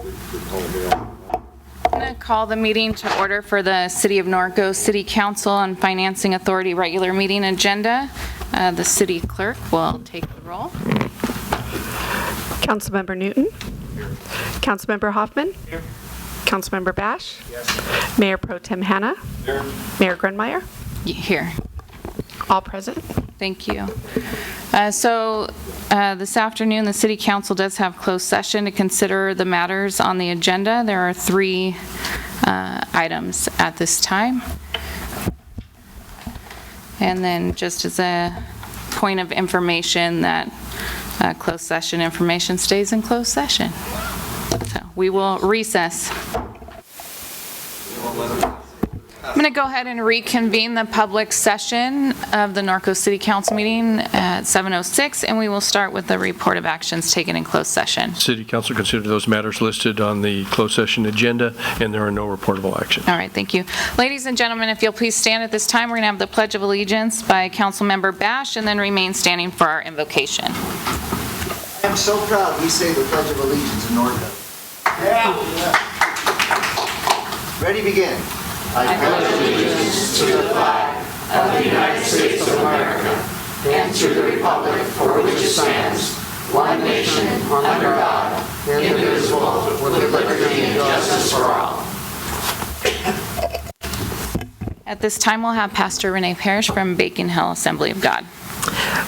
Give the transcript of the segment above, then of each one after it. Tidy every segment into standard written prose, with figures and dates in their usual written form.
I'm going to call the meeting to order for the City of Norco City Council and Financing Authority regular meeting agenda. The city clerk will take the roll. Councilmember Newton. Here. Councilmember Hoffman. Here. Councilmember Bash. Yes. Mayor Pro Tem Hanna. Here. Mayor Grunmeyer. Here. All present. Thank you. This afternoon, the City Council does have closed session to consider the matters on the agenda. There are 3 items at this time. And then just as a point of information that closed session information stays in closed session. So we will recess. I'm going to go ahead and reconvene the public session of the Norco City Council meeting at 7:06, and we will start with the report of actions taken in closed session. City Council considered those matters listed on the closed session agenda, and there are no reportable actions. All right, thank you. Ladies and gentlemen, if you'll please stand at this time, we're going to have the Pledge of Allegiance by Councilmember Bash, and then remain standing for our invocation. I am so proud we say the Pledge of Allegiance in Norco. Yeah. Ready, begin. I pledge allegiance to the flag of the United States of America and to the republic for which it stands, one nation, under God, indivisible, with liberty and justice for all. At this time, we'll have Pastor Renee Parrish from Bacon Hill Assembly of God.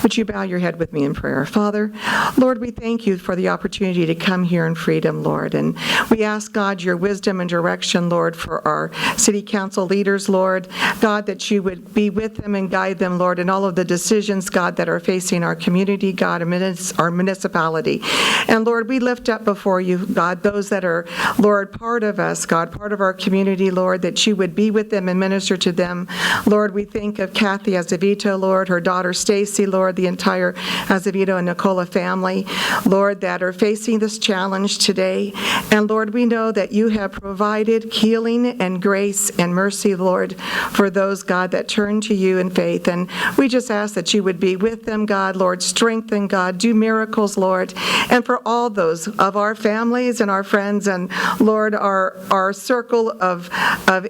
Would you bow your head with me in prayer? Father, Lord, we thank you for the opportunity to come here in freedom, Lord. And we ask, God, your wisdom and direction, Lord, for our city council leaders, Lord. God, that you would be with them and guide them, Lord, in all of the decisions, God, that are facing our community, God, our municipality. And Lord, we lift up before you, God, those that are, Lord, part of us, God, part of our community, Lord, that you would be with them and minister to them. Lord, we think of Kathy Azevedo, Lord, her daughter Stacy, Lord, the entire Azevedo and Nicola family, Lord, that are facing this challenge today. And Lord, we know that you have provided healing and grace and mercy, Lord, for those, God, that turn to you in faith. And we just ask that you would be with them, God, Lord, strengthen, God, do miracles, Lord. And for all those of our families and our friends and, Lord, our circle of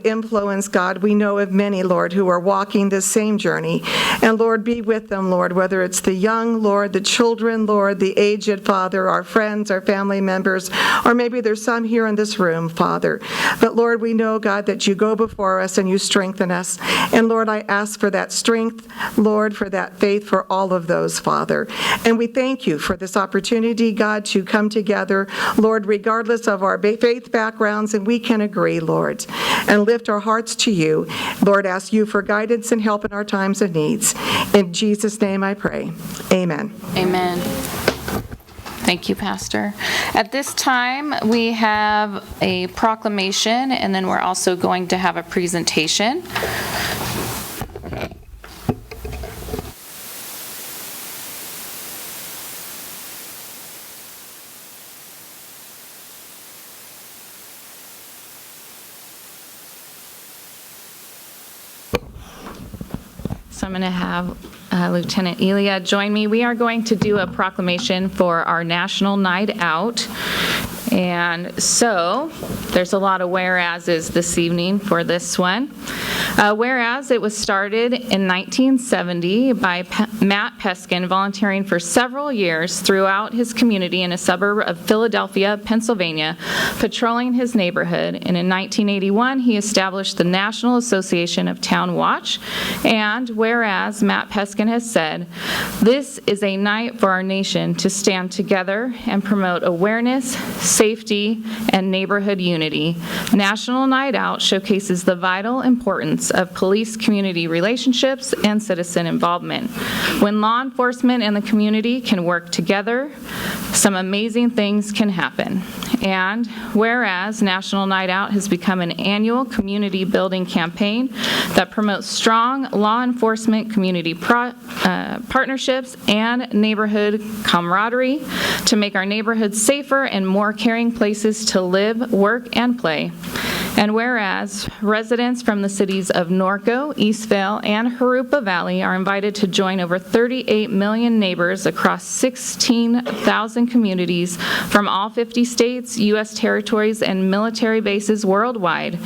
influence, God, we know of many, Lord, who are walking this same journey. And Lord, be with them, Lord, whether it's the young, Lord, the children, Lord, the aged, Father, our friends, our family members, or maybe there's some here in this room, Father. But Lord, we know, God, that you go before us and you strengthen us. And Lord, I ask for that strength, Lord, for that faith for all of those, Father. And we thank you for this opportunity, God, to come together, Lord, regardless of our faith backgrounds, and we can agree, Lord, and lift our hearts to you. Lord, ask you for guidance and help in our times of needs. In Jesus' name I pray. Amen. Amen. Thank you, Pastor. At this time, we have a proclamation, and then we're also going to have a presentation. So I'm going to have Lieutenant Elia join me. We are going to do a proclamation for our National Night Out. And so there's a lot of whereases this evening for this one. Whereas it was started in 1970 by Matt Peskin, volunteering for several years throughout his community in a suburb of Philadelphia, Pennsylvania, patrolling his neighborhood. And in 1981, he established the National Association of Town Watch. And whereas Matt Peskin has said, this is a night for our nation to stand together and promote awareness, safety, and neighborhood unity. National Night Out showcases the vital importance of police-community relationships and citizen involvement. When law enforcement and the community can work together, some amazing things can happen. And whereas National Night Out has become an annual community building campaign that promotes strong law enforcement community partnerships and neighborhood camaraderie to make our neighborhoods safer and more caring places to live, work, and play. And whereas residents from the cities of Norco, Eastvale, and Jurupa Valley are invited to join over 38 million neighbors across 16,000 communities from all 50 states, U.S. territories, and military bases worldwide.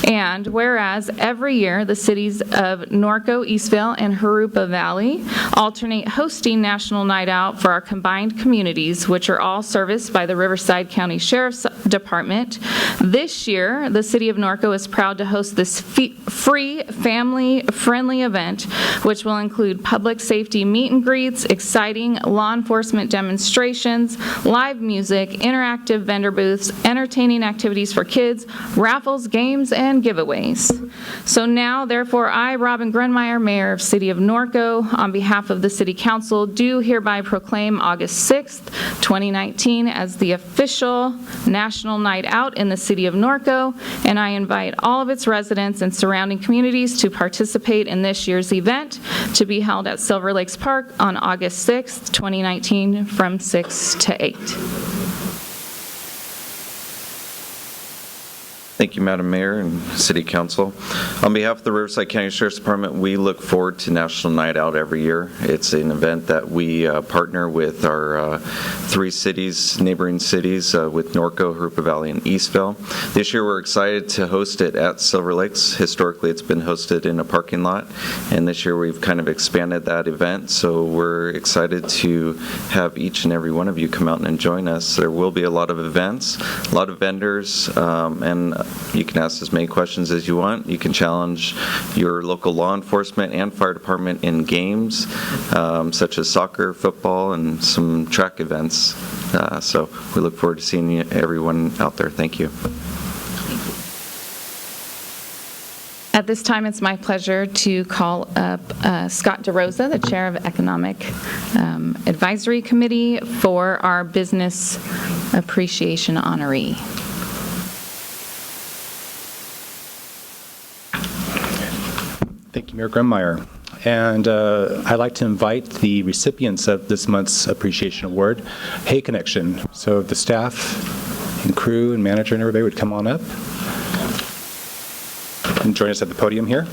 And whereas every year the cities of Norco, Eastvale, and Jurupa Valley alternate hosting National Night Out for our combined communities, which are all serviced by the Riverside County Sheriff's Department. This year, the city of Norco is proud to host this free, family-friendly event, which will include public safety meet and greets, exciting law enforcement demonstrations, live music, interactive vendor booths, entertaining activities for kids, raffles, games, and giveaways. So now, therefore, I, Robin Grunmeyer, Mayor of City of Norco, on behalf of the City Council, do hereby proclaim August 6th, 2019 as the official National Night Out in the City of Norco, and I invite all of its residents and surrounding communities to participate in this year's event to be held at Silver Lakes Park on August 6th, 2019 from 6 to 8. Thank you, Madam Mayor and City Council. On behalf of the Riverside County Sheriff's Department, we look forward to National Night Out every year. It's an event that we partner with our three cities, neighboring cities, with Norco, Jurupa Valley, and Eastvale. This year, we're excited to host it at Silver Lakes. Historically, it's been hosted in a parking lot, and this year we've kind of expanded that event, so we're excited to have each and every one of you come out and join us. There will be a lot of events, a lot of vendors, and you can ask as many questions as you want. You can challenge your local law enforcement and fire department in games, such as soccer, football, and some track events. So we look forward to seeing everyone out there. Thank you. At this time, it's my pleasure to call up Scott DeRosa, the Chair of Economic Advisory Committee, for our Business Appreciation Honoree. Thank you, Mayor Grunmeyer. And I'd like to invite the recipients of this month's Appreciation Award, Hey Connection. So if the staff and crew and manager and everybody would come on up and join us at the podium here.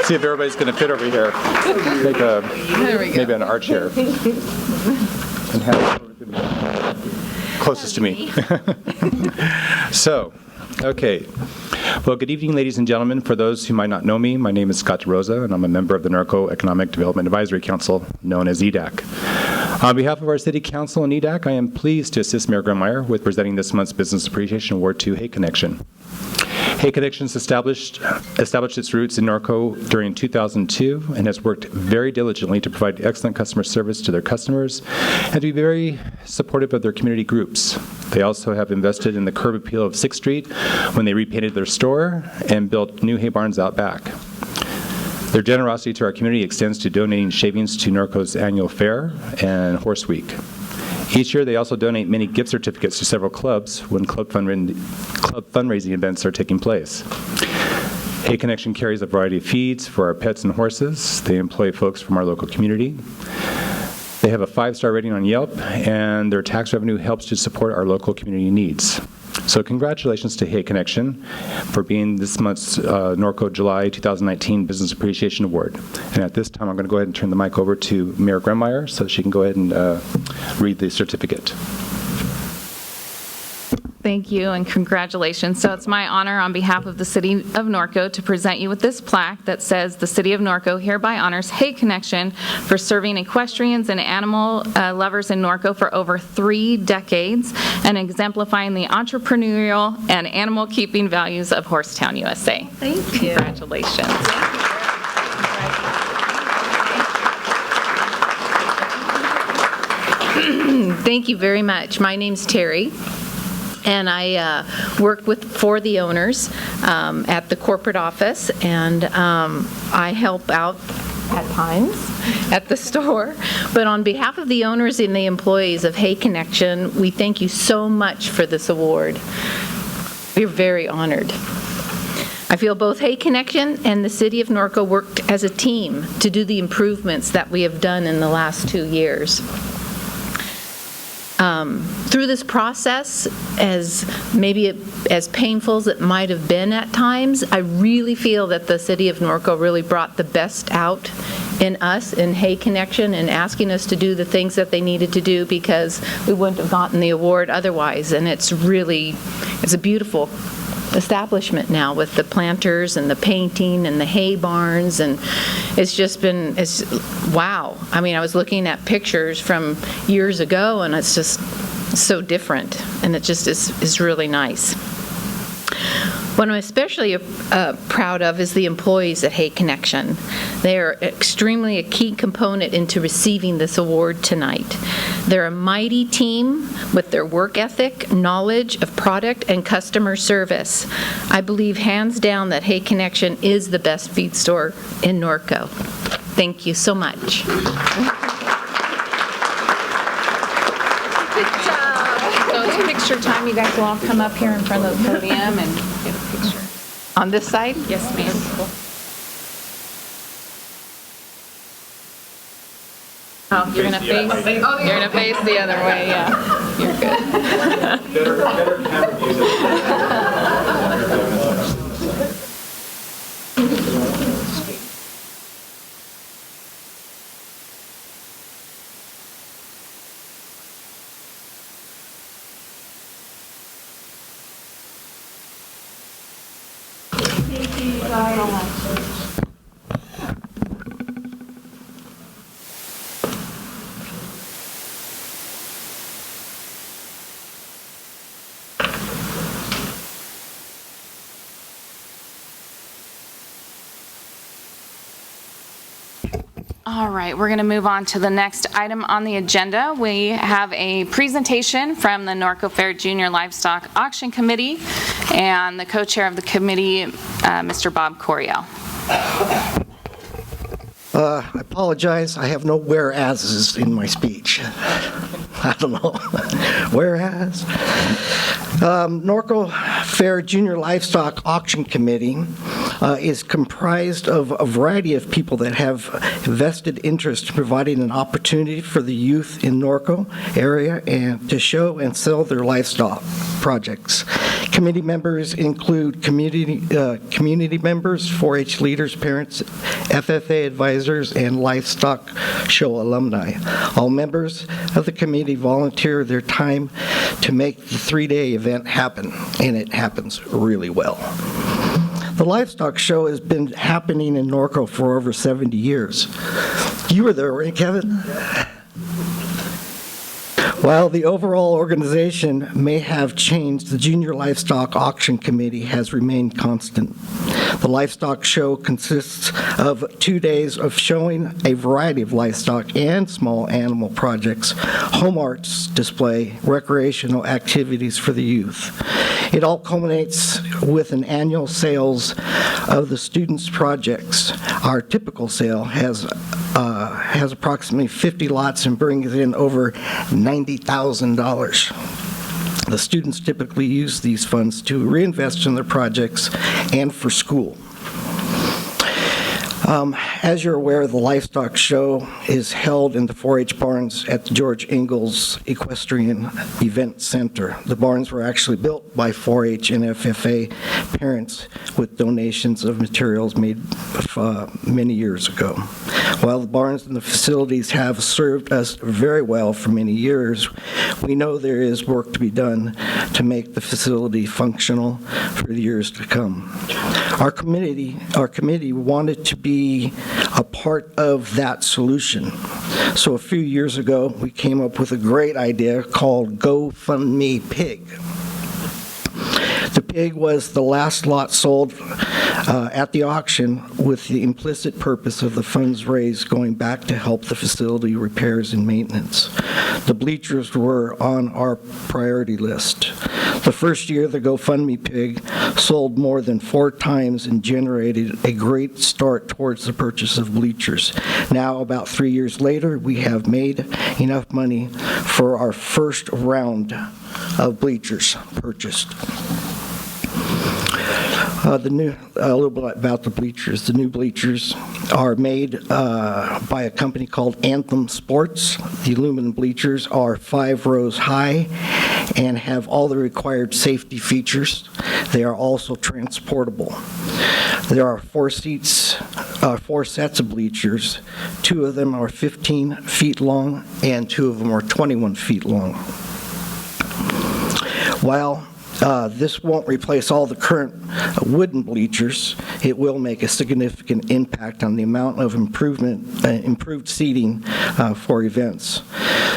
See if everybody's going to fit over here. Maybe an arch here. And have closest to me. So, okay. Well, good evening, ladies and gentlemen. For those who might not know me, my name is Scott DeRosa, and I'm a member of the Norco Economic Development Advisory Council, known as EDAC. On behalf of our City Council and EDAC, I am pleased to assist Mayor Grunmeyer with presenting this month's Business Appreciation Award to Hey Connection. Hey Connections established its roots in Norco during 2002 and has worked very diligently to provide excellent customer service to their customers and to be very supportive of their community groups. They also have invested in the curb appeal of 6th Street when they repainted their store and built new hay barns out back. Their generosity to our community extends to donating shavings to Norco's annual fair and Horse Week. Each year, they also donate many gift certificates to several clubs when club fundraising events are taking place. Hey Connection carries a variety of feeds for our pets and horses. They employ folks from our local community. They have a 5-star rating on Yelp, and their tax revenue helps to support our local community needs. So congratulations to Hey Connection for being this month's Norco July 2019 Business Appreciation Award. And at this time, I'm going to go ahead and turn the mic over to Mayor Grunmeyer so she can go ahead and read the certificate. Thank you and congratulations. So it's my honor on behalf of the City of Norco to present you with this plaque that says the City of Norco hereby honors Hey Connection for serving equestrians and animal lovers in Norco for over 3 decades and exemplifying the entrepreneurial and animal keeping values of Horsetown, USA. Thank you. Congratulations. Thank you very much. My name's Terry, and I work for the owners at the corporate office, and I help out at times at the store. But on behalf of the owners and the employees of Hey Connection, we thank you so much for this award. We're very honored. I feel both Hey Connection and the City of Norco worked as a team to do the improvements that we have done in the last 2 years. through this process, as painful as it might have been at times, I really feel that the city of Norco really brought the best out in us, in Hay Connection, and asking us to do the things that they needed to do, because we wouldn't have gotten the award otherwise. And it's a beautiful establishment now, with the planters and the painting and the hay barns, and it's wow. I mean, I was looking at pictures from years ago, and it's just so different, and it just is really nice. What I'm especially proud of is the employees at Hay Connection. They are extremely a key component into receiving this award tonight. They're a mighty team with their work ethic, knowledge of product, and customer service. I believe hands down that Hay Connection is the best feed store in Norco. Thank you so much. Good job. So it's picture time. You guys will all come up here in front of the podium and get a picture. On this side? Yes, ma'am. Oh, you're gonna face the other way, yeah. You're good. All right, we're going to move on to the next item on the agenda. We have a presentation from the Norco Fair Junior Livestock Auction Committee, and the co-chair of the committee, Mr. Bob Coryell. I apologize, I have no whereases in my speech. I don't know. Whereas, Norco Fair Junior Livestock Auction Committee is comprised of a variety of people that have vested interest in providing an opportunity for the youth in Norco area and to show and sell their livestock projects. Committee members include community members, 4-H leaders, parents, FFA advisors, and livestock show alumni. All members of the committee volunteer their time to make the 3-day event happen, and it happens really well. The livestock show has been happening in Norco for over 70 years. You were there, right, Kevin? While the overall organization may have changed, the Junior Livestock Auction Committee has remained constant. The livestock show consists of 2 days of showing a variety of livestock and small animal projects, home arts display, recreational activities for the youth. It all culminates with an annual sales of the students' projects. Our typical sale has approximately 50 lots and brings in over $90,000. The students typically use these funds to reinvest in their projects and for school. As you're aware, the livestock show is held in the 4-H barns at the George Ingalls Equestrian Event Center. The barns were actually built by 4-H and FFA parents with donations of materials made many years ago. While the barns and the facilities have served us very well for many years, we know there is work to be done to make the facility functional for the years to come. Our committee wanted to be a part of that solution. So a few years ago, we came up with a great idea called GoFundMe Pig. The pig was the last lot sold at the auction with the implicit purpose of the funds raised going back to help the facility repairs and maintenance. The bleachers were on our priority list. The first year, the GoFundMe Pig sold more than 4 times and generated a great start towards the purchase of bleachers. Now, about 3 years later, we have made enough money for our first round of bleachers purchased. A little bit about the bleachers. The new bleachers are made by a company called Anthem Sports. The aluminum bleachers are 5 rows high and have all the required safety features. They are also transportable. There are 4 sets of bleachers. 2 of them are 15 feet long and 2 of them are 21 feet long. While this won't replace all the current wooden bleachers, it will make a significant impact on the amount of improved seating for events.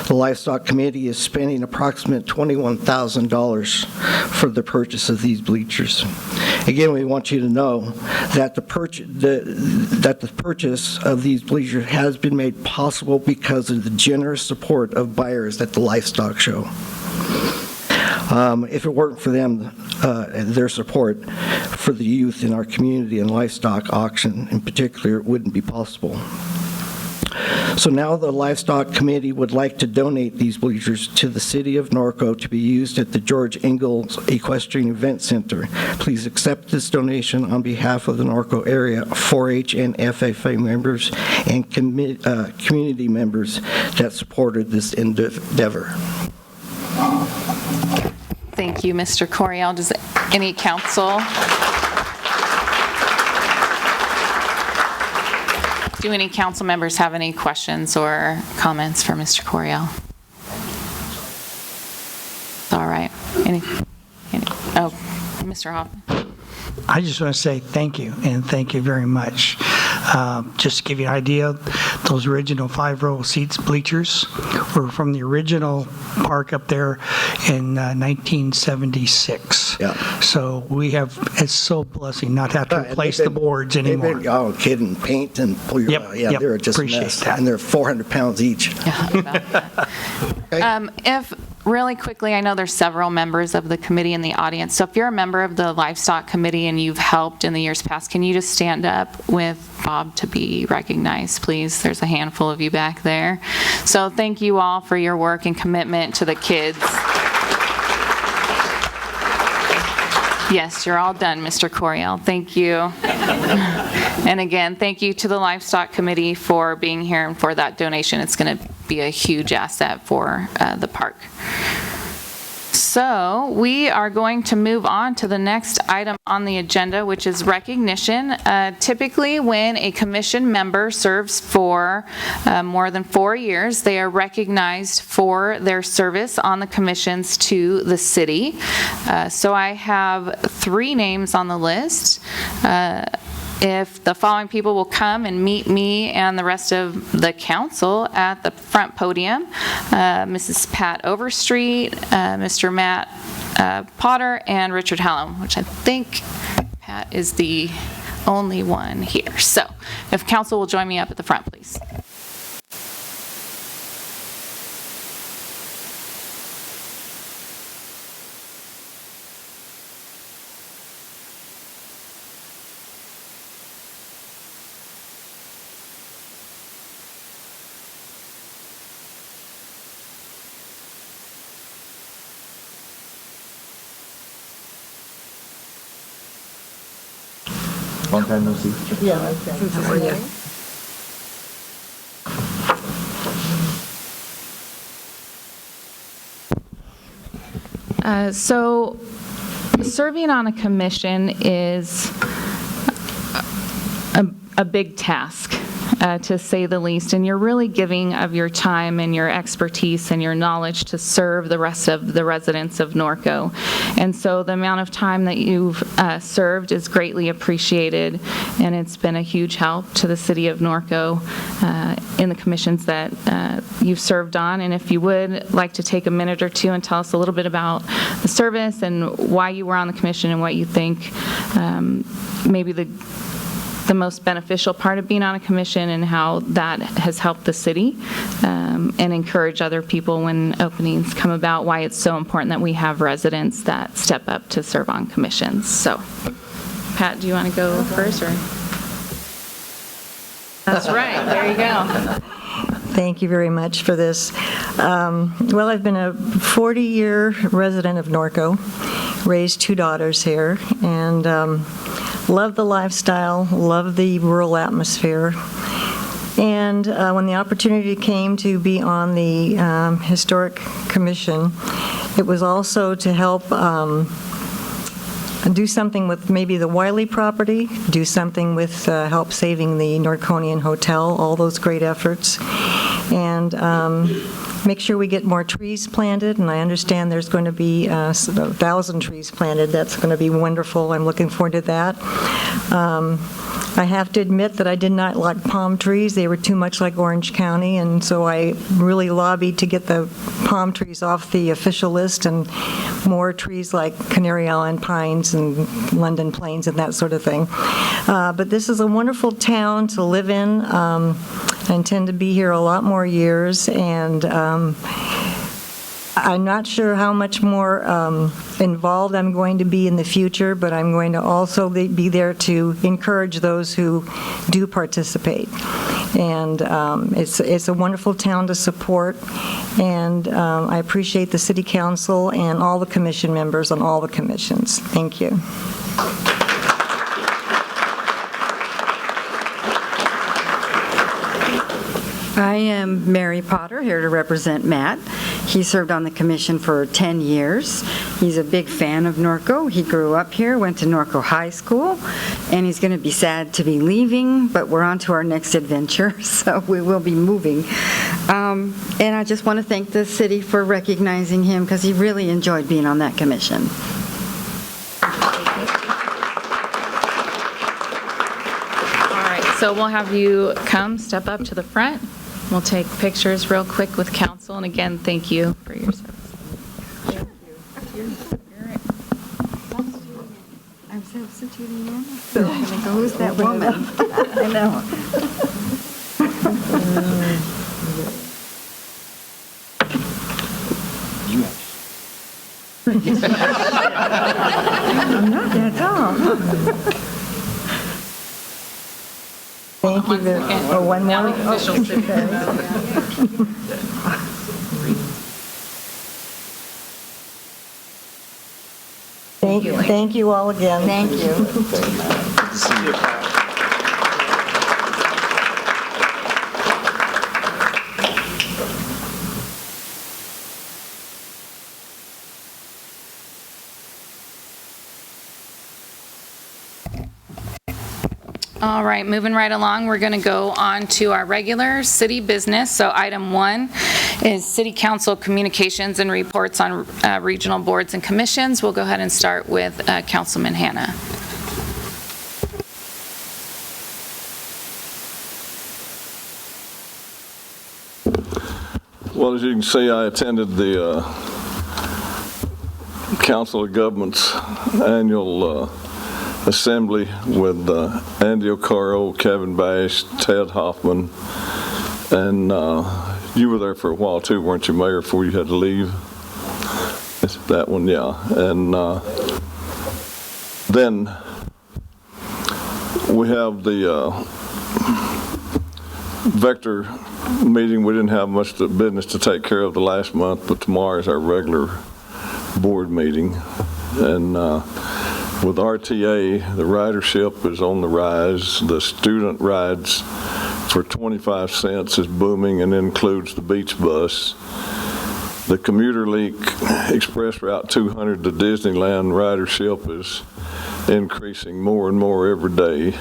The Livestock Committee is spending approximately $21,000 for the purchase of these bleachers. Again, we want you to know that the purchase of these bleachers has been made possible because of the generous support of buyers at the livestock show. If it weren't for them, their support for the youth in our community and livestock auction in particular, it wouldn't be possible. So now the Livestock Committee would like to donate these bleachers to the City of Norco to be used at the George Ingalls Equestrian Event Center. Please accept this donation on behalf of the Norco area 4-H and FFA members and community members that supported this endeavor. Thank you, Mr. Coriel. Does any council? Do any council members have any questions or comments for Mr. Coriel? All right. Mr. Hoffman. I just want to say thank you, and thank you very much. Just to give you an idea, those original 5-row seats bleachers were from the original park up there in 1976. Yeah. So it's so a blessing not to have to replace the boards anymore. They've been, kid and paint and Yep, they're just a appreciate mess. that. And they're 400 pounds each. If really quickly, I know there's several members of the committee in the audience, so if you're a member of the Livestock Committee and you've helped in the years past, can you just stand up with Bob to be recognized, please? There's a handful of you back there. So thank you all for your work and commitment to the kids. Yes, you're all done, Mr. Coriel. Thank you. And again, thank you to the Livestock Committee for being here and for that donation. It's going to be a huge asset for the park. So we are going to move on to the next item on the agenda, which is recognition. Typically, when a commission member serves for more than 4 years, they are recognized for their service on the commissions to the city. So I have 3 names on the list. If the following people will come and meet me and the rest of the council at the front podium, Mrs. Pat Overstreet, Mr. Matt Potter, and Richard Hallam, which I think Pat is the only one here. So if council will join me up at the front, please. Long time no see. So serving on a commission is a big task, to say the least, and you're really giving of your time and your expertise and your knowledge to serve the rest of the residents of Norco. And so the amount of time that you've served is greatly appreciated, and it's been a huge help to the city of Norco in the commissions that you've served on. And if you would like to take a minute or two and tell us a little bit about the service and why you were on the commission and what you think maybe the most beneficial part of being on a commission and how that has helped the city, and encourage other people when openings come about, why it's so important that we have residents that step up to serve on commissions. So, Pat, do you want to go first? Or? That's right. There you go. Thank you very much for this. Well, I've been a 40-year resident of Norco, raised 2 daughters here, and love the lifestyle, love the rural atmosphere. And when the opportunity came to be on the Historic Commission, it was also to help do something with maybe the Wiley property, do something with help saving the Norconian Hotel, all those great efforts, and make sure we get more trees planted. And I understand there's going to be 1,000 trees planted. That's going to be wonderful. I'm looking forward to that. I have to admit that I did not like palm trees. They were too much like Orange County, and so I really lobbied to get the palm trees off the official list and more trees like Canary Island pines and London planes and that sort of thing. But this is a wonderful town to live in. I intend to be here a lot more years, and I'm not sure how much more involved I'm going to be in the future, but I'm going to also be there to encourage those who do participate. And it's a wonderful town to support, and I appreciate the City Council and all the commission members on all the commissions. Thank you. I am Mary Potter, here to represent Matt. He served on the commission for 10 years. He's a big fan of Norco. He grew up here, went to Norco High School, and he's going to be sad to be leaving, but we're on to our next adventure, so we will be moving. And I just want to thank the city for recognizing him, because he really enjoyed being on that commission. All right, so we'll have you step up to the front. We'll take pictures real quick with council, and again, thank you for your service. Thank you. I'm substituting you. So I'm going to go, who's that woman? I know. I'm not that tall. Thank you. One Now more. the officials sit there. Thank you all again. Thank you. All right, moving right along, we're going to go on to our regular city business. So item 1 is City Council communications and reports on regional boards and commissions. We'll go ahead and start with Councilman Hanna. Well, as you can see, I attended the Council of Governments annual assembly with Andy O'Carroll, Kevin Bash, Ted Hoffman, and you were there for a while too, weren't you, Mayor, before you had to leave? It's that one, yeah. And then we have the Vector meeting. We didn't have much business to take care of the last month, but tomorrow is our regular board meeting. And with RTA, the ridership is on the rise. The student rides for 25 cents is booming and includes the beach bus. The commuter link express route 200 to Disneyland ridership is increasing more and more every day.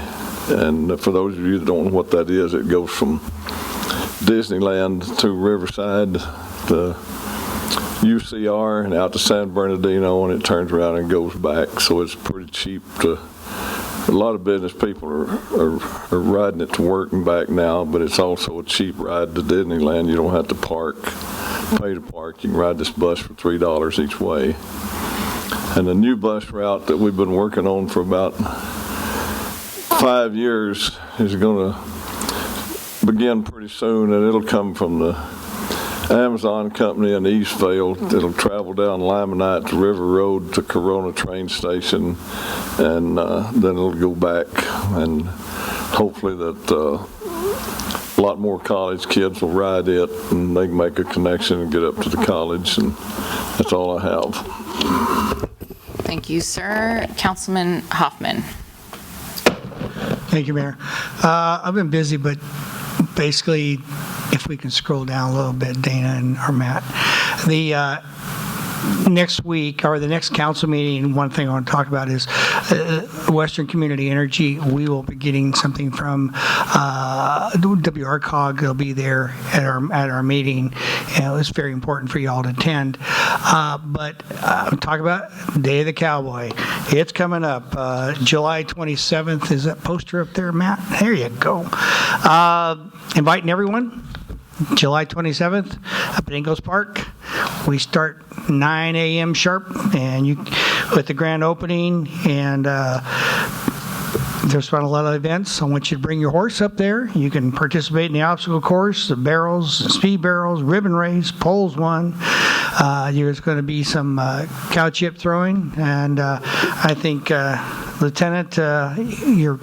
And for those of you that don't know what that is, it goes from Disneyland to Riverside to UCR and out to San Bernardino, and it turns around and goes back. So it's pretty cheap to, a lot of business people are riding it to work and back now, but it's also a cheap ride to Disneyland. You don't have to pay to park. You can ride this bus for $3 each way. And the new bus route that we've been working on for about 5 years is going to begin pretty soon, and it'll come from the Amazon company in Eastvale. It'll travel down Limonite to River Road to Corona train station, and then it'll go back, and hopefully that a lot more college kids will ride it and they can make a connection and get up to the college, and that's all I have. Thank you, sir. Councilman Hoffman. Thank you, Mayor. I've been busy, but basically, if we can scroll down a little bit, Dana and or Matt, the next week or the next council meeting, one thing I want to talk about is Western Community Energy. We will be getting something from WRCOG. They'll be there at our meeting. And it's very important for you all to attend. But talk about Day of the Cowboy. It's coming up July 27th. Is that poster up there, Matt? There you go. Inviting everyone. July 27th up at Ingalls Park. We start 9 a.m. sharp, and with the grand opening, and there's been a lot of events. I want you to bring your horse up there. You can participate in the obstacle course, the barrels, the speed barrels, ribbon race, poles one. There's going to be some cow chip throwing, and I think Lieutenant, your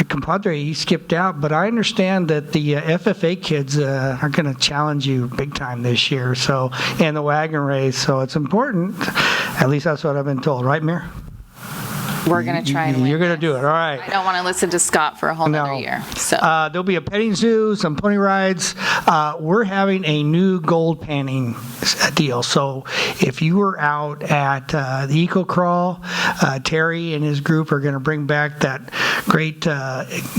compadre, he skipped out, but I understand that the FFA kids are going to challenge you big time this year. So, and the wagon race. So it's important. At least that's what I've been told, right, Mayor? We're going to try and win. You're going to do it. All right. I don't want to listen to Scott for a whole nother year. So there'll be a petting zoo, some pony rides. We're having a new gold panning deal. So if you were out at the Eco Crawl, Terry and his group are going to bring back that great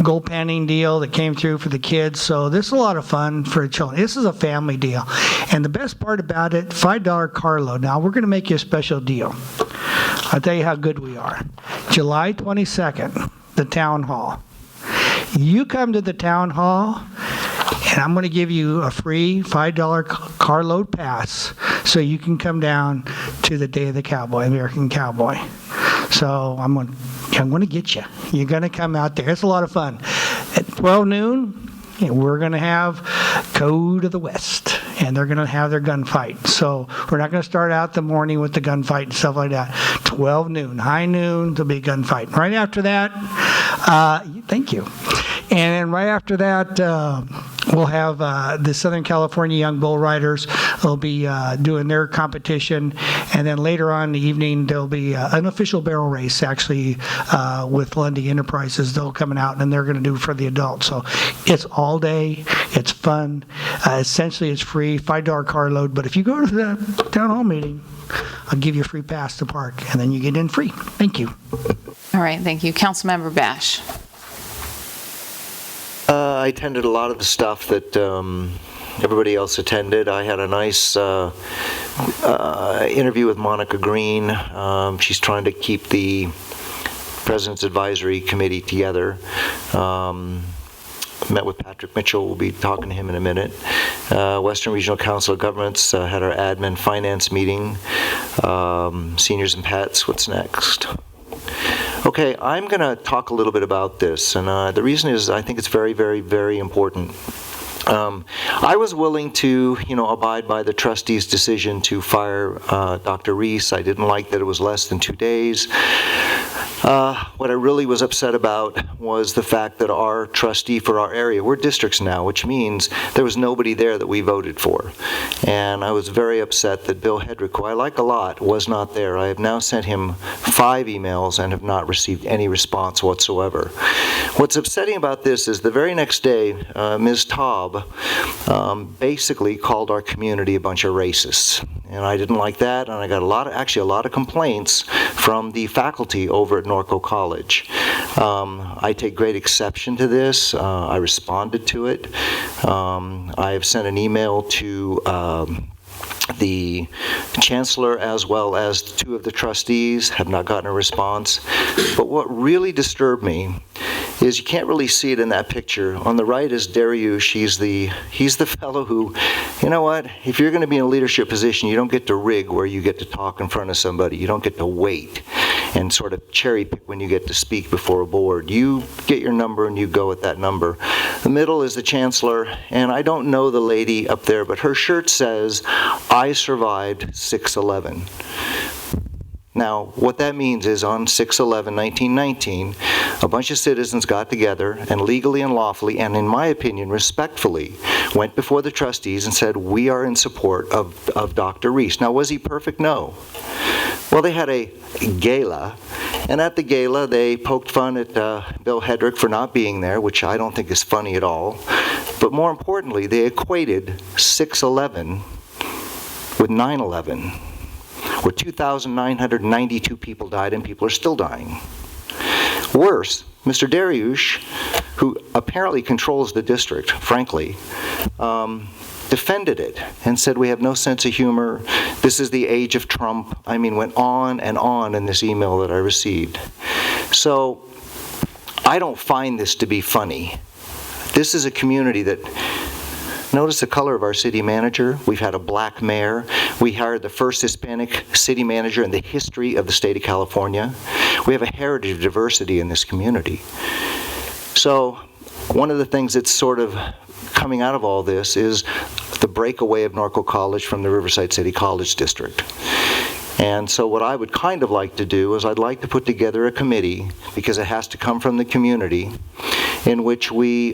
gold panning deal that came through for the kids. So this is a lot of fun for the children. This is a family deal. And the best part about it, $5 carload. Now we're going to make you a special deal. I'll tell you how good we are. July 22nd, the town hall. You come to the town hall, and I'm going to give you a free $5 carload pass so you can come down to the Day of the Cowboy, American Cowboy. So I'm going to get you. You're going to come out there. It's a lot of fun. At 12 noon, we're going to have Code of the West, and they're going to have their gunfight. So we're not going to start out the morning with the gunfight and stuff like that. 12 noon, high noon, there'll be a gunfight. Right after that, thank you. And then right after that, we'll have the Southern California Young Bull Riders. They'll be doing their competition. And then later on in the evening, there'll be an official barrel race, actually, with Lundy Enterprises. They'll coming out, and they're going to do for the adults. So it's all day. It's fun. Essentially, it's free, $5 carload. But if you go to the town hall meeting, I'll give you a free pass to park, and then you get in free. Thank you. all right, thank you. Councilmember Bash. I attended a lot of the stuff that everybody else attended. I had a nice interview with Monica Green. She's trying to keep the President's Advisory Committee together. Met with Patrick Mitchell. We'll be talking to him in a minute. Western Regional Council of Governments had our admin finance meeting. Seniors and pets, what's next? Okay, I'm going to talk a little bit about this, and the reason is I think it's very, very, very important. I was willing to, abide by the trustees' decision to fire Dr. Reese. I didn't like that it was less than 2 days. What I really was upset about was the fact that our trustee for our area, we're districts now, which means there was nobody there that we voted for. And I was very upset that Bill Hedrick, who I like a lot, was not there. I have now sent him 5 emails and have not received any response whatsoever. What's upsetting about this is the very next day, Ms. Taub basically called our community a bunch of racists. And I didn't like that, and I got a lot of complaints from the faculty over at Norco College. I take great exception to this. I responded to it. I have sent an email to the chancellor as well as 2 of the trustees, have not gotten a response. But what really disturbed me is you can't really see it in that picture. On the right is Dariush. He's the fellow who, you know what, if you're going to be in a leadership position, you don't get to rig where you get to talk in front of somebody. You don't get to wait and sort of cherry pick when you get to speak before a board. You get your number and you go at that number. The middle is the chancellor, and I don't know the lady up there, but her shirt says, "I survived 6/11." Now, what that means is on 6/11/1919, a bunch of citizens got together and legally and lawfully, and in my opinion, respectfully, went before the trustees and said, we are in support of Dr. Reese. Now, was he perfect? No. Well, they had a gala, And at the gala, they poked fun at Bill Hedrick for not being there, which I don't think is funny at all. But more importantly, they equated 6/11 with 9/11, where 2,992 people died and people are still dying. Worse, Mr. Dariush, who apparently controls the district, frankly, defended it and said we have no sense of humor. This is the age of Trump. I mean, went on and on in this email that I received. So I don't find this to be funny. This is a community that, notice the color of our city manager. We've had a black mayor. We hired the first Hispanic city manager in the history of the state of California. We have a heritage of diversity in this community. So one of the things that's sort of coming out of all this is the breakaway of Norco College from the Riverside City College District. And so what I would kind of like to do is I'd like to put together a committee, because it has to come from the community, in which we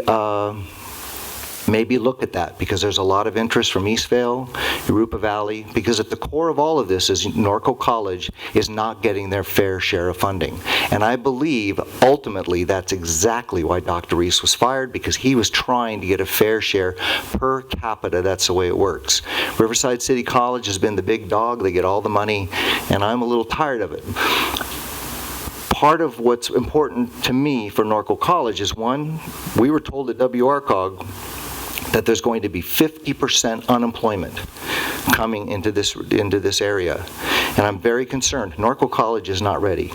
maybe look at that, because there's a lot of interest from Eastvale, Europa Valley, because at the core of all of this is Norco College is not getting their fair share of funding. And I believe ultimately that's exactly why Dr. Reese was fired, because he was trying to get a fair share per capita. That's the way it works. Riverside City College has been the big dog. They get all the money, and I'm a little tired of it. Part of what's important to me for Norco College is, one, we were told at WRCOG that there's going to be 50% unemployment coming into this area. And I'm very concerned. Norco College is not ready.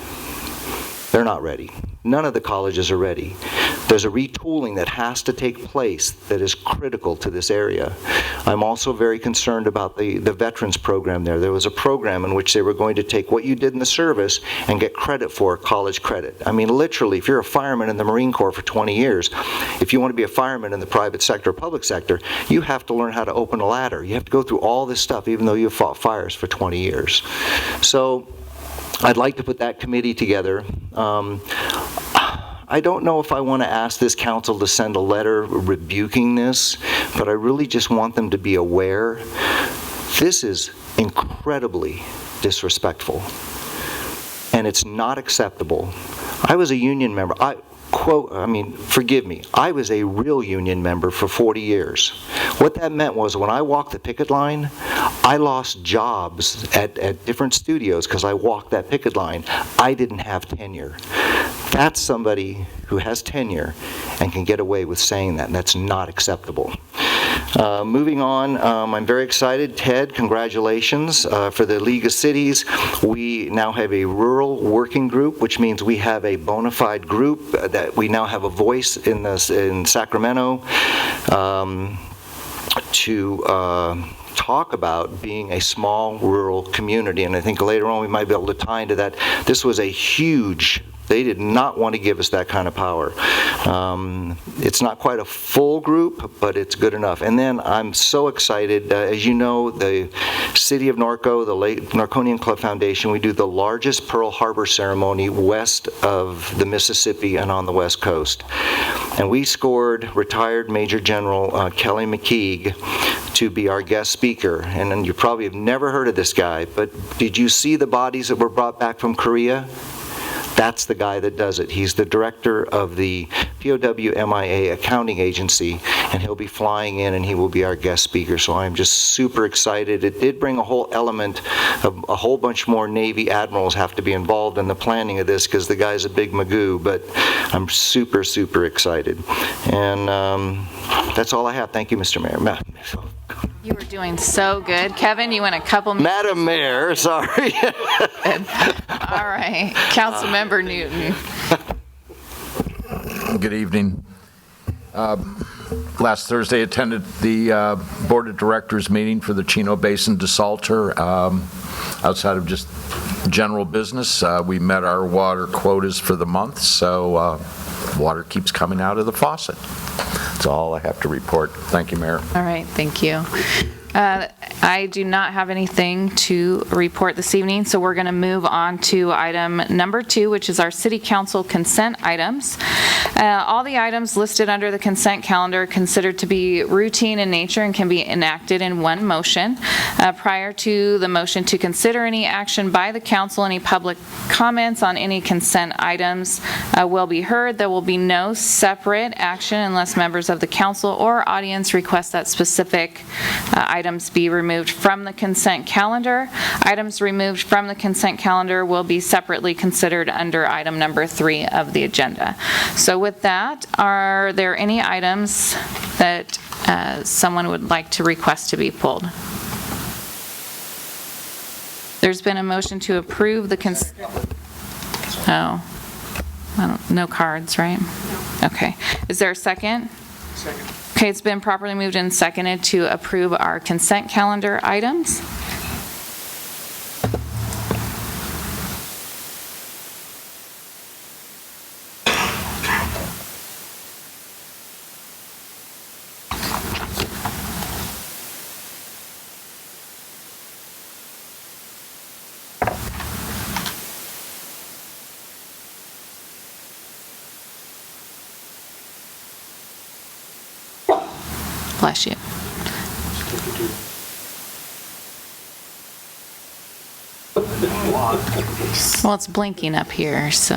They're not ready. None of the colleges are ready. There's a retooling that has to take place that is critical to this area. I'm also very concerned about the veterans program there. There was a program in which they were going to take what you did in the service and get credit for, college credit. I mean, literally, if you're a fireman in the Marine Corps for 20 years, if you want to be a fireman in the private sector or public sector, you have to learn how to open a ladder. You have to go through all this stuff, even though you've fought fires for 20 years. So I'd like to put that committee together. I don't know if I want to ask this council to send a letter rebuking this, but I really just want them to be aware. This is incredibly disrespectful, and it's not acceptable. I was a union member. Forgive me, I was a real union member for 40 years. What that meant was when I walked the picket line, I lost jobs at different studios because I walked that picket line. I didn't have tenure. That's somebody who has tenure and can get away with saying that, and that's not acceptable. Moving on, I'm very excited. Ted, congratulations for the League of Cities. We now have a rural working group, which means we have a bona fide group that we now have a voice in Sacramento to talk about being a small rural community. And I think later on we might be able to tie into that. This was a huge, they did not want to give us that kind of power. It's not quite a full group, but it's good enough. And then I'm so excited. As you know, the City of Norco, the Norconian Club Foundation, we do the largest Pearl Harbor ceremony west of the Mississippi and on the West Coast. And we scored retired Major General Kelly McKeague to be our guest speaker. And you probably have never heard of this guy, but did you see the bodies that were brought back from Korea? That's the guy that does it. He's the director of the POW-MIA accounting agency, and he'll be flying in and he will be our guest speaker. So I'm just super excited. It did bring a whole element of a whole bunch more Navy admirals have to be involved in the planning of this because the guy's a big magoo, but I'm super, super excited. And that's all I have. Thank you, Mr. Mayor. You were doing so good. Kevin, you went a couple minutes. Madam Mayor, sorry. All right. Councilmember Newton. Good evening. Last Thursday attended the Board of Directors meeting for the Chino Basin desalter. Outside of just general business, we met our water quotas for the month, so water keeps coming out of the faucet. That's all I have to report. Thank you, Mayor. All right, thank you. I do not have anything to report this evening, so we're going to move on to item number 2, which is our City Council consent items. All the items listed under the consent calendar are considered to be routine in nature and can be enacted in one motion. Prior to the motion to consider any action by the council, any public comments on any consent items will be heard. There will be no separate action unless members of the council or audience request that specific items be removed from the consent calendar. Items removed from the consent calendar will be separately considered under item number 3 of the agenda. So with that, are there any items that someone would like to request to be pulled? There's been a motion to approve the no cards, right? Okay. Is there a second? Second. Okay, it's been properly moved and seconded to approve our consent calendar items. Bless you. Well, it's blinking up here, so.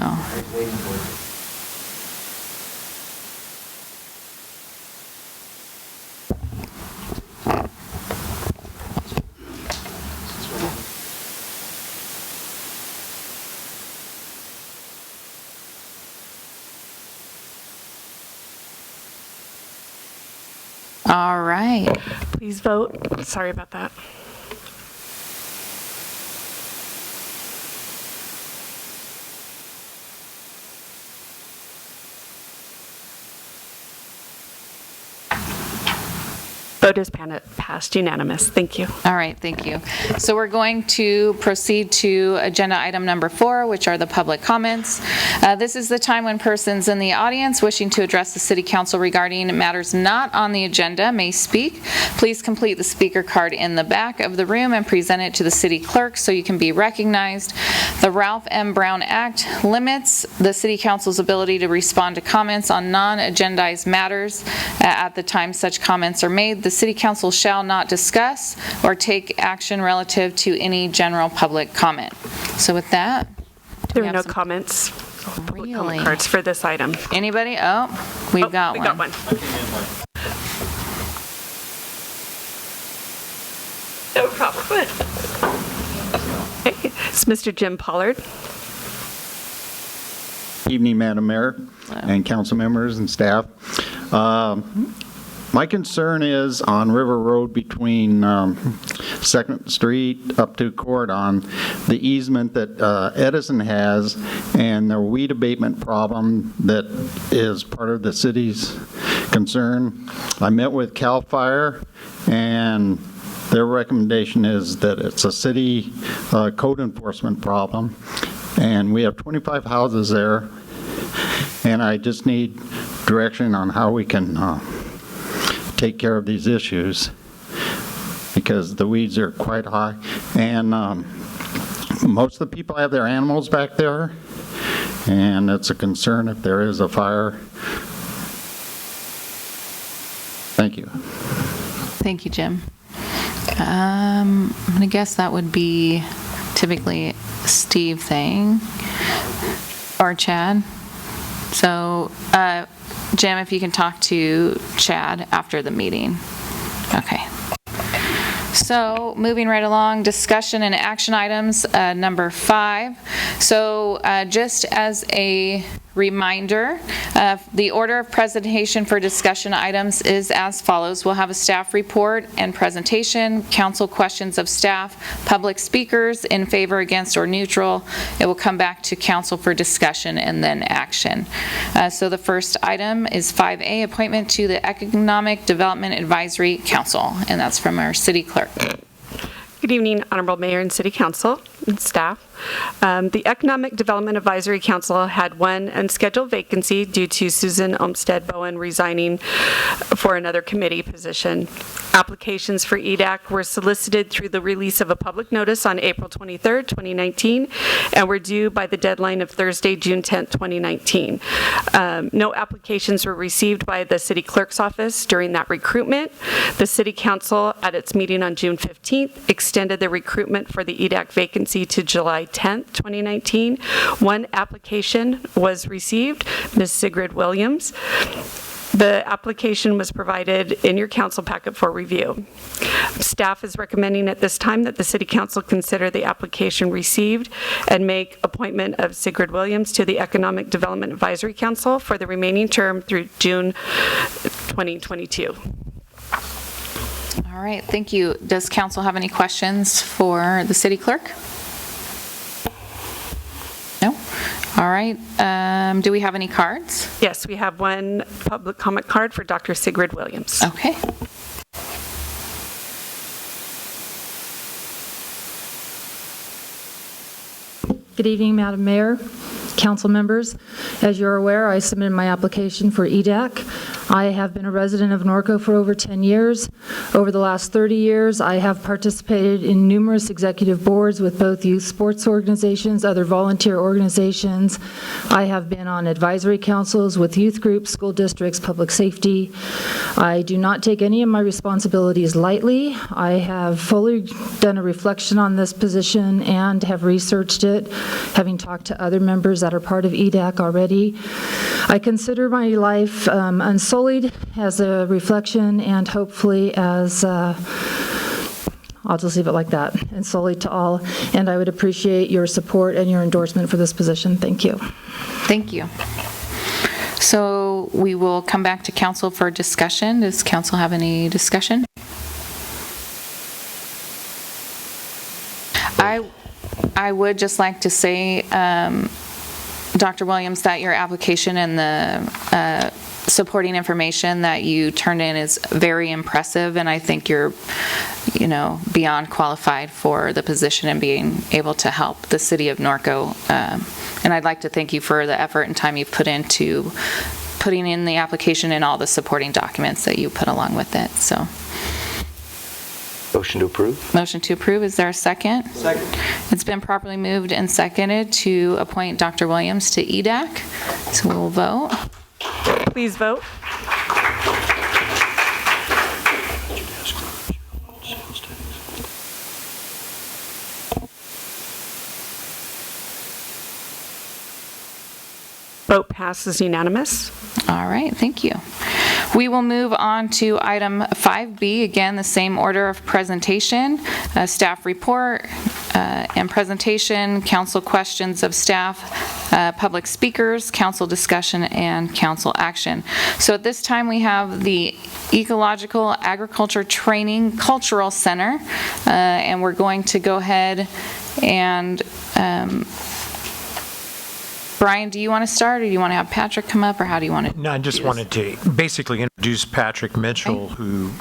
All right. Please vote. Sorry about that. Vote is passed unanimous. Thank you. All right, thank you. So we're going to proceed to agenda item number 4, which are the public comments. This is the time when persons in the audience wishing to address the City Council regarding matters not on the agenda may speak. Please complete the speaker card in the back of the room and present it to the City Clerk so you can be recognized. The Ralph M. Brown Act limits the City Council's ability to respond to comments on non-agendized matters at the time such comments are made. The City Council shall not discuss or take action relative to any general public comment. So with that, there are no comments. Really? Comment cards for this item. Anybody? Oh, we've got one. We got one. No problem. Okay. It's Mr. Jim Pollard. Evening, Madam Mayor and council members and staff. My concern is on River Road between 2nd Street up to Cordon, the easement that Edison has and the weed abatement problem that is part of the city's concern. I met with CAL FIRE and their recommendation is that it's a city code enforcement problem. And we have 25 houses there and I just need direction on how we can take care of these issues because the weeds are quite high and most of the people have their animals back there and it's a concern if there is a fire. Thank you. Thank you, Jim. I'm going to guess that would be typically Steve thing or Chad. So Jim, if you can talk to Chad after the meeting. Okay. So moving right along, discussion and action items, number 5. So just as a reminder, the order of presentation for discussion items is as follows. We'll have a staff report and presentation, council questions of staff, public speakers in favor, against, or neutral. It will come back to council for discussion and then action. So the first item is 5A, appointment to the Economic Development Advisory Council, and that's from our city clerk. Good evening, Honorable Mayor and City Council and staff. The Economic Development Advisory Council had one unscheduled vacancy due to Susan Olmsted Bowen resigning for another committee position. Applications for EDAC were solicited through the release of a public notice on April 23rd, 2019, and were due by the deadline of Thursday, June 10th, 2019. No applications were received by the city clerk's office during that recruitment. The city council, at its meeting on June 15th, extended the recruitment for the EDAC vacancy to July 10th, 2019. One application was received, Ms. Sigrid Williams. The application was provided in your council packet for review. Staff is recommending at this time that the City Council consider the application received and make appointment of Sigrid Williams to the Economic Development Advisory Council for the remaining term through June 2022. All right, thank you. Does council have any questions for the city clerk? No? All right, do we have any cards? Yes, we have one public comment card for Dr. Sigrid Williams. Okay. Good evening, Madam Mayor, council members. As you're aware, I submitted my application for EDAC. I have been a resident of Norco for over 10 years. Over the last 30 years, I have participated in numerous executive boards with both youth sports organizations, other volunteer organizations. I have been on advisory councils with youth groups, school districts, public safety. I do not take any of my responsibilities lightly. I have fully done a reflection on this position and have researched it, having talked to other members that are part of EDAC already. I consider my life unsullied as a reflection and hopefully as, I'll just leave it like that, and sullied to all. And I would appreciate your support and your endorsement for this position. Thank you. Thank you. So we will come back to council for discussion. Does council have any discussion? I would just like to say, Dr. Williams, that your application and the supporting information that you turned in is very impressive, and I think you're, beyond qualified for the position and being able to help the city of Norco. And I'd like to thank you for the effort and time you've put into putting in the application and all the supporting documents that you put along with it. So. Motion to approve. Motion to approve. Is there a second? Second. It's been properly moved and seconded to appoint Dr. Williams to EDAC. So we'll vote. Please vote. Vote passes unanimous. All right, thank you. We will move on to item 5B, again, the same order of presentation, staff report and presentation, council questions of staff, public speakers, council discussion, and council action. So at this time, we have the Ecological Agriculture Training Cultural Center, and we're going to go ahead and Brian, do you want to start, or do you want to have Patrick come up, or how do you want to? No, I just wanted to basically introduce Patrick Mitchell, who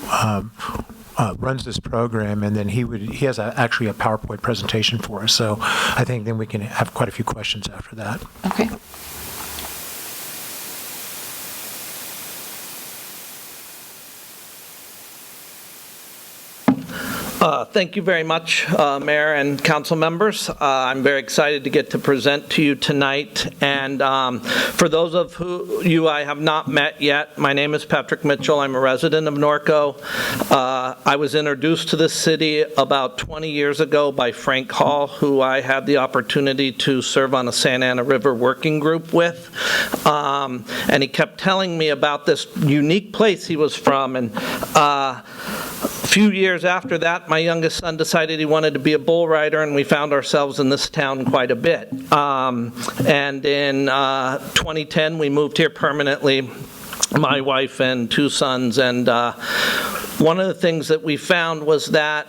runs this program, and then he has actually a PowerPoint presentation for us. So I think then we can have quite a few questions after that. Okay. Thank you very much, Mayor and council members. I'm very excited to get to present to you tonight. And for those of you I have not met yet, my name is Patrick Mitchell. I'm a resident of Norco. I was introduced to this city about 20 years ago by Frank Hall, who I had the opportunity to serve on a Santa Ana River working group with. And he kept telling me about this unique place he was from. And a few years after that, my youngest son decided he wanted to be a bull rider, and we found ourselves in this town quite a bit. And in 2010, we moved here permanently, my wife and two sons, and one of the things that we found was that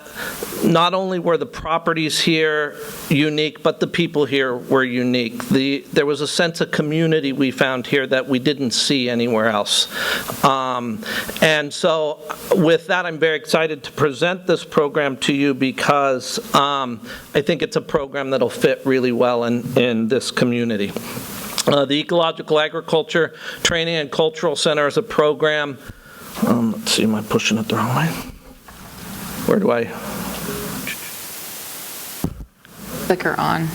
not only were the properties here unique, but the people here were unique. There was a sense of community we found here that we didn't see anywhere else. And so with that, I'm very excited to present this program to you because I think it's a program that'll fit really well in this community. The Ecological Agriculture Training and Cultural Center is a program. Let's see, am I pushing it the wrong way? Where do I? Clicker on.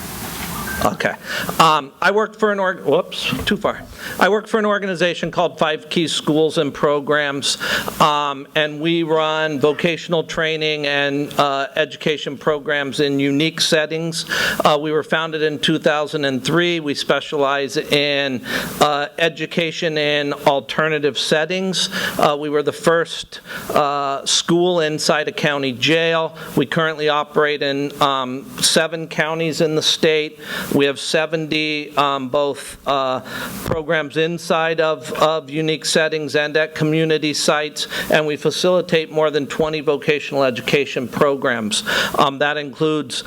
Okay. I worked for I worked for an organization called 5 Key Schools and Programs, and we run vocational training and education programs in unique settings. We were founded in 2003. We specialize in education in alternative settings. We were the first school inside a county jail. We currently operate in 7 counties in the state. We have 70 both programs inside of unique settings and at community sites, and we facilitate more than 20 vocational education programs. That includes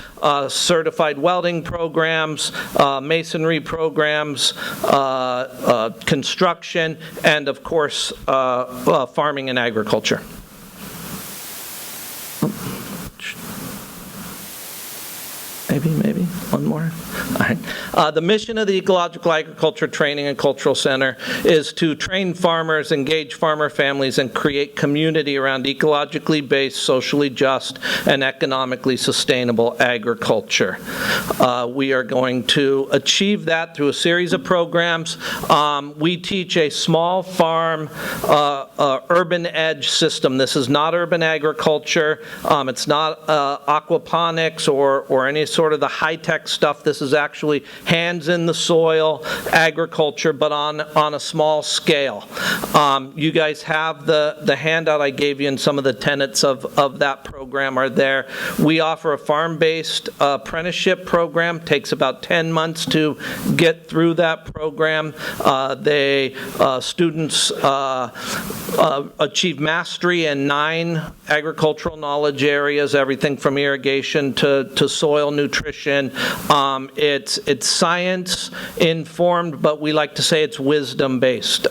certified welding programs, masonry programs, construction, and of course farming and agriculture. Maybe one more. All right. The mission of the Ecological Agriculture Training and Cultural Center is to train farmers, engage farmer families, and create community around ecologically based, socially just, and economically sustainable agriculture. We are going to achieve that through a series of programs. We teach a small farm urban edge system. This is not urban agriculture. It's not aquaponics or any sort of the high-tech stuff. This is actually hands in the soil agriculture, but on a small scale. You guys have the handout I gave you, and some of the tenets of that program are there. We offer a farm-based apprenticeship program. Takes about 10 months to get through that program. Students achieve mastery in 9 agricultural knowledge areas, everything from irrigation to soil nutrition. It's science informed, but we like to say it's wisdom based.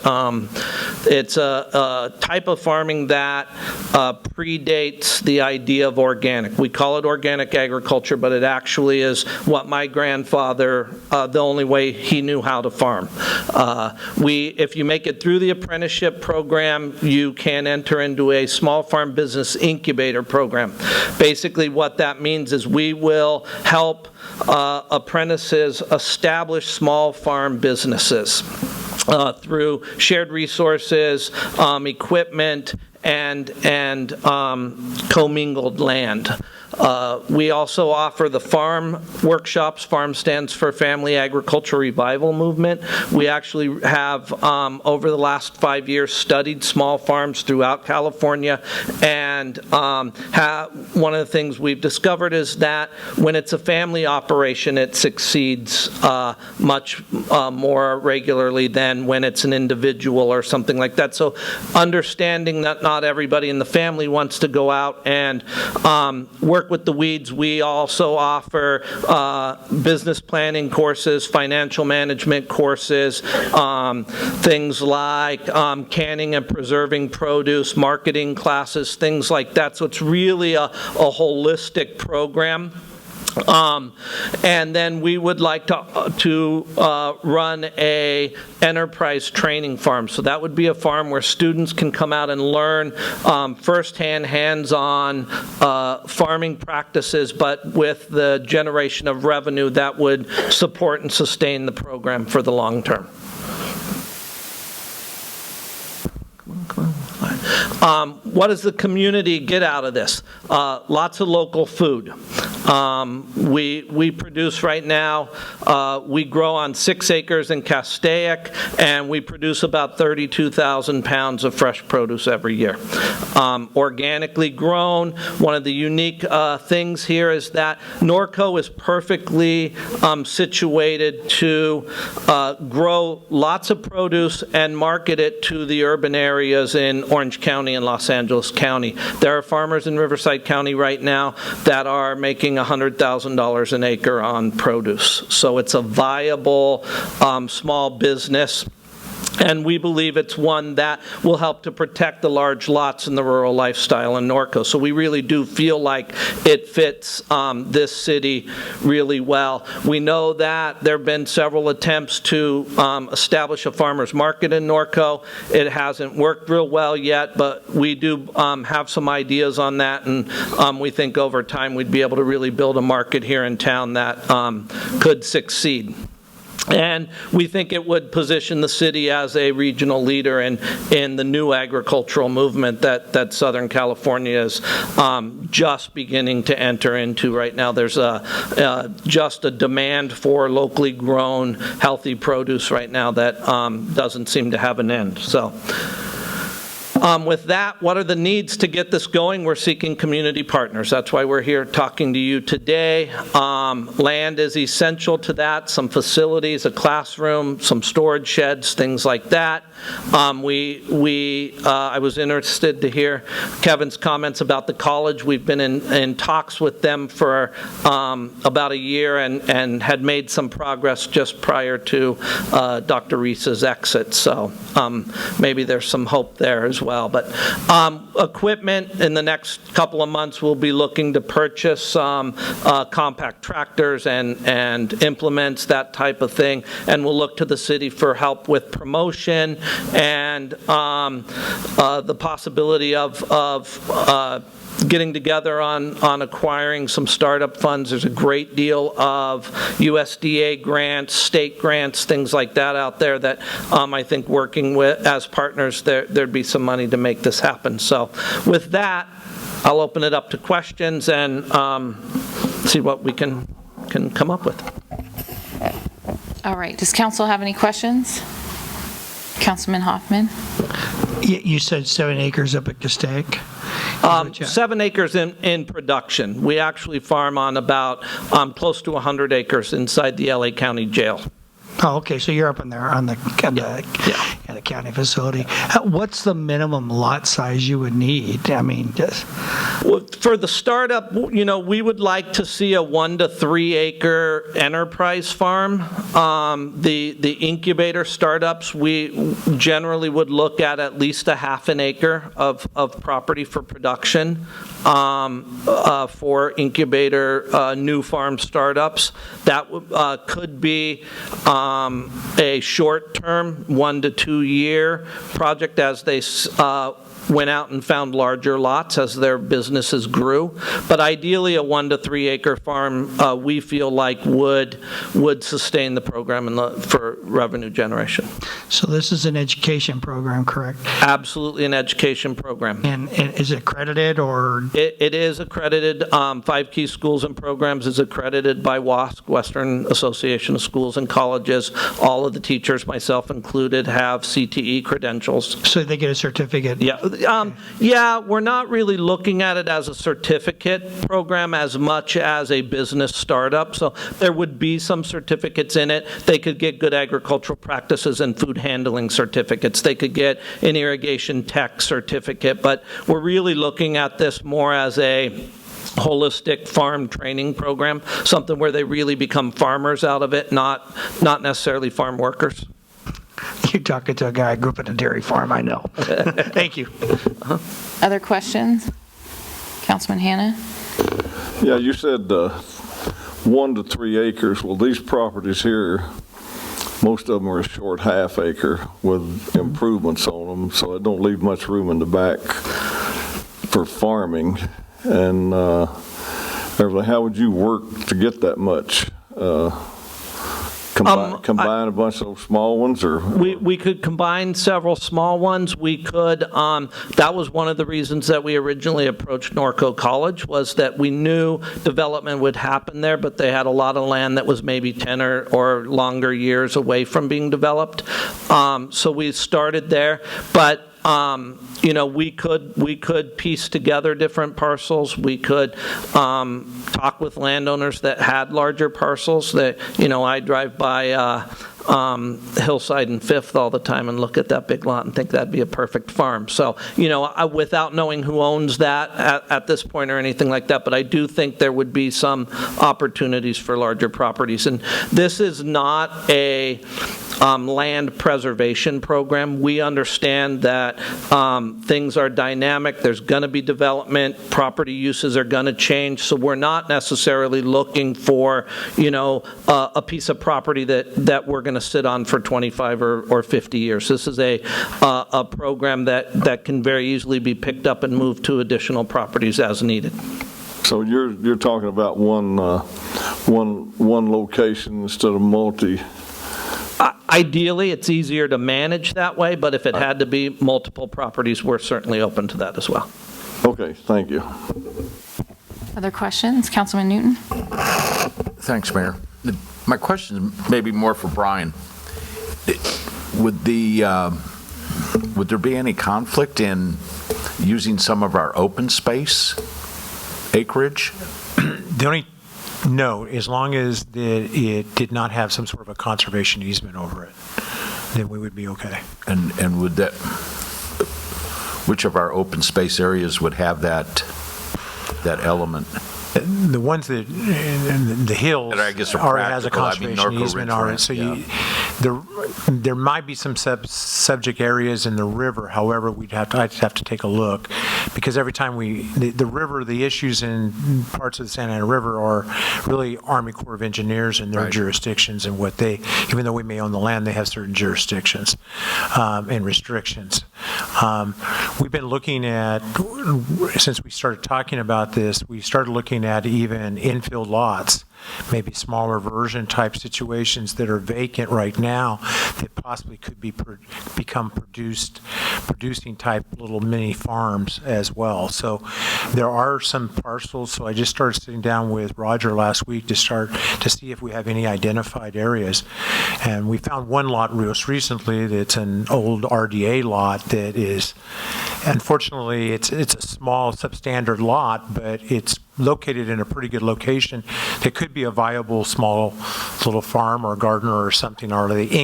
It's a type of farming that predates the idea of organic. We call it organic agriculture, but it actually is what my grandfather, the only way he knew how to farm. If you make it through the apprenticeship program, you can enter into a small farm business incubator program. Basically what that means is we will help apprentices establish small farm businesses through shared resources, equipment, and commingled land. We also offer the farm workshops. FARM stands for Family Agriculture Revival Movement. We actually have, over the last 5 years, studied small farms throughout California, and one of the things we've discovered is that when it's a family operation, it succeeds much more regularly than when it's an individual or something like that. So understanding that not everybody in the family wants to go out and work with the weeds, we also offer business planning courses, financial management courses, things like canning and preserving produce, marketing classes, things like that. So it's really a holistic program. And then we would like to run a enterprise training farm. So that would be a farm where students can come out and learn firsthand, hands-on farming practices, but with the generation of revenue that would support and sustain the program for the long term. What does the community get out of this? Lots of local food. We produce right now, we grow on 6 acres in Castaic, and we produce about 32,000 pounds of fresh produce every year. Organically grown. One of the unique things here is that Norco is perfectly situated to grow lots of produce and market it to the urban areas in Orange County and Los Angeles County. There are farmers in Riverside County right now that are making $100,000 an acre on produce. So it's a viable small business. And we believe it's one that will help to protect the large lots in the rural lifestyle in Norco. So we really do feel like it fits this city really well. We know that there have been several attempts to establish a farmer's market in Norco. It hasn't worked real well yet, but we do have some ideas on that, and we think over time we'd be able to really build a market here in town that could succeed. And we think it would position the city as a regional leader in the new agricultural movement that Southern California is just beginning to enter into right now. There's just a demand for locally grown, healthy produce right now that doesn't seem to have an end. So. With that, what are the needs to get this going? We're seeking community partners. That's why we're here talking to you today. Land is essential to that, some facilities, a classroom, some storage sheds, things like that. I was interested to hear Kevin's comments about the college. We've been in talks with them for about a year and had made some progress just prior to Dr. Reese's exit. So maybe there's some hope there as well. But equipment in the next couple of months, we'll be looking to purchase compact tractors and implements, that type of thing. And we'll look to the city for help with promotion and the possibility of getting together on acquiring some startup funds. There's a great deal of USDA grants, state grants, things like that out there that I think working with as partners, there'd be some money to make this happen. So with that, I'll open it up to questions and see what we can come up with. All right. Does council have any questions? Councilman Hoffman? You said 7 acres up at Castaic? 7 acres in production. We actually farm on about close to 100 acres inside the LA County Jail. Oh, okay, so you're up in there on the county facility. What's the minimum lot size you would need? I mean, just... Well, for the startup, we would like to see a 1 to 3 acre enterprise farm. The incubator startups, we generally would look at least a half an acre of property for production for incubator new farm startups. That could be a short-term 1 to 2 year project as they went out and found larger lots as their businesses grew. But ideally, a 1 to 3 acre farm we feel like would sustain the program for revenue generation. So this is an education program, correct? Absolutely an education program. And is it accredited or? It is accredited. 5 Key Schools and Programs is accredited by WASC, Western Association of Schools and Colleges. All of the teachers, myself included, have CTE credentials. So they get a certificate? Yeah, we're not really looking at it as a certificate program as much as a business startup. So there would be some certificates in it. They could get good agricultural practices and food handling certificates. They could get an irrigation tech certificate. But we're really looking at this more as a holistic farm training program, something where they really become farmers out of it, not necessarily farm workers. You're talking to a guy who grew up in a dairy farm, I know. Thank you. Other questions? Councilman Hanna? Yeah, you said 1 to 3 acres. Well, these properties here, most of them are a short half acre with improvements on them, so it don't leave much room in the back for farming. And everything. How would you work to get that much Combine a bunch of those small ones, or? We could combine several small ones. We could, that was one of the reasons that we originally approached Norco College, was that we knew development would happen there, but they had a lot of land that was maybe 10 or longer years away from being developed. So we started there, but we could piece together different parcels. We could talk with landowners that had larger parcels. That I drive by Hillside and Fifth all the time and look at that big lot and think that'd be a perfect farm. So without knowing who owns that at this point or anything like that, but I do think there would be some opportunities for larger properties. And this is not a land preservation program. We understand that things are dynamic. There's going to be development. Property uses are going to change. So we're not necessarily looking for, a piece of property that we're going to sit on for 25 or 50 years. This is a program that can very easily be picked up and moved to additional properties as needed. So you're talking about one location instead of multi. Ideally, it's easier to manage that way, but if it had to be multiple properties, we're certainly open to that as well. Okay, thank you. Other questions? Councilman Newton? Thanks, Mayor. My question may be more for Brian. Would there be any conflict in using some of our open space acreage? No, as long as it did not have some sort of a conservation easement over it, then we would be okay. And would that, which of our open space areas would have that element? The ones that, the hills, that I guess are already has a practical. conservation easement already. So there might be some subject areas in the river. However, I'd have to take a look, because every time the river, the issues in parts of the Santa Ana River are really Army Corps of Engineers and their jurisdictions, and what even though we may own the land, they have certain jurisdictions and restrictions. We've been looking at, since we started talking about this, we started looking at even infill lots, maybe smaller version type situations that are vacant right now that possibly could become producing type little mini farms as well. So there are some parcels. So I just started sitting down with Roger last week to see if we have any identified areas. And we found one lot most recently that's an old RDA lot that is, unfortunately, it's a small substandard lot, but it's located in a pretty good location. It could be a viable small little farm or garden or something, or the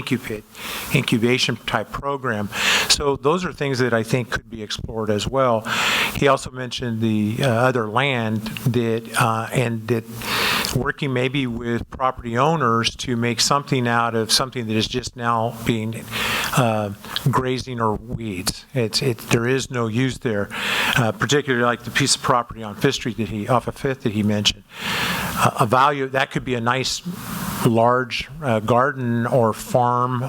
incubation type program. So those are things that I think could be explored as well. He also mentioned the other land that working maybe with property owners to make something out of something that is just now being grazing or weeds. There is no use there, particularly like the piece of property on Fifth Street off of Fifth that he mentioned. A value that could be a nice large garden or farm,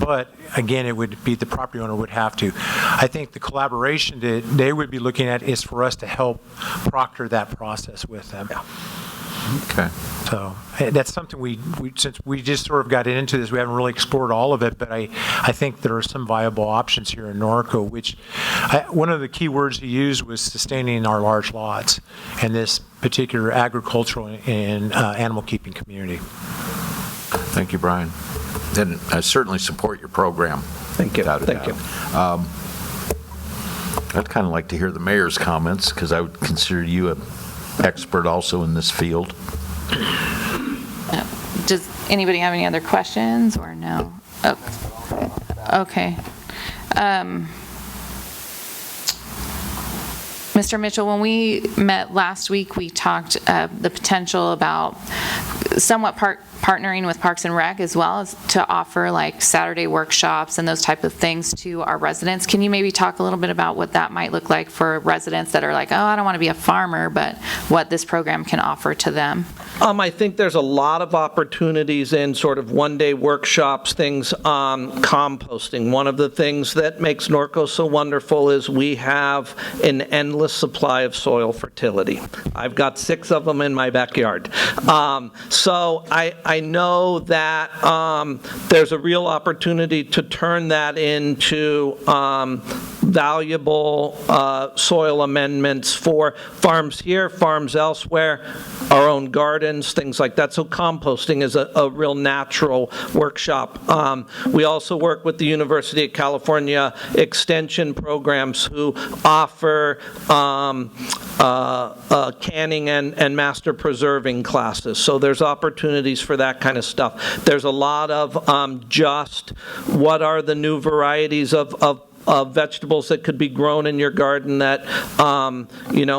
but again, it would be the property owner would have to. I think the collaboration that they would be looking at is for us to help proctor that process with them. Okay. So that's something we since we just sort of got into this, we haven't really explored all of it, but I think there are some viable options here in Norco, which one of the key words he used was sustaining our large lots and this particular agricultural and animal keeping community. Thank you, Brian. And I certainly support your program. Thank you. Thank you. I'd kind of like to hear the mayor's comments, because I would consider you an expert also in this field. Does anybody have any other questions or no? Oh, okay. Mr. Mitchell, when we met last week, we talked the potential about somewhat partnering with Parks and Rec as well as to offer like Saturday workshops and those type of things to our residents. Can you maybe talk a little bit about what that might look like for residents that are like, oh, I don't want to be a farmer, but what this program can offer to them? I think there's a lot of opportunities in sort of one-day workshops, things on composting. One of the things that makes Norco so wonderful is we have an endless supply of soil fertility. I've got 6 of them in my backyard. So I I know that there's a real opportunity to turn that into valuable soil amendments for farms here, farms elsewhere, our own gardens, things like that. So composting is a real natural workshop. We also work with the University of California Extension programs who offer canning and master preserving classes. So there's opportunities for that kind of stuff. There's a lot of just what are the new varieties of vegetables that could be grown in your garden that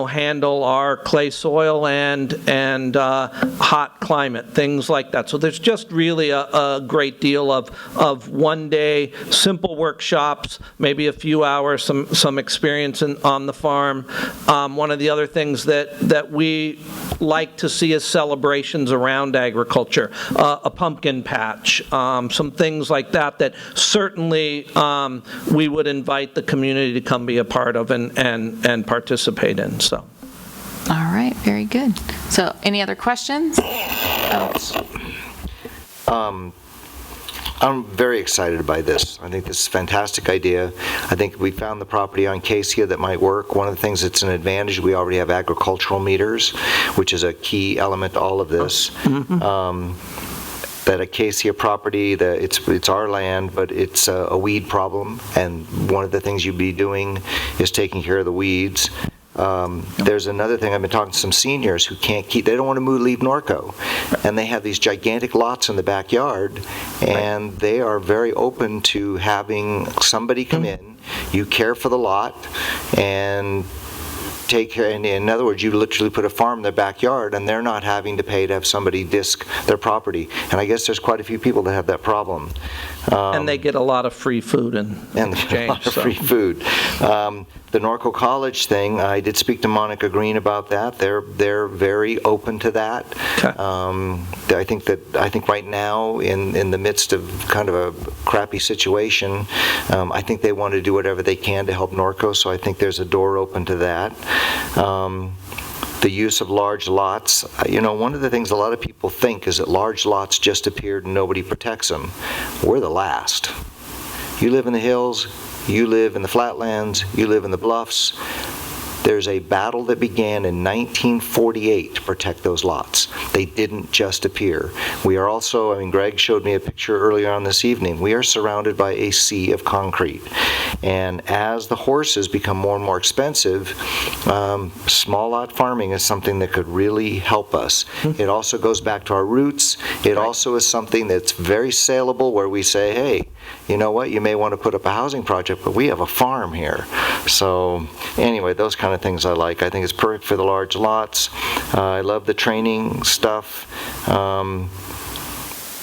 handle our clay soil and hot climate, things like that. So there's just really a great deal of one-day simple workshops, maybe a few hours, some experience on the farm. One of the other things that we like to see is celebrations around agriculture, a pumpkin patch, some things like that certainly we would invite the community to come be a part of and participate in. So. All right, very good. So any other questions? I'm very excited by this. I think this is a fantastic idea. I think we found the property on Cassia that might work. One of the things that's an advantage, we already have agricultural meters, which is a key element to all of this. That Acacia property, it's our land, but it's a weed problem, and one of the things you'd be doing is taking care of the weeds. There's another thing, I've been talking to some seniors who they don't want to leave Norco, and they have these gigantic lots in the backyard, and they are very open to having somebody come in, you care for the lot, and take care. And in other words, you literally put a farm in their backyard, and they're not having to pay to have somebody disc their property. And I guess there's quite a few people that have that problem. And they get a lot of free food in exchange. A lot of free food. The Norco College thing, I did speak to Monica Green about that. They're very open to that. I think right now, in the midst of kind of a crappy situation, I think they want to do whatever they can to help Norco. So I think there's a door open to that. The use of large lots. One of the things a lot of people think is that large lots just appeared and nobody protects them. We're the last. You live in the hills, you live in the flatlands, you live in the bluffs. There's a battle that began in 1948 to protect those lots. They didn't just appear. We are also, Greg showed me a picture earlier on this evening, we are surrounded by a sea of concrete. And as the horses become more and more expensive, small lot farming is something that could really help us. It also goes back to our roots. It also is something that's very saleable, where we say, hey, you know what, you may want to put up a housing project, but we have a farm here. So anyway, those kind of things I like. I think it's perfect for the large lots. I love the training stuff.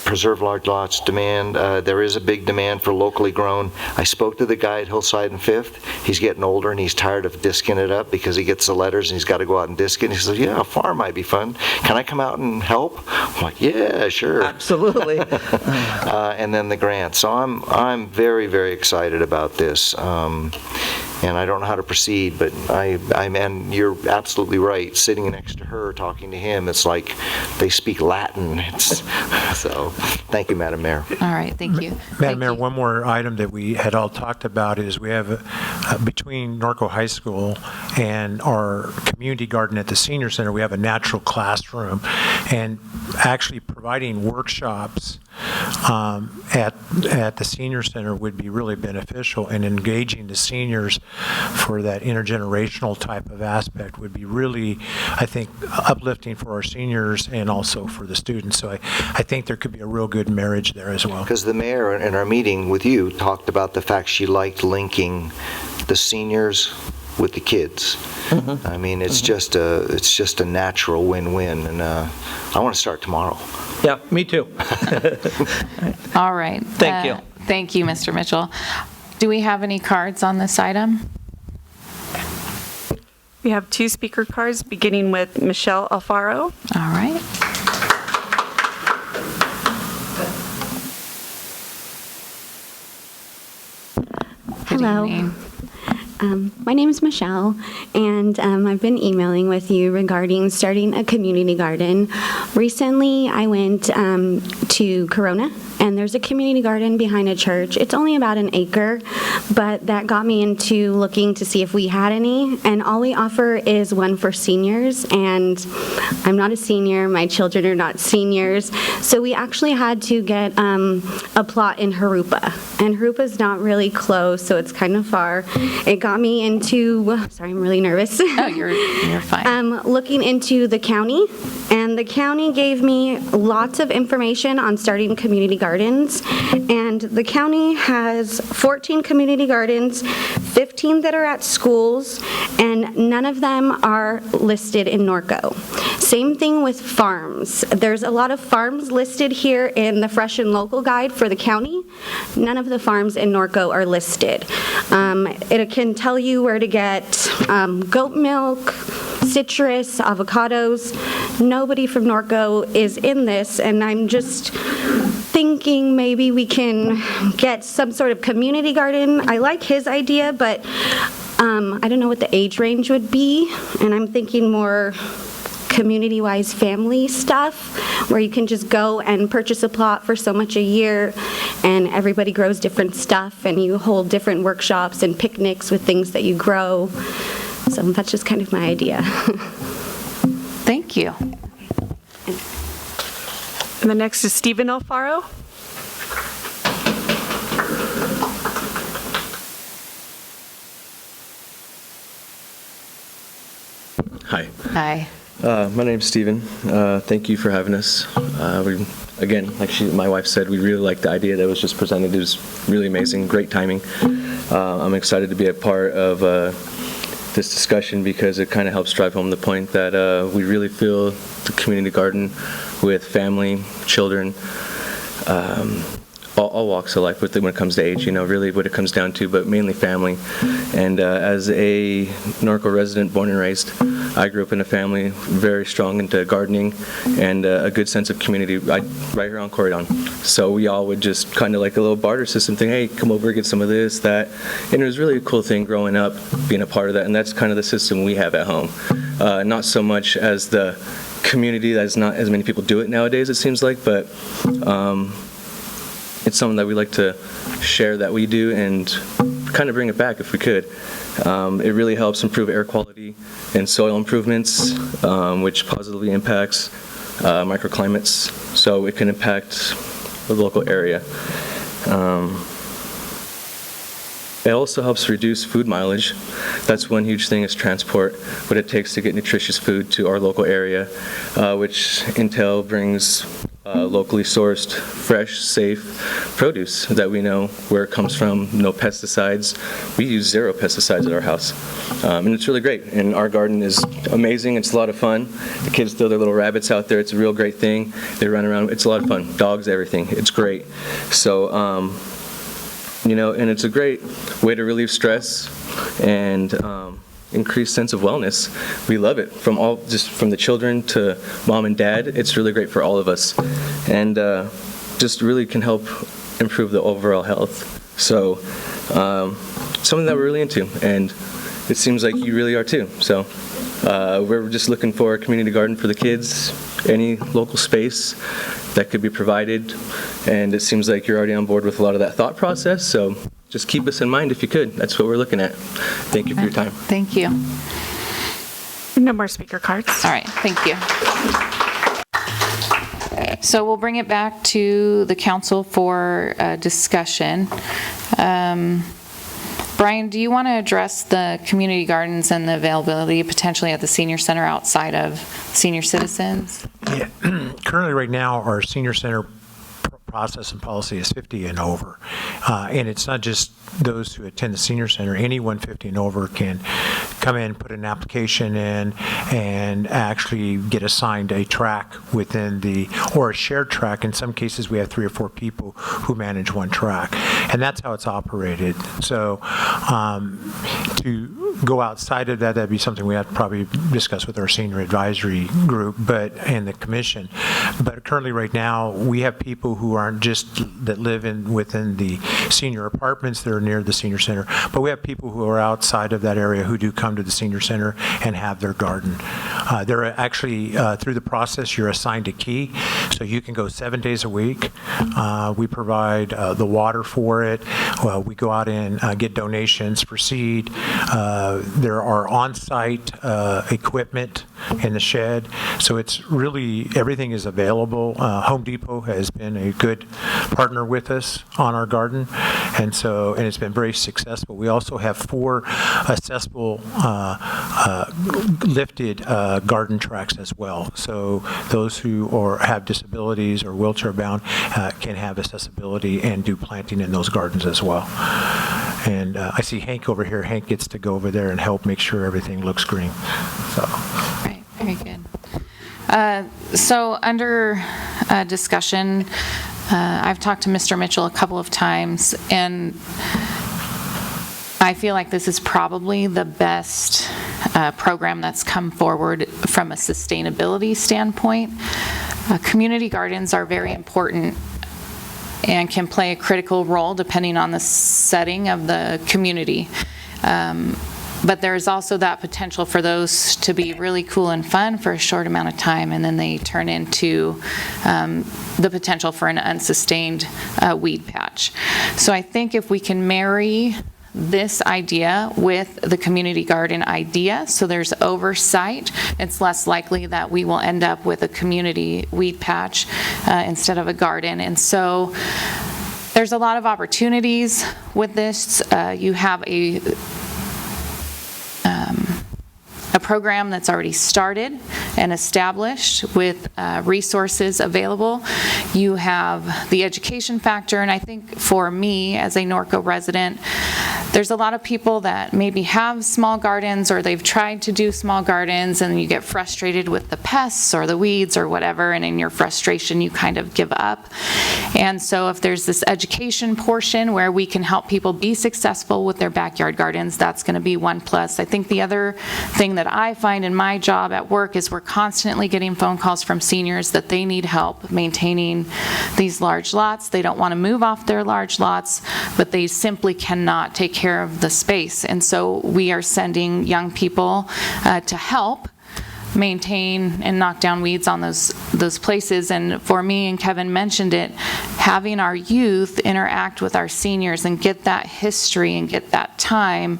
Preserve large lots demand. There is a big demand for locally grown. I spoke to the guy at Hillside and Fifth. He's getting older and he's tired of disking it up because he gets the letters and he's got to go out and disc it. And he says, yeah, a farm might be fun. Can I come out and help? I'm like, yeah, sure. Absolutely. And then the grant. So I'm very, very excited about this. And I don't know how to proceed, but and you're absolutely right. Sitting next to her, talking to him, it's like they speak Latin. So, thank you, Madam Mayor. All right, thank you. Madam Mayor, one more item that we had all talked about is we have, between Norco High School and our community garden at the Senior Center, we have a natural classroom. And actually providing workshops at the Senior Center would be really beneficial, and engaging the seniors for that intergenerational type of aspect would be really, I think, uplifting for our seniors and also for the students. So I think there could be a real good marriage there as well. Because the mayor in our meeting with you talked about the fact she liked linking the seniors with the kids. I mean, it's just a natural win-win, and I want to start tomorrow. Yeah, me too. All right. Thank you. Thank you, Mr. Mitchell. Do we have any cards on this item? We have 2 speaker cards, beginning with Michelle Alfaro. All right. Hello. My name is Michelle, and I've been emailing with you regarding starting a community garden. Recently, I went to Corona, and there's a community garden behind a church. It's only about an acre, but that got me into looking to see if we had any, and all we offer is one for seniors, and I'm not a senior. My children are not seniors, so we actually had to get a plot in Harupa, and Harupa's not really close, so it's kind of far. It got me into, sorry, I'm really nervous. Oh, you're fine. Looking into the county, and the county gave me lots of information on starting community gardens, and the county has 14 community gardens, 15 that are at schools, and none of them are listed in Norco. Same thing with farms. There's a lot of farms listed here in the Fresh and Local Guide for the county. None of the farms in Norco are listed. It can tell you where to get goat milk, citrus, avocados. Nobody from Norco is in this, and I'm just thinking maybe we can get some sort of community garden. I like his idea, but I don't know what the age range would be, and I'm thinking more community-wise family stuff, where you can just go and purchase a plot for so much a year, and everybody grows different stuff, and you hold different workshops and picnics with things that you grow. So that's just kind of my idea. Thank you. And the next is Stephen Alfaro. Hi. Hi. My name's Steven. Thank you for having us. Again, like my wife said, we really like the idea that was just presented. It was really amazing, great timing. I'm excited to be a part of this discussion because it kind of helps drive home the point that we really feel the community garden with family, children, all walks of life with it when it comes to age, really what it comes down to, but mainly family. And as a Norco resident, born and raised, I grew up in a family very strong into gardening and a good sense of community right here on Corridon. So we all would just kind of like a little barter system thing, hey, come over, get some of this, that. And it was really a cool thing growing up, being a part of that, and that's kind of the system we have at home. Not so much as the community, that's not as many people do it nowadays, it seems like, but it's something that we like to share that we do and kind of bring it back if we could. It really helps improve air quality and soil improvements, which positively impacts microclimates, so it can impact the local area. It also helps reduce food mileage. That's one huge thing is transport, what it takes to get nutritious food to our local area, which Intel brings locally sourced, fresh, safe produce that we know where it comes from, no pesticides. We use 0 pesticides at our house. And it's really great. And our garden is amazing. It's a lot of fun. The kids throw their little rabbits out there. It's a real great thing. They run around. It's a lot of fun. Dogs, everything. It's great. So, and it's a great way to relieve stress and increased sense of wellness. We love it just from the children to mom and dad. It's really great for all of us, and just really can help improve the overall health. So something that we're really into, and it seems like you really are too. So we're just looking for a community garden for the kids, any local space that could be provided, and it seems like you're already on board with a lot of that thought process, so just keep us in mind if you could. That's what we're looking at. Thank you for your time. Thank you. No more speaker cards. All right, thank you. So we'll bring it back to the council for discussion. Brian, do you want to address the community gardens and the availability potentially at the senior center outside of senior citizens? Yeah. Currently, right now, our senior center process and policy is 50 and over. And it's not just those who attend the senior center. Anyone 50 and over can come in, put an application in, and actually get assigned a track or a shared track. In some cases, we have 3 or 4 people who manage one track. And that's how it's operated. So to go outside of that, that'd be something we have to probably discuss with our senior advisory group, and the commission. But currently, right now, we have people who aren't just that live within the senior apartments that are near the senior center, but we have people who are outside of that area who do come to the senior center and have their garden. They're actually, through the process, you're assigned a key, so you can go 7 days a week. We provide the water for it. We go out and get donations for seed. There are on-site equipment in the shed, so it's really, everything is available. Home Depot has been a good partner with us on our garden, and it's been very successful. We also have 4 accessible lifted garden tracks as well, so those who have disabilities or wheelchair bound can have accessibility and do planting in those gardens as well. And I see Hank over here. Hank gets to go over there and help make sure everything looks green. So. Right, very good. So under discussion, I've talked to Mr. Mitchell a couple of times, and I feel like this is probably the best program that's come forward from a sustainability standpoint. Community gardens are very important and can play a critical role depending on the setting of the community. But there's also that potential for those to be really cool and fun for a short amount of time, and then they turn into the potential for an unsustained weed patch. So I think if we can marry this idea with the community garden idea, so there's oversight, it's less likely that we will end up with a community weed patch instead of a garden. And so there's a lot of opportunities with this. You have a program that's already started and established with resources available. You have the education factor, and I think for me as a Norco resident, there's a lot of people that maybe have small gardens or they've tried to do small gardens and you get frustrated with the pests or the weeds or whatever, and in your frustration you kind of give up. And so if there's this education portion where we can help people be successful with their backyard gardens, that's going to be one plus. I think the other thing that I find in my job at work is we're constantly getting phone calls from seniors that they need help maintaining these large lots. They don't want to move off their large lots, but they simply cannot take care of the space. And so we are sending young people to help maintain and knock down weeds on those places. And for me, and Kevin mentioned it, having our youth interact with our seniors and get that history and get that time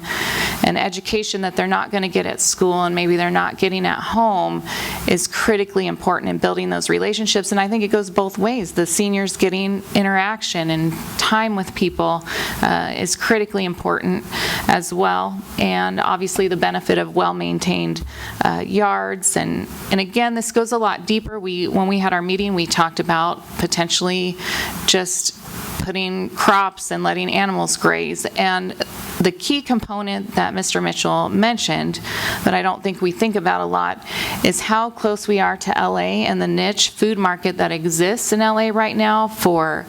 and education that they're not going to get at school and maybe they're not getting at home is critically important in building those relationships. And I think it goes both ways. The seniors getting interaction and time with people is critically important as well. And obviously the benefit of well-maintained yards. And again, this goes a lot deeper. When we had our meeting, we talked about potentially just putting crops and letting animals graze. And the key component that Mr. Mitchell mentioned, that I don't think we think about a lot, is how close we are to LA and the niche food market that exists in LA right now for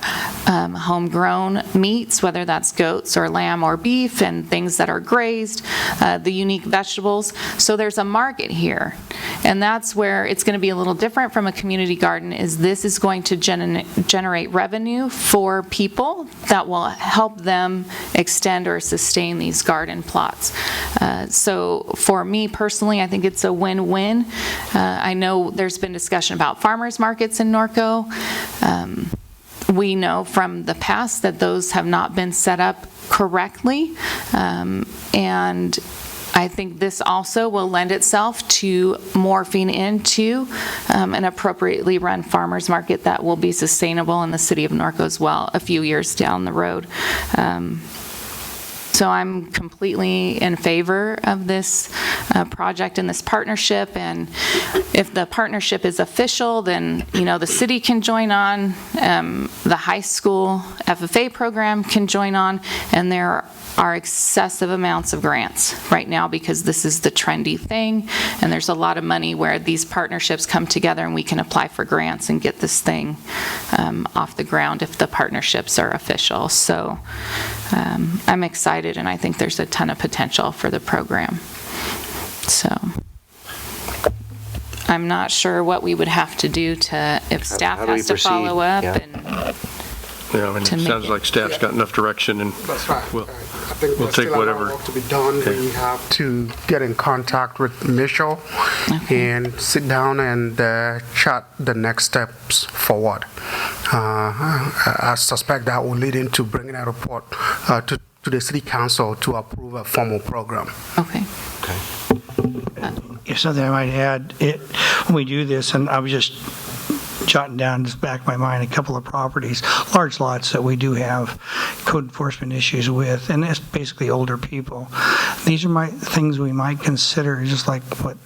homegrown meats, whether that's goats or lamb or beef, and things that are grazed, the unique vegetables. So there's a market here. And that's where it's going to be a little different from a community garden, is this is going to generate revenue for people that will help them extend or sustain these garden plots. So for me personally, I think it's a win-win. I know there's been discussion about farmers markets in Norco. We know from the past that those have not been set up correctly, and I think this also will lend itself to morphing into an appropriately run farmers market that will be sustainable in the city of Norco as well a few years down the road. So I'm completely in favor of this project and this partnership, and if the partnership is official, then the city can join on, the high school FFA program can join on, and there are excessive amounts of grants right now because this is the trendy thing, and there's a lot of money where these partnerships come together and we can apply for grants and get this thing off the ground if the partnerships are official. So I'm excited excited, and I think there's a ton of potential for the program. So I'm not sure what we would have to do to, if staff how do we has to proceed? follow up. Yeah. And Yeah, I mean, to it make sounds it- like staff's got enough direction, and That's right. we'll, I think we'll there's take still a lot of whatever. work to be done. Okay. We have to get in contact with Michelle and sit down and chart the next steps forward. I suspect that will lead into bringing a report to the city council to approve a formal program. Okay. If something I might add, when we do this, and I was just jotting down just back of my mind a couple of properties, large lots that we do have code enforcement issues with, and it's basically older people. These are things we might consider, just like what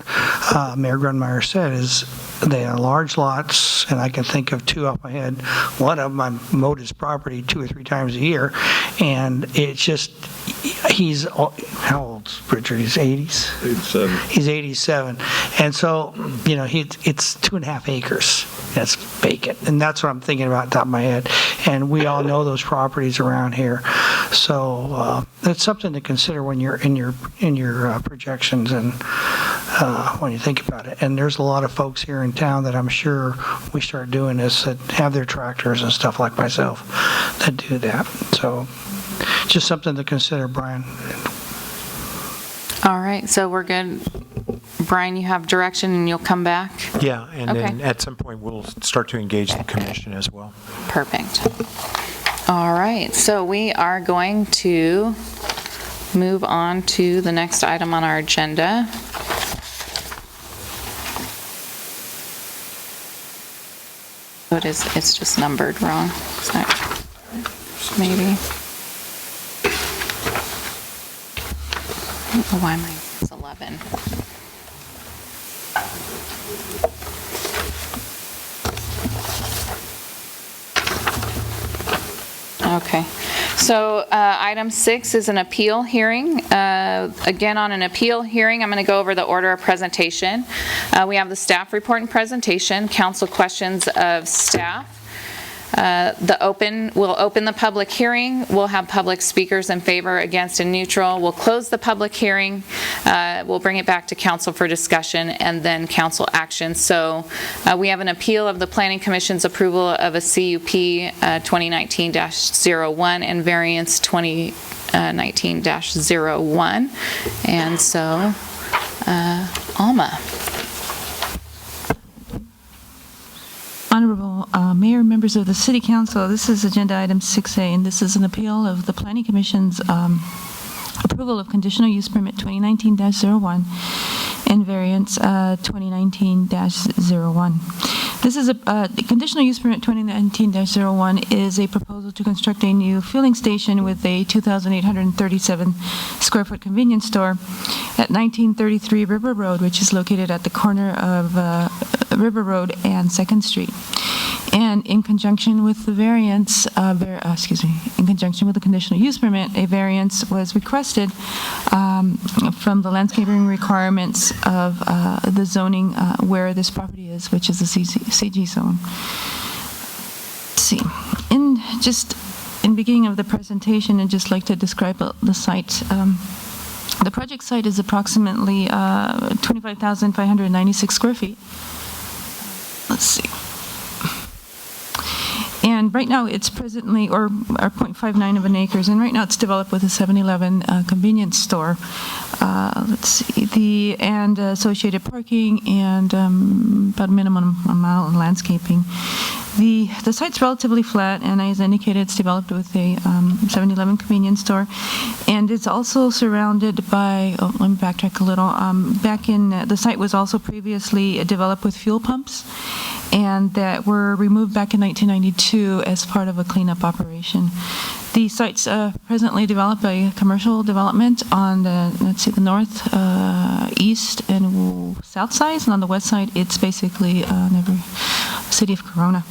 Mayor Grunmeyer said, is they are large lots, and I can think of two off my head. One of them, I mowed his property 2 or 3 times a year, and it's just, how old's Richard? He's 80s? 87. He's 87. And so, it's 2.5 acres. That's vacant. And that's what I'm thinking about on top of my head. And we all know those properties around here. So that's something to consider when you're in your projections and when you think about it. And there's a lot of folks here in town that I'm sure we start doing this that have their tractors and stuff like myself that do that. So just something to consider, Brian. All right, so we're good. Brian, you have direction and you'll come back? Yeah, and Okay. then at some point, we'll start to engage the commission as well. Perfect. All right, so we are going to move on to the next item on our agenda. It's just numbered wrong. So, maybe. I don't know why mine says 11. Okay, so item 6 is an appeal hearing. Again, on an appeal hearing, I'm going to go over the order of presentation. We have the staff report and presentation, council questions of staff. We'll open the public hearing. We'll have public speakers in favor, against, and neutral. We'll close the public hearing. We'll bring it back to council for discussion and then council action. So we have an appeal of the Planning Commission's approval of a CUP 2019-01 and variance 2019-01. And so, Alma. Honorable Mayor, members of the City Council, this is Agenda Item 6A, and this is an appeal of the Planning Commission's approval of Conditional Use Permit 2019-01 and Variance 2019-01. This is the Conditional Use Permit 2019-01 is a proposal to construct a new fueling station with a 2,837 square foot convenience store at 1933 River Road, which is located at the corner of River Road and 2nd Street. And in conjunction with the variance, in conjunction with the conditional use permit, a variance was requested from the landscaping requirements of the zoning where this property is, which is the CG zone. Let's see. In beginning of the presentation, I'd just like to describe the site. The project site is approximately 25,596 square feet. Let's see. And right now, it's presently, or 0.59 of an acres, and right now it's developed with a 7-Eleven convenience store. Let's see, and associated parking and about a minimum amount of landscaping. The site's relatively flat, and as indicated, it's developed with a 7-Eleven convenience store, and it's also surrounded by, let me backtrack a little, the site was also previously developed with fuel pumps, and that were removed back in 1992 as part of a cleanup operation. The site's presently developed by a commercial development on the north, east, and south sides, and on the west side, it's basically the city of Corona.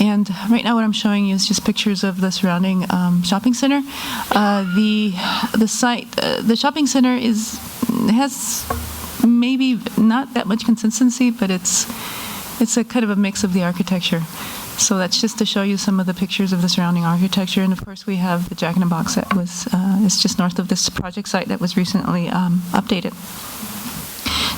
And right now, what I'm showing you is just pictures of the surrounding shopping center. The shopping center has maybe not that much consistency, but it's a kind of a mix of the architecture. So that's just to show you some of the pictures of the surrounding architecture. And of course, we have the Jack in the Box that was, is just north of this project site that was recently updated.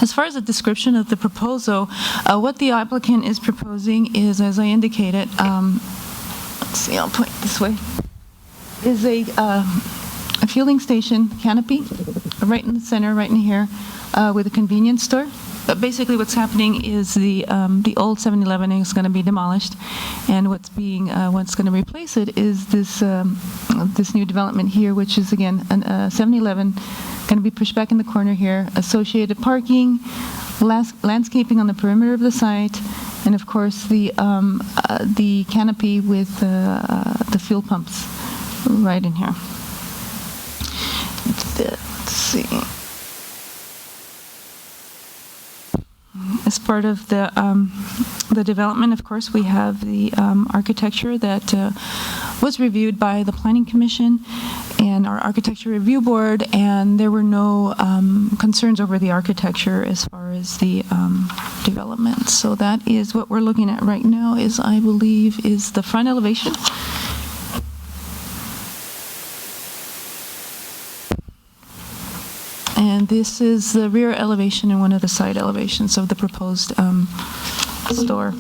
As far as the description of the proposal, what the applicant is proposing is, as I indicated, let's see, I'll point this way, is a fueling station canopy right in the center, right in here, with a convenience store. But basically what's happening is the old 7-Eleven is going to be demolished, and what's going to replace it is this this new development here, which is again a 7-Eleven going to be pushed back in the corner here, associated parking, landscaping on the perimeter of the site, and of course the canopy with the fuel pumps right in here. Let's see. As part of the development, of course, we have the architecture that was reviewed by the Planning Commission and our Architecture Review Board, and there were no concerns over the architecture as far as the development. So that is what we're looking at right now, is I believe is the front elevation. And this is the rear elevation and one of the side elevations of the proposed store.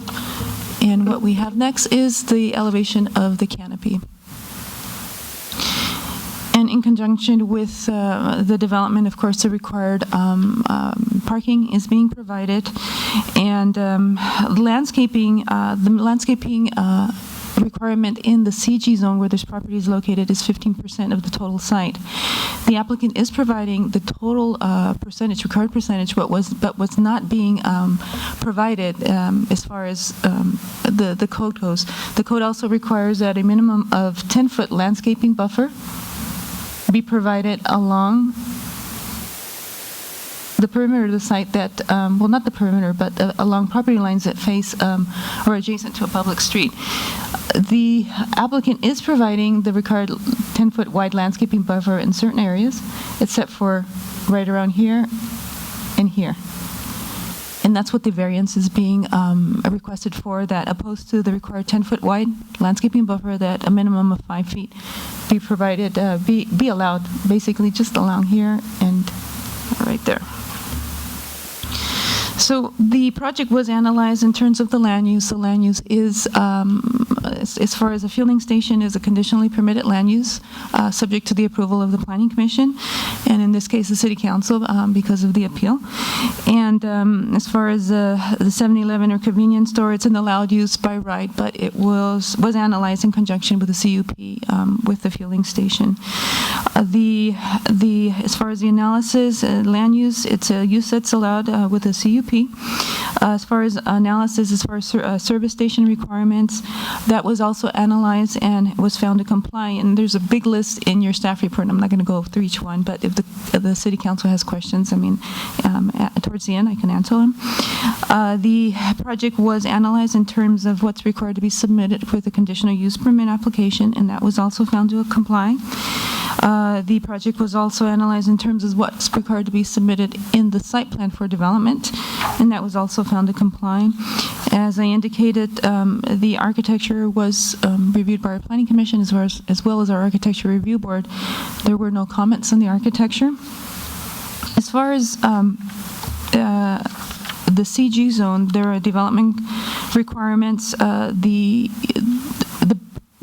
And what we have next is the elevation of the canopy. And in conjunction with the development, of course, the required parking is being provided. And landscaping, requirement in the CG zone where this property is located is 15% of the total site. The applicant is providing the total percentage, required percentage, but was not being provided as far as the code goes. The code also requires that a minimum of 10-foot landscaping buffer be provided along the perimeter of the site that, well, not the perimeter, but along property lines that face or adjacent to a public street. The applicant is providing the required 10-foot wide landscaping buffer in certain areas, except for right around here and here. And that's what the variance is being requested for, that opposed to the required 10-foot wide landscaping buffer, that a minimum of 5 feet be provided, be allowed, basically just along here and right there. So the project was analyzed in terms of the land use. The land use is, as far as a fueling station, is a conditionally permitted land use, subject to the approval of the Planning Commission, and in this case, the City Council, because of the appeal. And as far as the 7-Eleven or convenience store, it's an allowed use by right, but it was analyzed in conjunction with the CUP, with the fueling station. As far as the analysis, land use, it's a use that's allowed with the CUP. As far as analysis, as far as service station requirements, that was also analyzed and was found to comply. And there's a big list in your staff report. I'm not going to go through each one, but if the City Council has questions, I mean, towards the end, I can answer them. The project was analyzed in terms of what's required to be submitted with a conditional use permit application, and that was also found to comply. The project was also analyzed in terms of what's required to be submitted in the site plan for development, and that was also found to comply. As I indicated, the architecture was reviewed by our Planning Commission as well as our Architecture Review Board. There were no comments on the architecture. As far as the CG zone, there are development requirements.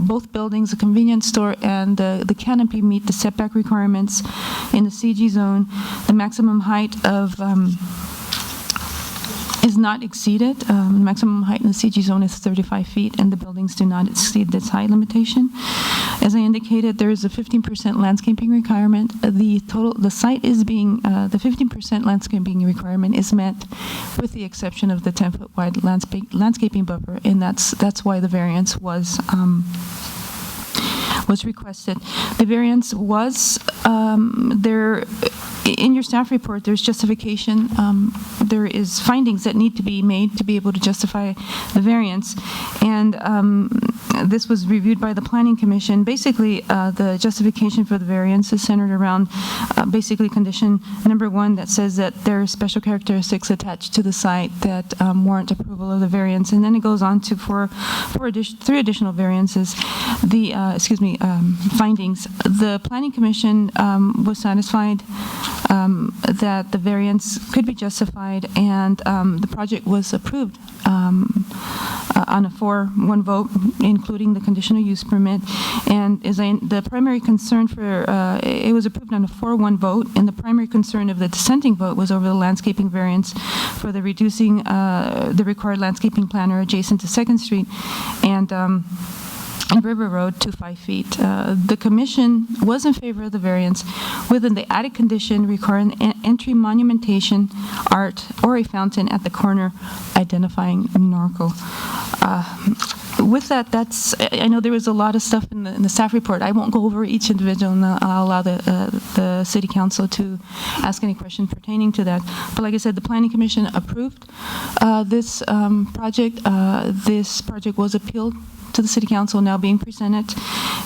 Both buildings, the convenience store and the canopy, meet the setback requirements in the CG zone. The maximum height of is not exceeded. The maximum height in the CG zone is 35 feet, and the buildings do not exceed this height limitation. As I indicated, there is a 15% landscaping requirement. The site is being, the 15% landscaping requirement is met with the exception of the 10-foot wide landscaping buffer, and that's why the variance was requested. The variance was there in your staff report, there's justification. There is findings that need to be made to be able to justify the variance. And this was reviewed by the Planning Commission. Basically, the justification for the variance is centered around basically condition number 1 that says that there are special characteristics attached to the site that warrant approval of the variance. And then it goes on to three additional variances. The findings. The Planning Commission was satisfied that the variance could be justified, and the project was approved on a 4-1 vote, including the conditional use permit. And the primary concern for it was approved on a 4-1 vote, and the primary concern of the dissenting vote was over the landscaping variance for the reducing the required landscaping planner adjacent to 2nd Street and River Road to 5 feet. The commission was in favor of the variance within the added condition requiring entry monumentation, art, or a fountain at the corner identifying Norco. With that, I know there was a lot of stuff in the staff report. I won't go over each individual, and I'll allow the city council to ask any question pertaining to that. But like I said, the Planning Commission approved this project. This project was appealed to the city council, now being presented.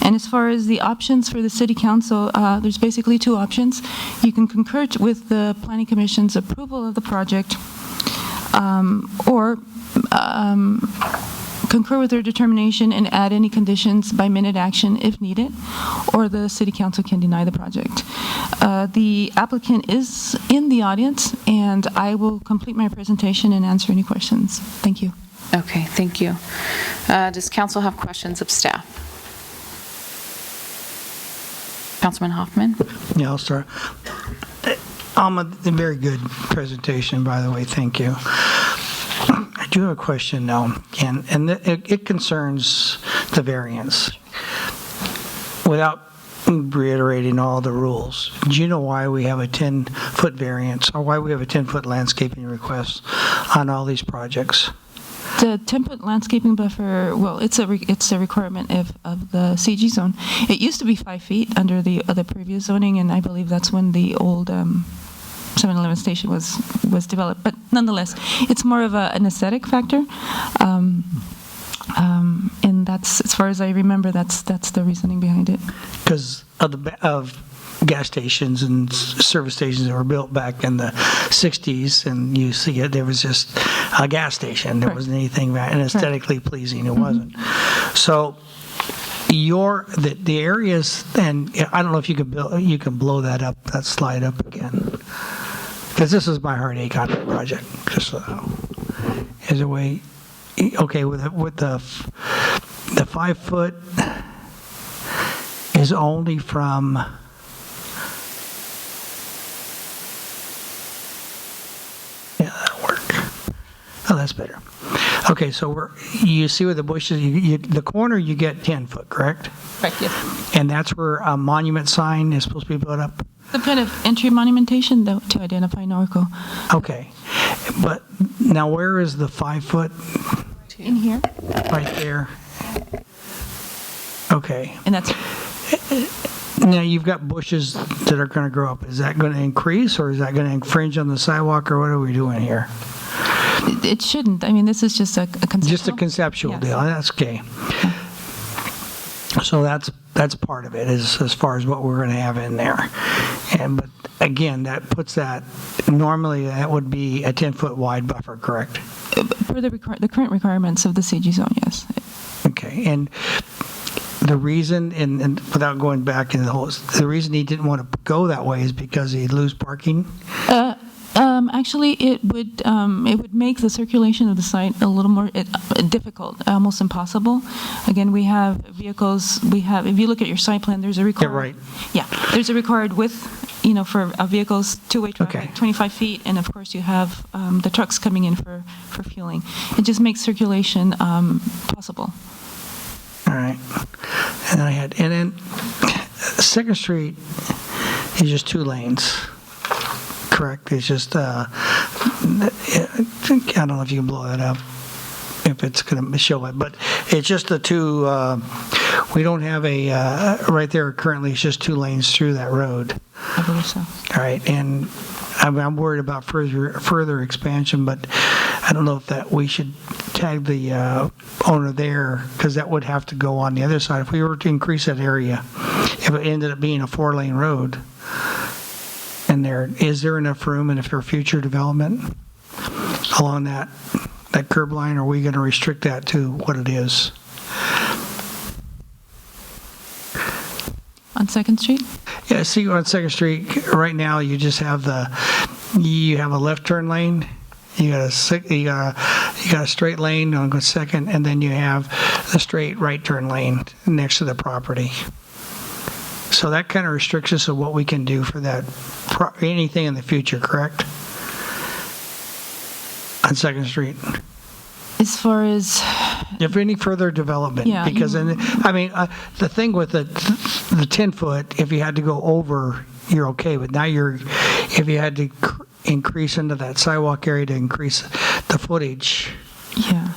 And as far as the options for the city council, there's basically 2 options. You can concur with the Planning Commission's approval of the project, or concur with their determination and add any conditions by minute action if needed, or the city council can deny the project. The applicant is in the audience, and I will complete my presentation and answer any questions. Thank you. Okay, thank you. Does council have questions of staff? Councilman Hoffman? Yeah, I'll start. A very good presentation, by the way. Thank you. I do have a question now, and it concerns the variance. Without reiterating all the rules, do you know why we have a 10-foot variance, or why we have a 10-foot landscaping request on all these projects? The 10-foot landscaping buffer, well, it's a requirement of the CG zone. It used to be 5 feet under the previous zoning, and I believe that's when the old 7-Eleven station was developed. But nonetheless, it's more of an aesthetic factor, and that's, as far as I remember, that's the reasoning behind it. Because of gas stations and service stations that were built back in the 60s, and you see it, there was just a gas station. There wasn't anything that, and aesthetically pleasing, it wasn't. So the areas, and I don't know if you can blow that up, that slide up again, because this is my heartache on the project. Just is a way, okay, with the 5 foot is only from. Yeah, that'll work. Oh, that's better. Okay, so you see where the bushes, the corner you get 10 foot, correct? Correct, yes. And that's where a monument sign is supposed to be put up? Some kind of entry monumentation to identify Norco. Okay, but now where is the 5 foot? In here. Right there. Okay. And that's. Now you've got bushes that are going to grow up. Is that going to increase, or is that going to infringe on the sidewalk, or what are we doing here? It shouldn't. I mean, this is just a conceptual. Just a conceptual deal. That's okay. So that's part of it, as far as what we're going to have in there. But again, that puts that, normally that would be a 10-foot wide buffer, correct? For the current requirements of the CG zone, yes. Okay, and the reason, and without going back into the reason he didn't want to go that way is because he'd lose parking? Actually, it would make the circulation of the site a little more difficult, almost impossible. Again, we have vehicles. If you look at your site plan, there's a required. Yeah, right. Yeah, there's a required width, for vehicles, two-way traffic, 25 feet, and of course you have the trucks coming in for fueling. It just makes circulation possible. All right, and then 2nd Street is just 2 lanes. Correct. It's just, I don't know if you can blow that up, if it's going to show it, but it's just the 2 we don't have a, right there currently, it's just 2 lanes through that road. I believe so. All right, and I'm worried about further expansion, but I don't know if that we should tag the owner there, because that would have to go on the other side. If we were to increase that area, if it ended up being a 4-lane road, and is there enough room and if there future development along that curb line, are we going to restrict that to what it is? On 2nd Street? Yeah, see, on 2nd Street, right now, you just have you have a left turn lane, you got a straight lane on 2nd, and then you have the straight right turn lane next to the property. So that kind of restricts us of what we can do for that, anything in the future, correct? On 2nd Street. As far as... If any further development, Yeah, because the thing with the 10-foot, if you had to go over, you're okay. But now if you had to increase into that sidewalk area to increase the footage, yeah,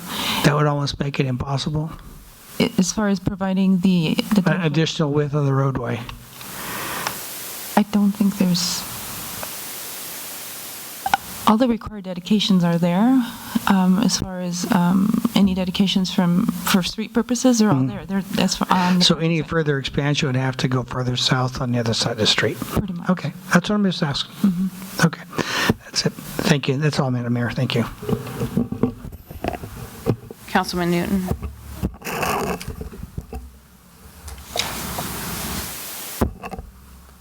that would almost make it impossible. As far as providing the additional width of the roadway. I don't think there's... All the required dedications are there. As far as any dedications for street purposes, they're all there. They're as far So any further expansion would have to go further south on the other side of the street. Pretty much. Okay, that's what I'm just asking. Okay, that's it. Thank you. That's all, Madam Mayor. Thank you. Councilman Newton.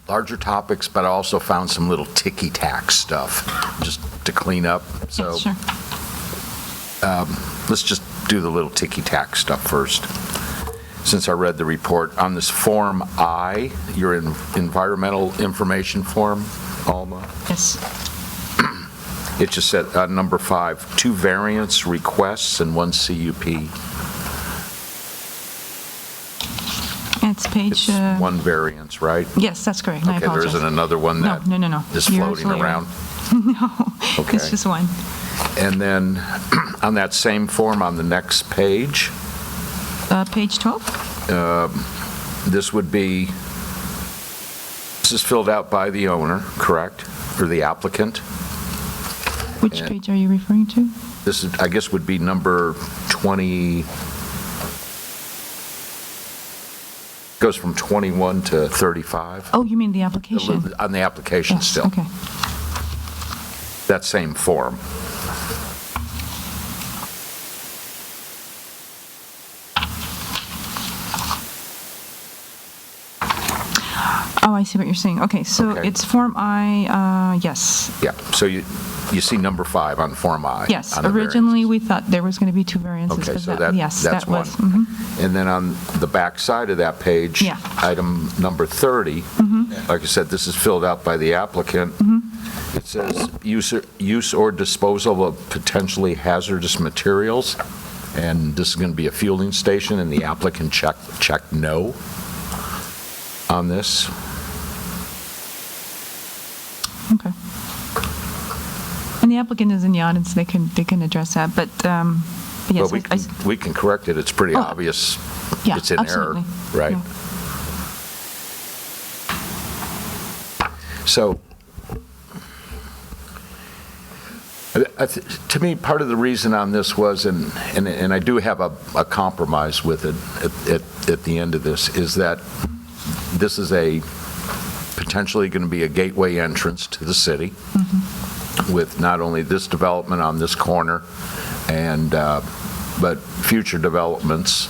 Larger topics, but I also found some little ticky-tack stuff just to clean up. So sure. Let's just do the little ticky-tack stuff first. Since I read the report, on this Form I, your environmental information form, Alma, Yes. it just said, number 5, 2 variance requests and 1 CUP. It's page... It's 1 variance, right? Yes, that's correct. I Okay, there apologize. isn't another one that No. is You're floating absolutely around? right. No, Okay. it's just 1. And then on that same form, on the next page, Page 12? this is filled out by the owner, correct? Or the applicant? Which And page are you referring to? This, I guess, would be number 20, goes from 21 to 35. Oh, you mean the application? On the application Yes, still. okay. That same form. Oh, I see what you're saying. Okay, so Okay. it's Form I, yes. Yeah, so you see number 5 on Form I. Yes, on the originally we thought there was going to be 2 variances. Okay, but so yes, that's that was. one. And then on the back side of that page, Yeah. item number 30, like I said, this is filled out by the applicant. It says, use or disposal of potentially hazardous materials, and this is going to be a fueling station, and the applicant checked no on this. Okay. And the applicant is in the audience, they can address that, but yes. But we can correct it, it's pretty Oh, obvious yeah, it's in error, absolutely. right? Yeah. So, to me, part of the reason on this was, and I do have a compromise with it at the end of this, is that this is potentially going to be a gateway entrance to the city with not only this development on this corner, but future developments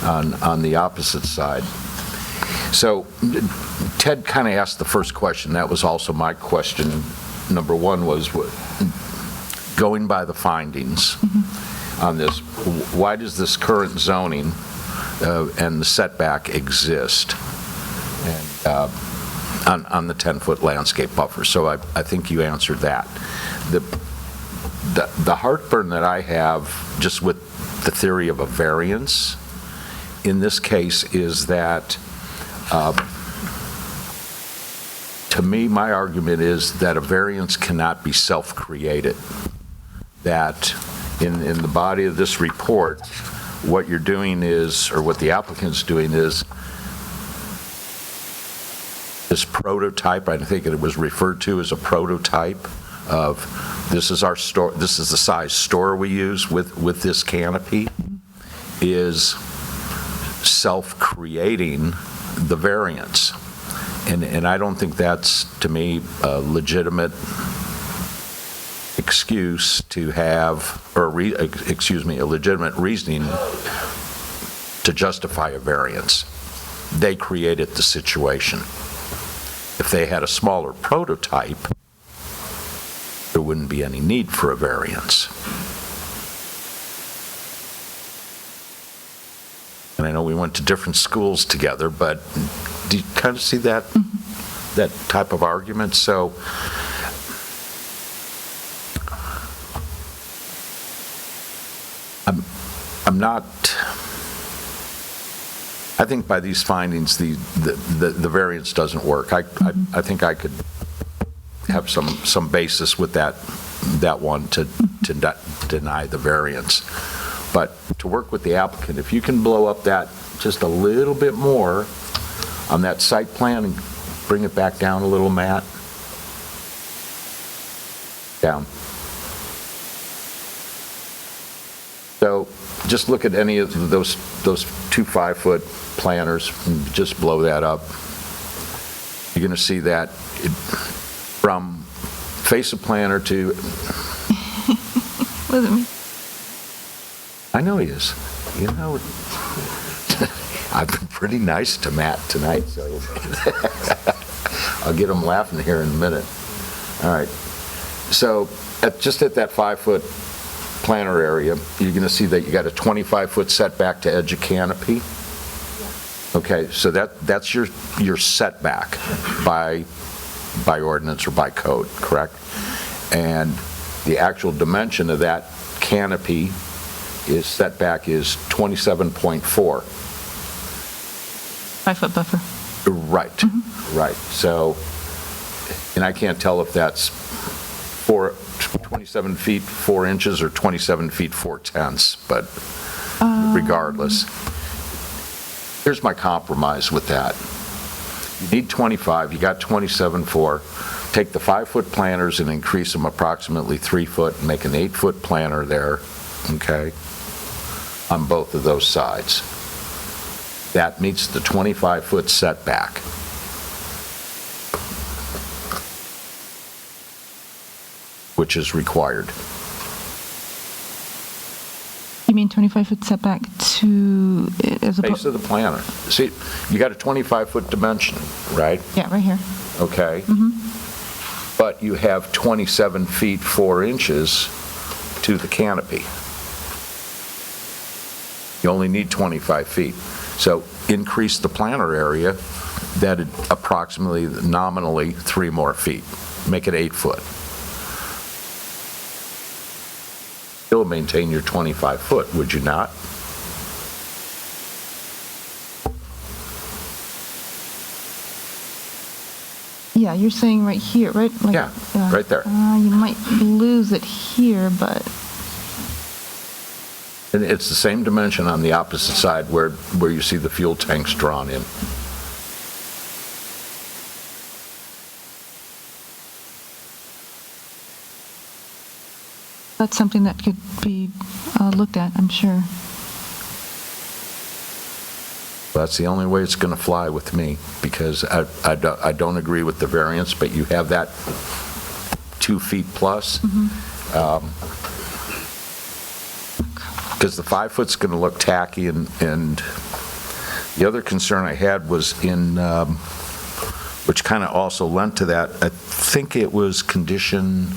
on the opposite side. So Ted kind of asked the first question. That was also my question. Number 1 was, going by the findings on this, why does this current zoning and the setback exist on the 10-foot landscape buffer? So I think you answered that. The heartburn that I have just with the theory of a variance in this case is that, to me, my argument is that a variance cannot be self-created. That in the body of this report, what you're doing is, or what the applicant's doing is, this prototype, I think it was referred to as a prototype of, this is our store, this is the size store we use with this canopy, is self-creating the variance. And I don't think that's, to me, a legitimate excuse to have, or a legitimate reasoning to justify a variance. They created the situation. If they had a smaller prototype, there wouldn't be any need for a variance. And I know we went to different schools together, but do you kind of see that, that type of argument? So I'm not, I think by these findings, the variance doesn't work. I think I could have some basis with that one to deny the variance. But to work with the applicant, if you can blow up that just a little bit more on that site plan and bring it back down a little, Matt. Down. So just look at any of those 2 5-foot planters and just blow that up. You're going to see that from face of planter to... Wasn't me. I know he is. You know, I've been pretty nice to Matt tonight, so I'll get him laughing here in a minute. All right. So just at that 5-foot planter area, you're going to see that you got a 25-foot setback to edge of canopy. Okay, so that's your setback by ordinance or by code, correct? And the actual dimension of that canopy setback is 27.4. 5-foot buffer. Right, right. So, and I can't tell if that's 27 feet 4 inches or 27 feet 4 tenths, but regardless. Here's my compromise with that. You need 25, you got 27.4. Take the 5-foot planters and increase them approximately 3 foot and make an 8-foot planter there, okay, on both of those sides. That meets the 25-foot setback. Which is required. You mean 25-foot setback to, as Base of the planter. See, you got a 25-foot dimension, right? Yeah, right here. Okay. But you have 27 feet 4 inches to the canopy. You only need 25 feet. So increase the planter area, that approximately nominally 3 more feet. Make it 8 foot. Still maintain your 25 foot, would you not? Yeah, you're saying right here, right? Like, yeah, right there. You might lose it here, but... And it's the same dimension on the opposite side where you see the fuel tanks drawn in. That's something that could be looked at, I'm sure. That's the only way it's going to fly with me, because I don't agree with the variance, but you have that 2 feet plus. Because the 5 foot's going to look tacky, and the other concern I had was in, which kind of also lent to that, I think it was condition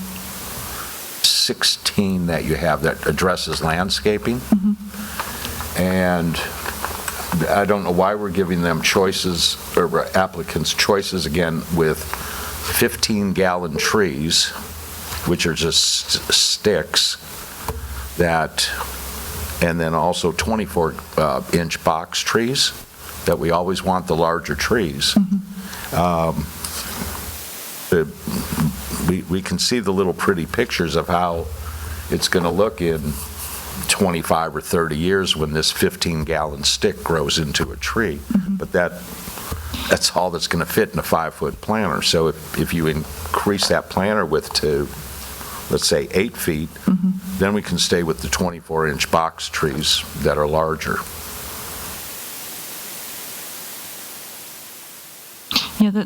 16 that you have that addresses landscaping. And I don't know why we're giving them choices, or applicants choices again, with 15-gallon trees, which are just sticks, that, and then also 24-inch box trees, that we always want the larger trees. We can see the little pretty pictures of how it's going to look in 25 or 30 years when this 15-gallon stick grows into a tree. But that's all that's going to fit in a 5-foot planter. So if you increase that planter width to, let's say, 8 feet, then we can stay with the 24-inch box trees that are larger. Yeah,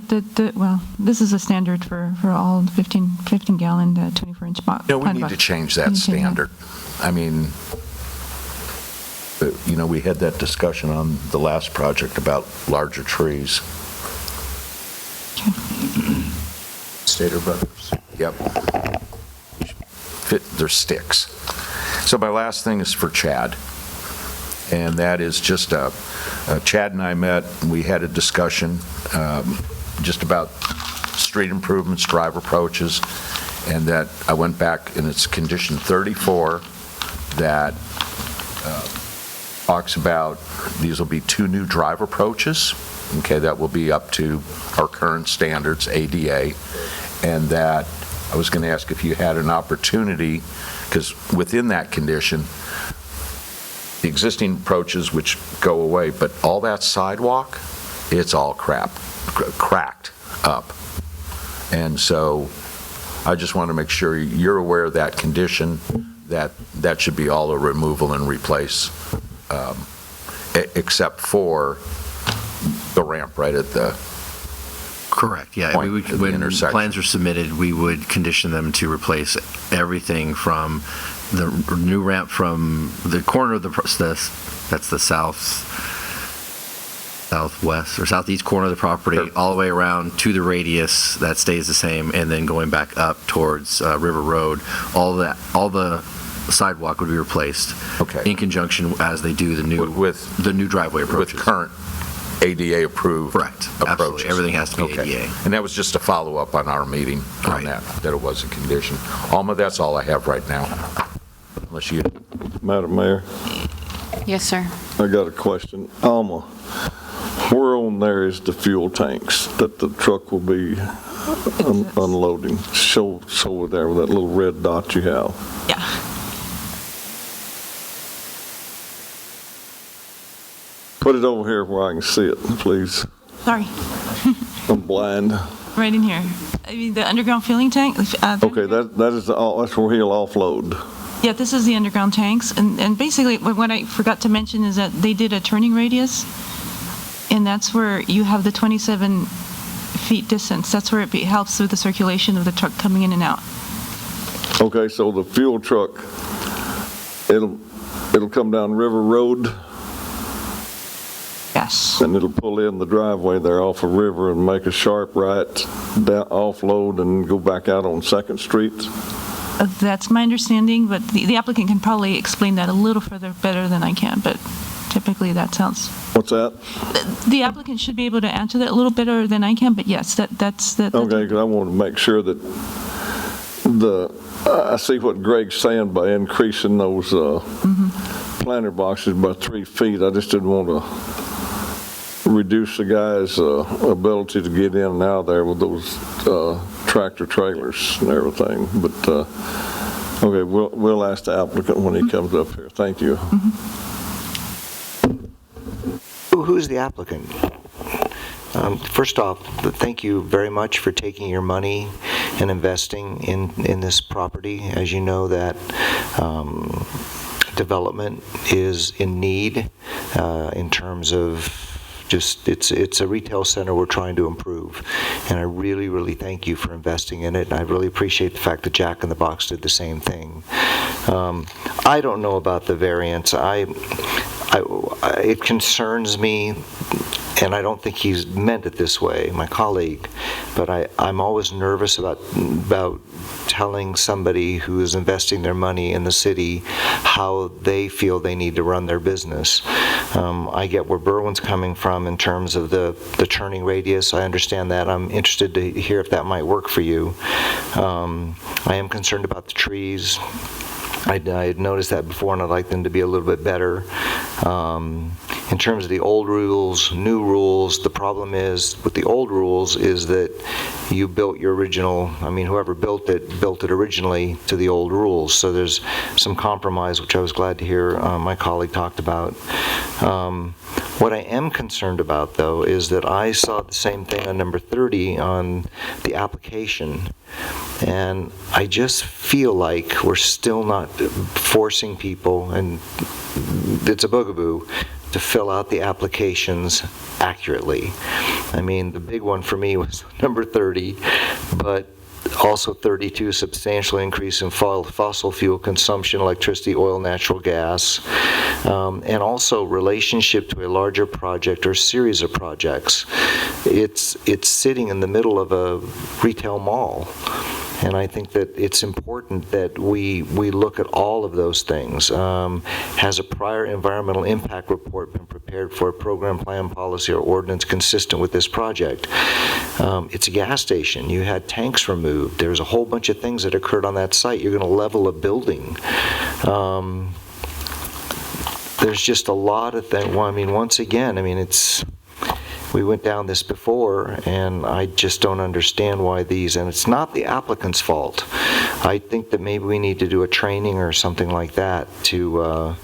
well, this is a standard for all 15-gallon, 24-inch box. No, we need to change that standard. I mean, we had that discussion on the last project about larger trees. Stater Brothers. Yep. They're sticks. So my last thing is for Chad. And that is just, Chad and I met, we had a discussion just about street improvements, drive approaches, and that I went back, and it's condition 34 that talks about these will be 2 new drive approaches. Okay, that will be up to our current standards, ADA, and that I was going to ask if you had an opportunity, because within that condition, the existing approaches which go away, but all that sidewalk, it's all cracked up. And so I just want to make sure you're aware of that condition, that should be all a removal and replace, except for the ramp right at the Correct, yeah. When plans are submitted, we would condition them to replace everything from the new ramp from the corner of that's the southwest or southeast corner of the property, all the way around to the radius that stays the same, and then going back up towards River Road. All the sidewalk would be replaced. Okay. In conjunction as they do the new driveway approaches. With current ADA approved approaches. Absolutely. Everything has to be ADA. And that was just a follow-up on our meeting on that it was a condition. Alma, that's all I have right now. Unless you... Madam Mayor? Yes, sir. I got a question. Alma, where on there is the fuel tanks that the truck will be unloading? Show over there with that little red dot you have. Yeah. Put it over here where I can see it, please. Sorry. I'm blind. Right in here. I mean, the underground fueling tank. Okay, that's where he'll offload. Yeah, this is the underground tanks, and basically what I forgot to mention is that they did a turning radius, and that's where you have the 27 feet distance. That's where it helps with the circulation of the truck coming in and out. Okay, so the fuel truck, it'll come down River Road. Yes. And it'll pull in the driveway there off of River and make a sharp right, down, offload, and go back out on 2nd Street. That's my understanding, but the applicant can probably explain that a little further better than I can, but typically that sounds... What's that? The applicant should be able to answer that a little better than I can, but yes, that's... Okay, because I want to make sure that I see what Greg's saying by increasing those planter boxes by 3 feet. I just didn't want to reduce the guy's ability to get in and out of there with those tractor trailers and everything. But okay, we'll ask the applicant when he comes up here. Thank you. Who's the applicant? First off, thank you very much for taking your money and investing in this property. As you know, that development is in need in terms of just it's a retail center we're trying to improve, and I really, really thank you for investing in it. And I really appreciate the fact that Jack in the Box did the same thing. I don't know about the variance. It concerns me, and I don't think he's meant it this way, my colleague, but I'm always nervous about telling somebody who is investing their money in the city how they feel they need to run their business. I get where Berwyn's coming from in terms of the turning radius. I understand that. I'm interested to hear if that might work for you. I am concerned about the trees. I had noticed that before, and I'd like them to be a little bit better. in terms of the old rules, new rules, the problem is with the old rules is that you built your original, I mean, whoever built it originally to the old rules. So there's some compromise, which I was glad to hear my colleague talked about. What I am concerned about, though, is that I saw the same thing on number 30 on the application, and I just feel like we're still not forcing people, and it's a bugaboo, to fill out the applications accurately. I mean, the big one for me was number 30, but also 32, substantial increase in fossil fuel consumption, electricity, oil, natural gas, and also relationship to a larger project or series of projects. It's sitting in the middle of a retail mall. And I think that it's important that we look at all of those things. Has a prior environmental impact report been prepared for a program, plan, policy, or ordinance consistent with this project? It's a gas station. You had tanks removed. There's a whole bunch of things that occurred on that site. You're going to level a building. There's just a lot of things. Well, I mean, once again, I mean, we went down this before, and I just don't understand why these, and it's not the applicant's fault. I think that maybe we need to do a training or something like that to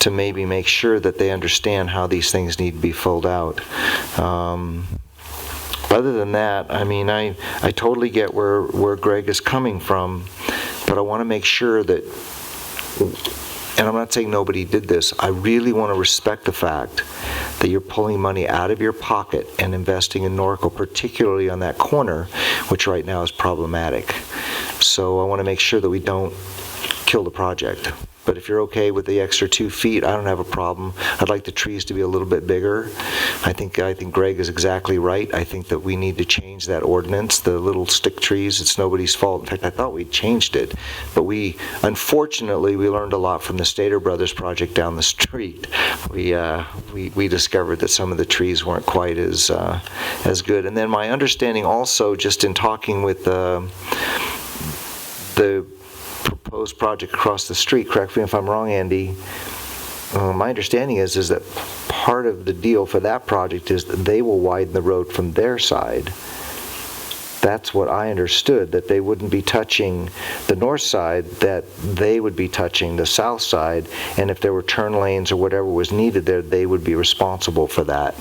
maybe make sure that they understand how these things need to be filled out. Other than that, I mean, I totally get where Greg is coming from, but I want to make sure that, and I'm not saying nobody did this, I really want to respect the fact that you're pulling money out of your pocket and investing in Norco, particularly on that corner, which right now is problematic. So I want to make sure that we don't kill the project. But if you're okay with the extra 2 feet, I don't have a problem. I'd like the trees to be a little bit bigger. I think Greg is exactly right. I think that we need to change that ordinance. The little stick trees, it's nobody's fault. In fact, I thought we'd changed it. But unfortunately, we learned a lot from the Stater Brothers project down the street. We discovered that some of the trees weren't quite as good. And then my understanding also, just in talking with the proposed project across the street, correct me if I'm wrong, Andy, my understanding is that part of the deal for that project is that they will widen the road from their side. That's what I understood, that they wouldn't be touching the north side, that they would be touching the south side, and if there were turn lanes or whatever was needed there, they would be responsible for that.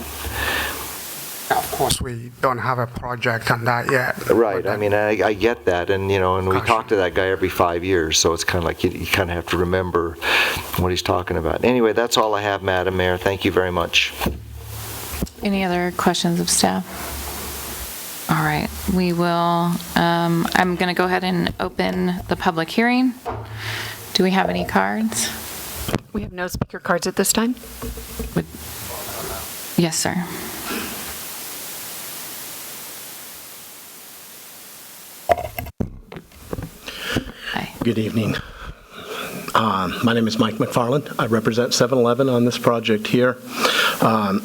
Of course, we don't have a project on that yet. Right. I mean, I get that, and and we talk to that guy every 5 years, so it's kind of like you kind of have to remember what he's talking about. Anyway, that's all I have, Madam Mayor. Thank you very much. Any other questions of staff? All right, we will, I'm going to go ahead and open the public hearing. Do we have any cards? We have no speaker cards at this time. Yes, sir. Good evening. My name is Mike McFarland. I represent 7-Eleven on this project here. I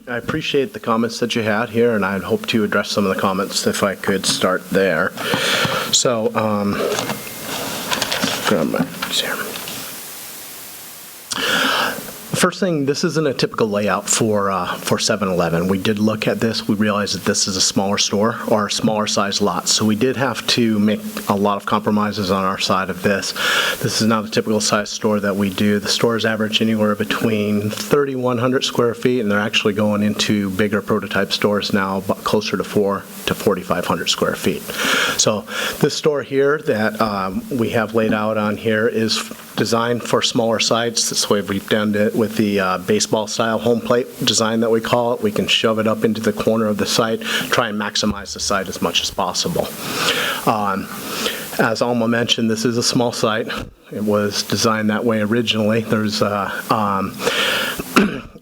appreciate the comments that you had here, and I'd hope to address some of the comments if I could start there. So, grab my notes here. First thing, this isn't a typical layout for 7-Eleven. We did look at this. We realized that this is a smaller store or a smaller size lot, so we did have to make a lot of compromises on our side of this. This is not a typical size store that we do. The stores average anywhere between 3,100 square feet, and they're actually going into bigger prototype stores now, closer to 4,000 to 4,500 square feet. So this store here that we have laid out on here is designed for smaller sites. This way we've done it with the baseball style home plate design that we call it. We can shove it up into the corner of the site, try and maximize the site as much as possible. As Alma mentioned, this is a small site. It was designed that way originally. There's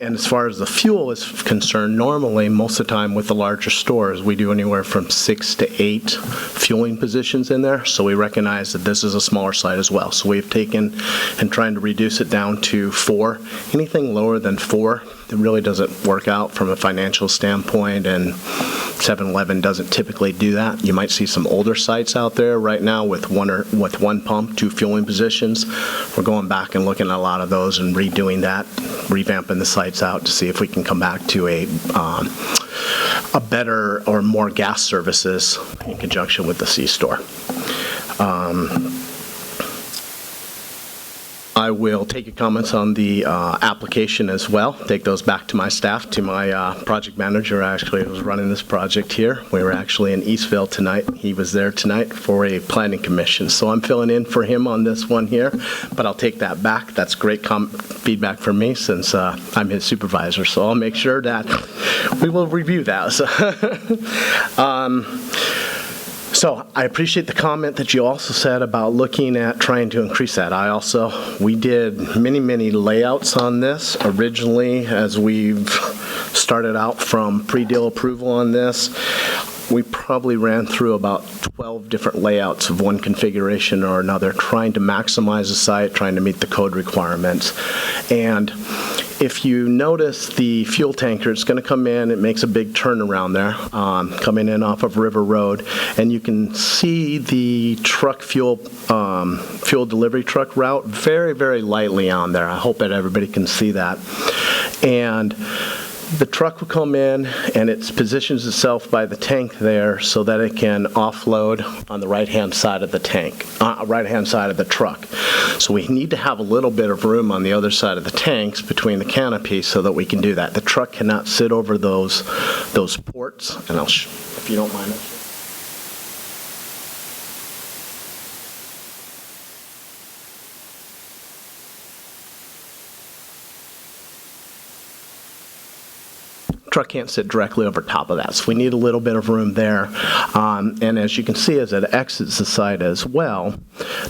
and as far as the fuel is concerned, normally, most of the time with the larger stores, we do anywhere from 6 to 8 fueling positions in there. So we recognize that this is a smaller site as well. So we've taken and trying to reduce it down to 4. Anything lower than 4, it really doesn't work out from a financial standpoint, and 7-Eleven doesn't typically do that. You might see some older sites out there right now with one pump, 2 fueling positions. We're going back and looking at a lot of those and redoing that, revamping the site sites out to see if we can come back to a better or more gas services in conjunction with the C-store. I will take your comments on the application as well, take those back to my staff, to my project manager, actually, who was running this project here. We were actually in Eastville tonight. He was there tonight for a planning commission. So I'm filling in for him on this one here, but I'll take that back. That's great feedback from me since I'm his supervisor. So I'll make sure that we will review that. So I appreciate the comment that you also said about looking at trying to increase that. We did many layouts on this originally as we've started out from pre-deal approval on this. We probably ran through about 12 different layouts of one configuration or another, trying to maximize the site, trying to meet the code requirements. And if you notice the fuel tanker, it's going to come in, it makes a big turnaround there, coming in off of River Road, and you can see the truck fuel delivery truck route very lightly on there. I hope that everybody can see that. And the truck will come in and it positions itself by the tank there so that it can offload on the right-hand side of the right-hand side of the truck. So we need to have a little bit of room on the other side of the tanks between the canopies so that we can do that. The truck cannot sit over those ports, and if you don't mind. Truck can't sit directly over top of that, so we need a little bit of room there. And as you can see, as it exits the site as well,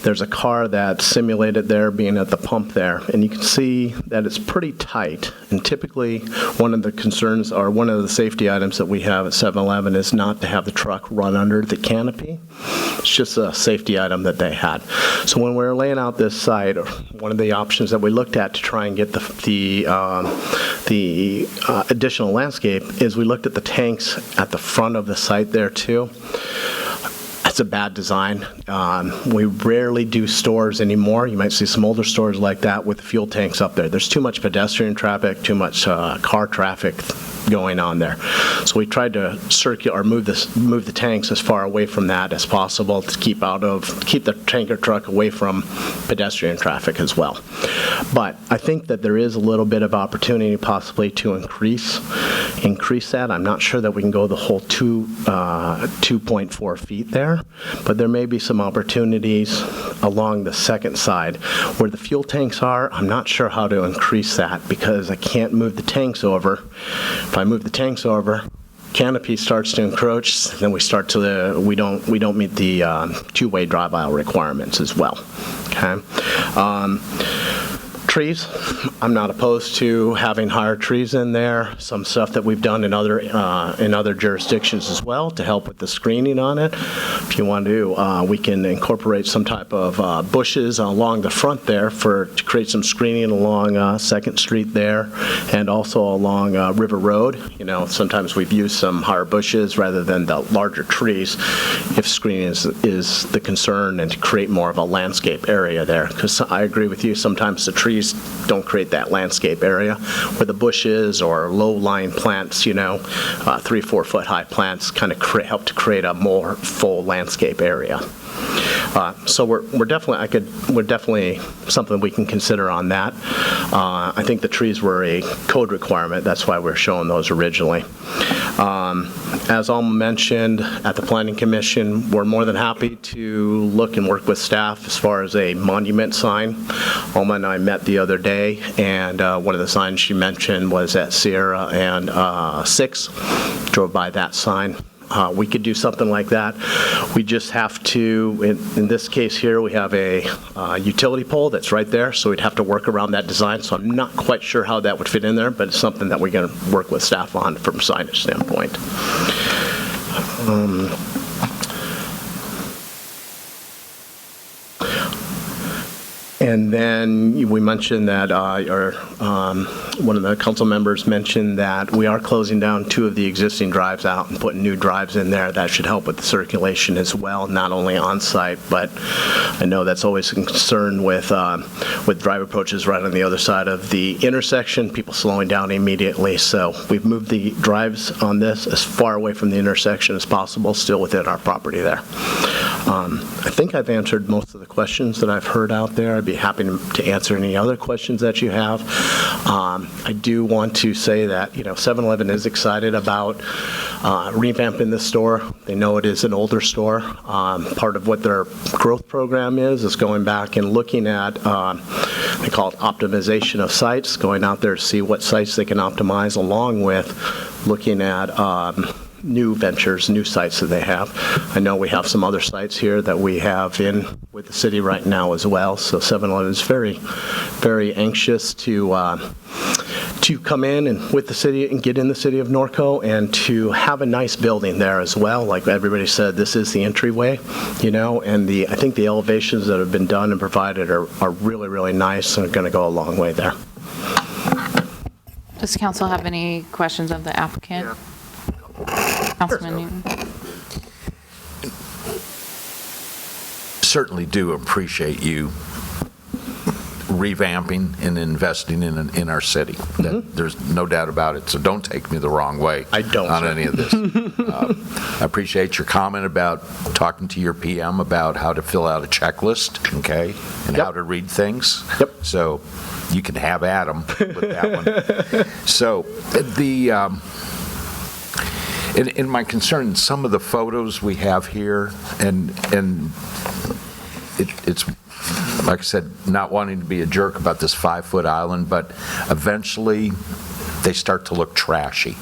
there's a car that's simulated there being at the pump there, and you can see that it's pretty tight. And typically, one of the concerns or one of the safety items that we have at 7-Eleven is not to have the truck run under the canopy. It's just a safety item that they had. So when we were laying out this site, one of the options that we looked at to try and get the additional landscape is we looked at the tanks at the front of the site there too. That's a bad design. We rarely do stores anymore. You might see some older stores like that with the fuel tanks up there. There's too much pedestrian traffic, too much car traffic going on there. So we tried to move the tanks as far away from that as possible to keep the tanker truck away from pedestrian traffic as well. But I think that there is a little bit of opportunity possibly to increase that. I'm not sure that we can go the whole 2.4 feet there, but there may be some opportunities along the second side where the fuel tanks are. I'm not sure how to increase that because I can't move the tanks over. If I move the tanks over, canopy starts to encroach, then we don't meet the two-way drive aisle requirements as well. Okay. Trees, I'm not opposed to having higher trees in there. Some stuff that we've done in other jurisdictions as well to help with the screening on it. If you want to, we can incorporate some type of bushes along the front there to create some screening along 2nd Street there, and also along River Road. You know, sometimes we've used some higher bushes rather than the larger trees if screening is the concern, and to create more of a landscape area there. Because I agree with you, sometimes the trees don't create that landscape area where the bushes or low-lying plants, 3-4 foot high plants kind of help to create a more full landscape area. So we're definitely something we can consider on that. I think the trees were a code requirement. That's why we're showing those originally. As Alma mentioned, at the Planning Commission, we're more than happy to look and work with staff as far as a monument sign. Alma and I met the other day, and one of the signs she mentioned was at Sierra and 6. Drove by that sign. We could do something like that. We just have to, in this case here, we have a utility pole that's right there, so we'd have to work around that design. So I'm not quite sure how that would fit in there, but it's something that we're going to work with staff on from a signage standpoint. And then we mentioned that, one of the council members mentioned that we are closing down 2 of the existing drives out and putting new drives in there. That should help with the circulation as well, not only on-site, but I know that's always a concern with drive approaches right on the other side of the intersection, people slowing down immediately. So we've moved the drives on this as far away from the intersection as possible, still within our property there. I think I've answered most of the questions that I've heard out there. I'd be happy to answer any other questions that you have. I do want to say that, 7-Eleven is excited about revamping this store. They know it is an older store. Part of what their growth program is going back and looking at, they call it optimization of sites, going out there to see what sites they can optimize, along with looking at new ventures, new sites that they have. I know we have some other sites here that we have in with the city right now as well. So 7-Eleven is very, very anxious to come in and with the city and get in the city of Norco and to have a nice building there as well. Like everybody said, this is the entryway, and I think the elevations that have been done and provided are really, really nice and are going to go a long way there. Does council have any questions of the applicant? Yeah. Councilman Newton. Certainly do appreciate you revamping and investing in our city. There's no doubt about it, so don't take me the wrong way on any of this. I appreciate your comment about talking to your PM about how to fill out a checklist, okay, and how to read things. So you can have Adam with that one. So in my concern, some of the photos we have here, and it's like I said, not wanting to be a jerk about this 5-foot island, but eventually they start to look trashy,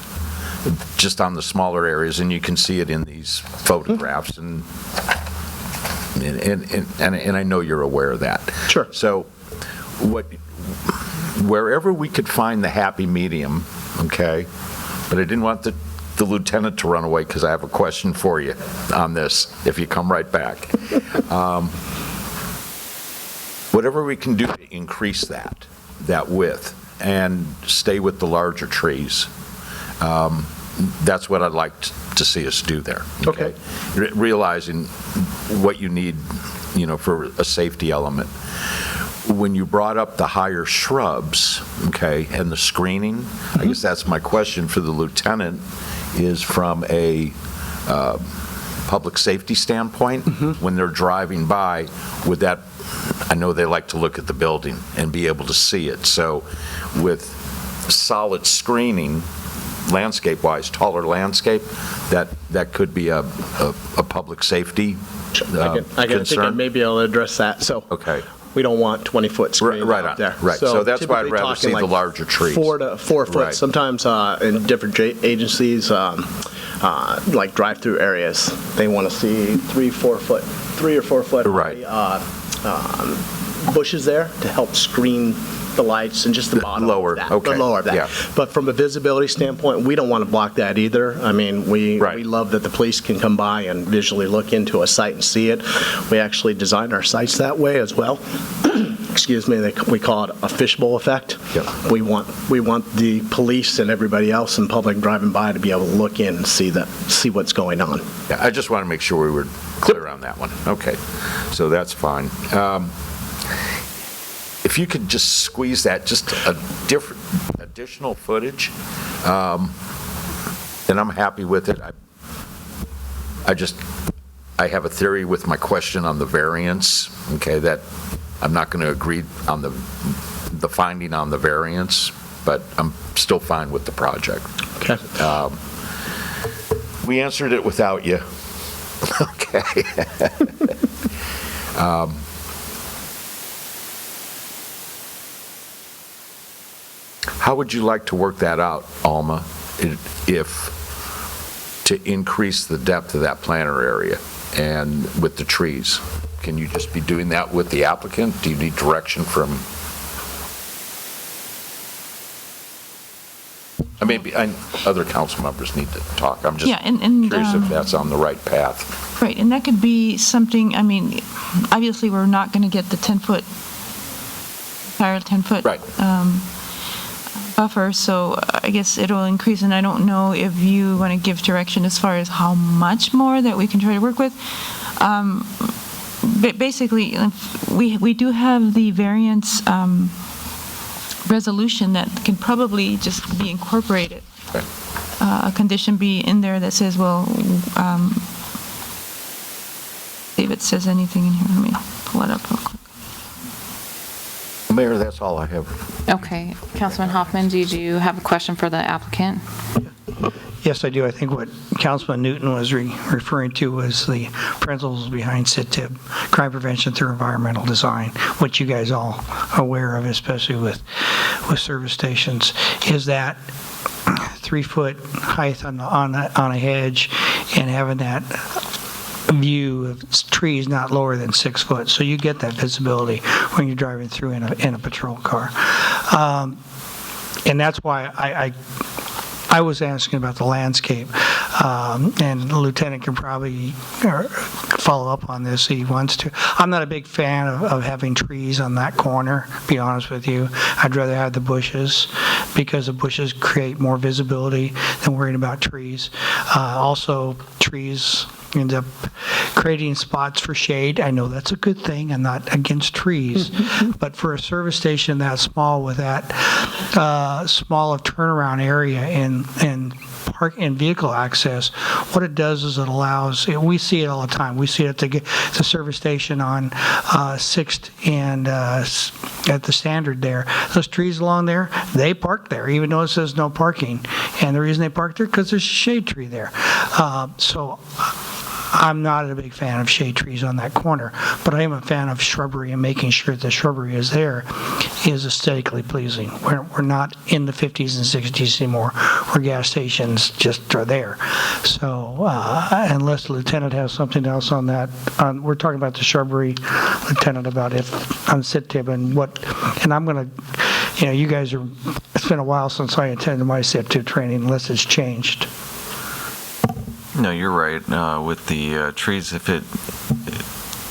just on the smaller areas, and you can see it in these photographs, and I know you're aware of that. Sure. So wherever we could find the happy medium, okay, but I didn't want the lieutenant to run away because I have a question for you on this, if you come right back. Whatever we can do to increase that width and stay with the larger trees, that's what I'd like to see us do there. Okay. Realizing what you need, for a safety element. When you brought up the higher shrubs, okay, and the screening, I guess that's my question for the lieutenant, is from a public safety standpoint, when they're driving by, would that, I know they like to look at the building and be able to see it, so with solid screening, landscape-wise, taller landscape, that could be a public safety I think I may be able to address that. So we don't want 20-foot screen out there. Right. So that's why I'd rather see the larger trees. 4 to 4 foot. Right. Sometimes in different agencies, like drive-through areas, they want to see 3 or 4 foot bushes there to help screen the lights and just the bottom lower, of that. Okay. The lower of that. Yeah. But from a visibility standpoint, we don't want to block that either. I mean, we love that the police can come by and visually look into a site and see it. We actually design our sites that way as well. Excuse me, we call it a fishbowl effect. Yep. We want the police and everybody else in public driving by to be able to look in and see what's going on. Yeah, I just want to make sure we were clear on that one. Okay, so that's fine. If you could just squeeze that, just a different additional footage, then I'm happy with it. I have a theory with my question on the variance, okay, that I'm not going to agree on the finding on the variance, but I'm still fine with the project. Okay. We answered it without you. Okay. How would you like to work that out, Alma, if to increase the depth of that planter area and with the trees? Can you just be doing that with the applicant? Do you need direction from? Maybe other council members need to talk. I'm just curious if that's on the right path. Right, and that could be something, obviously we're not going to get the 10-foot require a 10-foot buffer, so I guess it'll increase, and I don't know if you want to give direction as far as how much more that we can try to work with. But basically, we do have the variance resolution that can probably just be incorporated. A condition be in there that says, well, see if it says anything in here. Let me pull it up real quick. Mayor, that's all I have. Okay. Councilman Hoffman, did you have a question for the applicant? Yes, I do. I think what Councilman Newton was referring to was the principles behind CITIB, crime prevention through environmental design, which you guys all are aware of, especially with service stations, is that 3-foot height on a hedge and having that view of trees not lower than 6 foot. So you get that visibility when you're driving through in a patrol car. And that's why I was asking about the landscape, and the lieutenant can probably follow up on this if he wants to. I'm not a big fan of having trees on that corner, to be honest with you. I'd rather have the bushes, because the bushes create more visibility than worrying about trees. Also, trees end up creating spots for shade. I know that's a good thing. I'm not against trees. But for a service station that small with that small of turnaround area and park and vehicle access, what it does is it allows, we see it all the time. We see it at the service station on 6th and at the Standard there. Those trees along there, they park there, even though it says no parking. And the reason they park there, because there's a shade tree there. So I'm not a big fan of shade trees on that corner, but I am a fan of shrubbery and making sure the shrubbery is there is aesthetically pleasing. We're not in the 50s and 60s anymore where gas stations just are there. So unless the lieutenant has something else on that, we're talking about the shrubbery, lieutenant, about if on CITIB and what, and I'm going to, you guys are, it's been a while since I attended my CITIB training, unless it's changed. No, you're right. With the trees, if it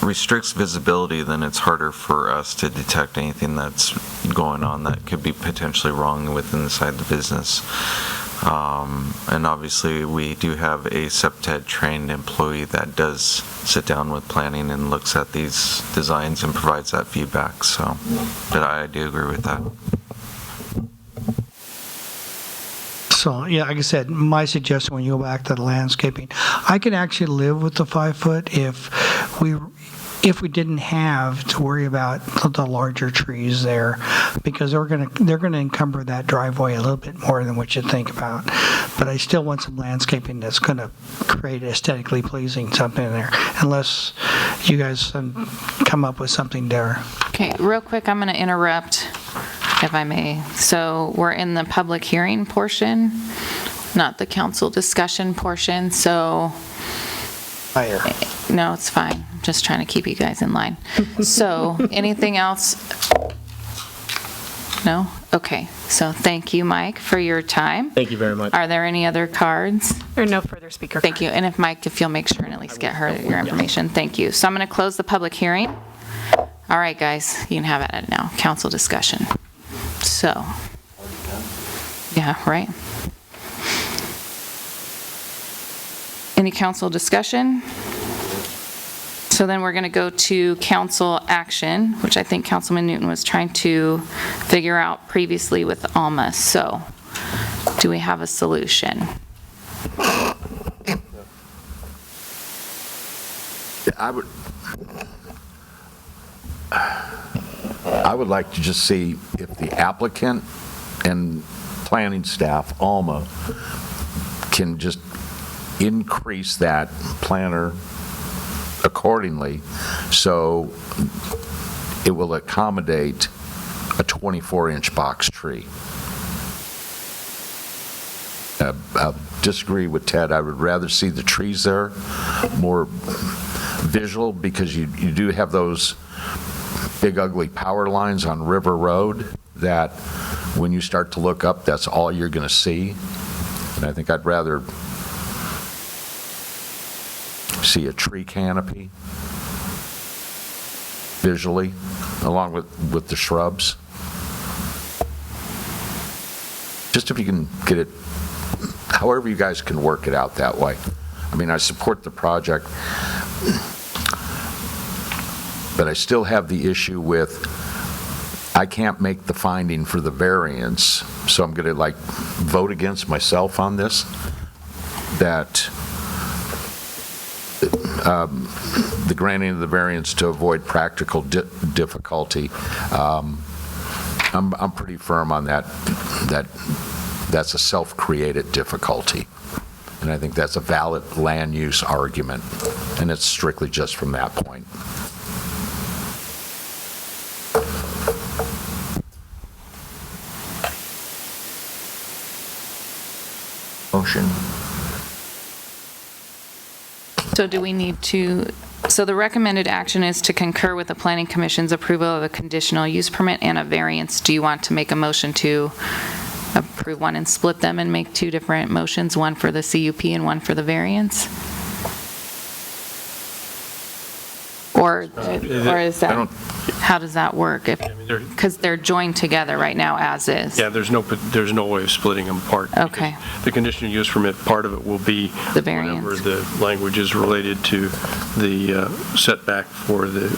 restricts visibility, then it's harder for us to detect anything that's going on that could be potentially wrong within inside the business. And obviously, we do have a SEPTED trained employee that does sit down with planning and looks at these designs and provides that feedback. So, but I do agree with that. So, yeah, like I said, my suggestion when you go back to the landscaping, I could actually live with the 5 foot if we didn't have to worry about the larger trees there, because they're going to encumber that driveway a little bit more than what you think about. But I still want some landscaping that's going to create aesthetically pleasing something there, unless you guys come up with something there. Okay, real quick, I'm going to interrupt, if I may. So we're in the public hearing portion, not the council discussion portion, so... No, it's fine. I'm just trying to keep you guys in line. So, anything else? No? Okay. So, thank you, Mike, for your time. Thank you very much. Are there any other cards? There are no further speaker Thank you. And if you'll make sure and at least get her your information. Thank you. So, I'm going to close the public hearing. All right, guys, you can have it now. Council discussion. So, yeah, right? Any council discussion? So then we're going to go to council action, which I think Councilman Newton was trying to figure out previously with Alma. So do we have a solution? I would like to just see if the applicant and planning staff, Alma, can just increase that planner accordingly so it will accommodate a 24-inch box tree. I disagree with Ted. I would rather see the trees there, more visual, because you do have those big ugly power lines on River Road that when you start to look up, that's all you're going to see. And I think I'd rather see a tree canopy visually along with the shrubs. Just if you can get it, however you guys can work it out that way. I mean, I support the project, but I still have the issue with, I can't make the finding for the variance, so I'm going to vote against myself on this, that the granting of the variance to avoid practical difficulty, I'm pretty firm on that's a self-created difficulty. And I think that's a valid land use argument, and it's strictly just from that point. Motion. So do we need to, so the recommended action is to concur with the Planning Commission's approval of a conditional use permit and a variance. Do you want to make a motion to approve one and split them and make two different motions, one for the CUP and one for the variance? Or is that, how does that work? Because they're joined together right now as is. Yeah, there's no way of splitting them apart. Okay. The conditional use permit, part of it will be the variance. Whatever the language is related to the setback for the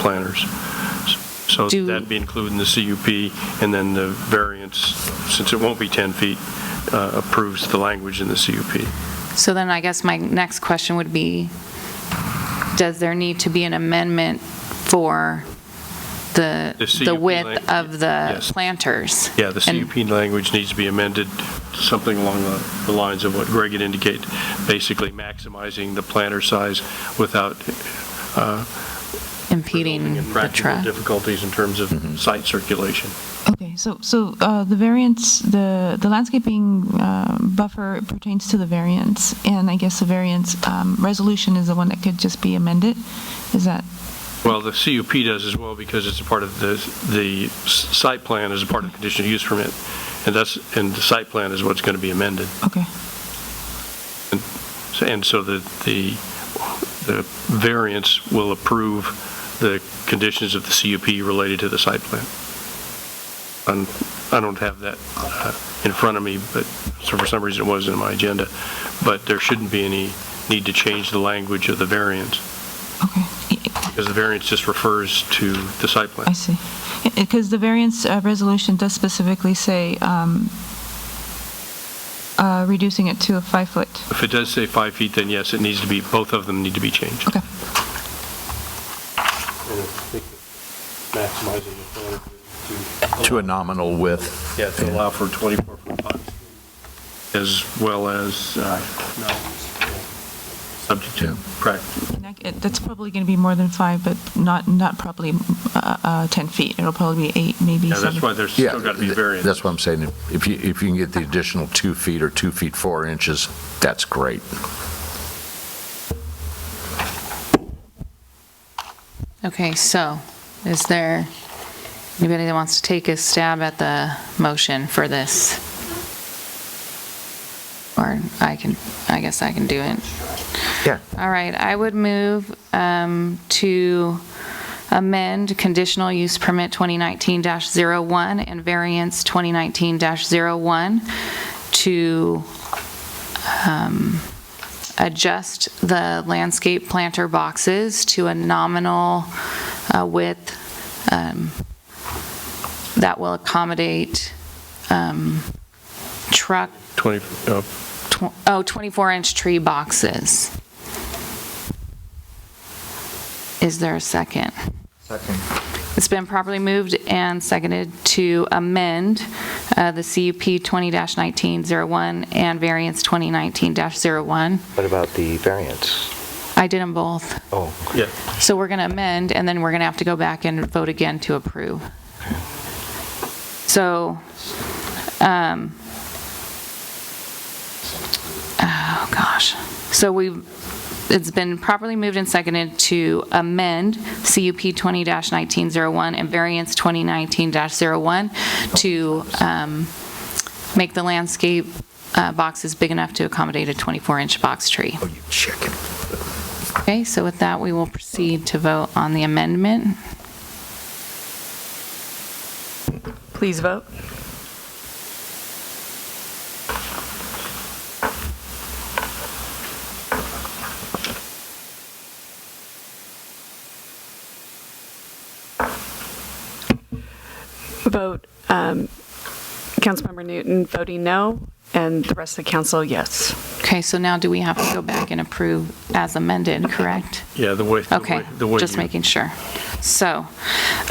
planners. So that'd be included in the CUP, and then the variance, since it won't be 10 feet, approves the language in the CUP. So then I guess my next question would be, does there need to be an amendment for the width of the planters? Yeah, the CUP language needs to be amended to something along the lines of what Greg had indicated, basically maximizing the planter size without impeding the practical difficulties in terms of site circulation. Okay, so the variance, the landscaping buffer pertains to the variance, and I guess the variance resolution is the one that could just be amended? Is that? Well, the CUP does as well, because it's a part of the site plan is a part of the conditional use permit, and the site plan is what's going to be amended. Okay. And so the variance will approve the conditions of the CUP related to the site plan. I don't have that in front of me, but so for some reason it wasn't in my agenda. But there shouldn't be any need to change the language of the variance. Okay. Because the variance just refers to the site plan. I see. Because the variance resolution does specifically say reducing it to a 5 foot. If it does say 5 feet, then yes, it needs to be, both of them need to be changed. Okay. Maximizing the plan to a nominal width. Yeah, to allow for 24-foot lots, as well as subject to practice. That's probably going to be more than 5, but not probably 10 feet. It'll probably be 8, maybe 7. Yeah, that's why there's still got to be a variance. That's what I'm saying. If you can get the additional 2 feet or 2 feet 4 inches, that's great. Okay, so is there anybody that wants to take a stab at the motion for this? Or I guess I can do it. Yeah. All right, I would move to amend conditional use permit 2019-01 and variance 2019-01 to adjust the landscape planter boxes to a nominal width that will accommodate truck 24-inch tree boxes. Is there a second? Second. It's been properly moved and seconded to amend the CUP 20-1901 and variance 2019-01. What about the variance? I did them both. Oh. Yeah. So we're going to amend, and then we're going to have to go back and vote again to approve. So, oh gosh. So it's been properly moved and seconded to amend CUP 20-1901 and variance 2019-01 to make the landscape boxes big enough to accommodate a 24-inch box tree. Oh, you chicken. Okay, so with that, we will proceed to vote on the amendment. Please vote. Vote, Councilmember Newton voting no, and the rest of the council, yes. Okay, so now do we have to go back and approve as amended, correct? Yeah, the way. Okay, just making sure. So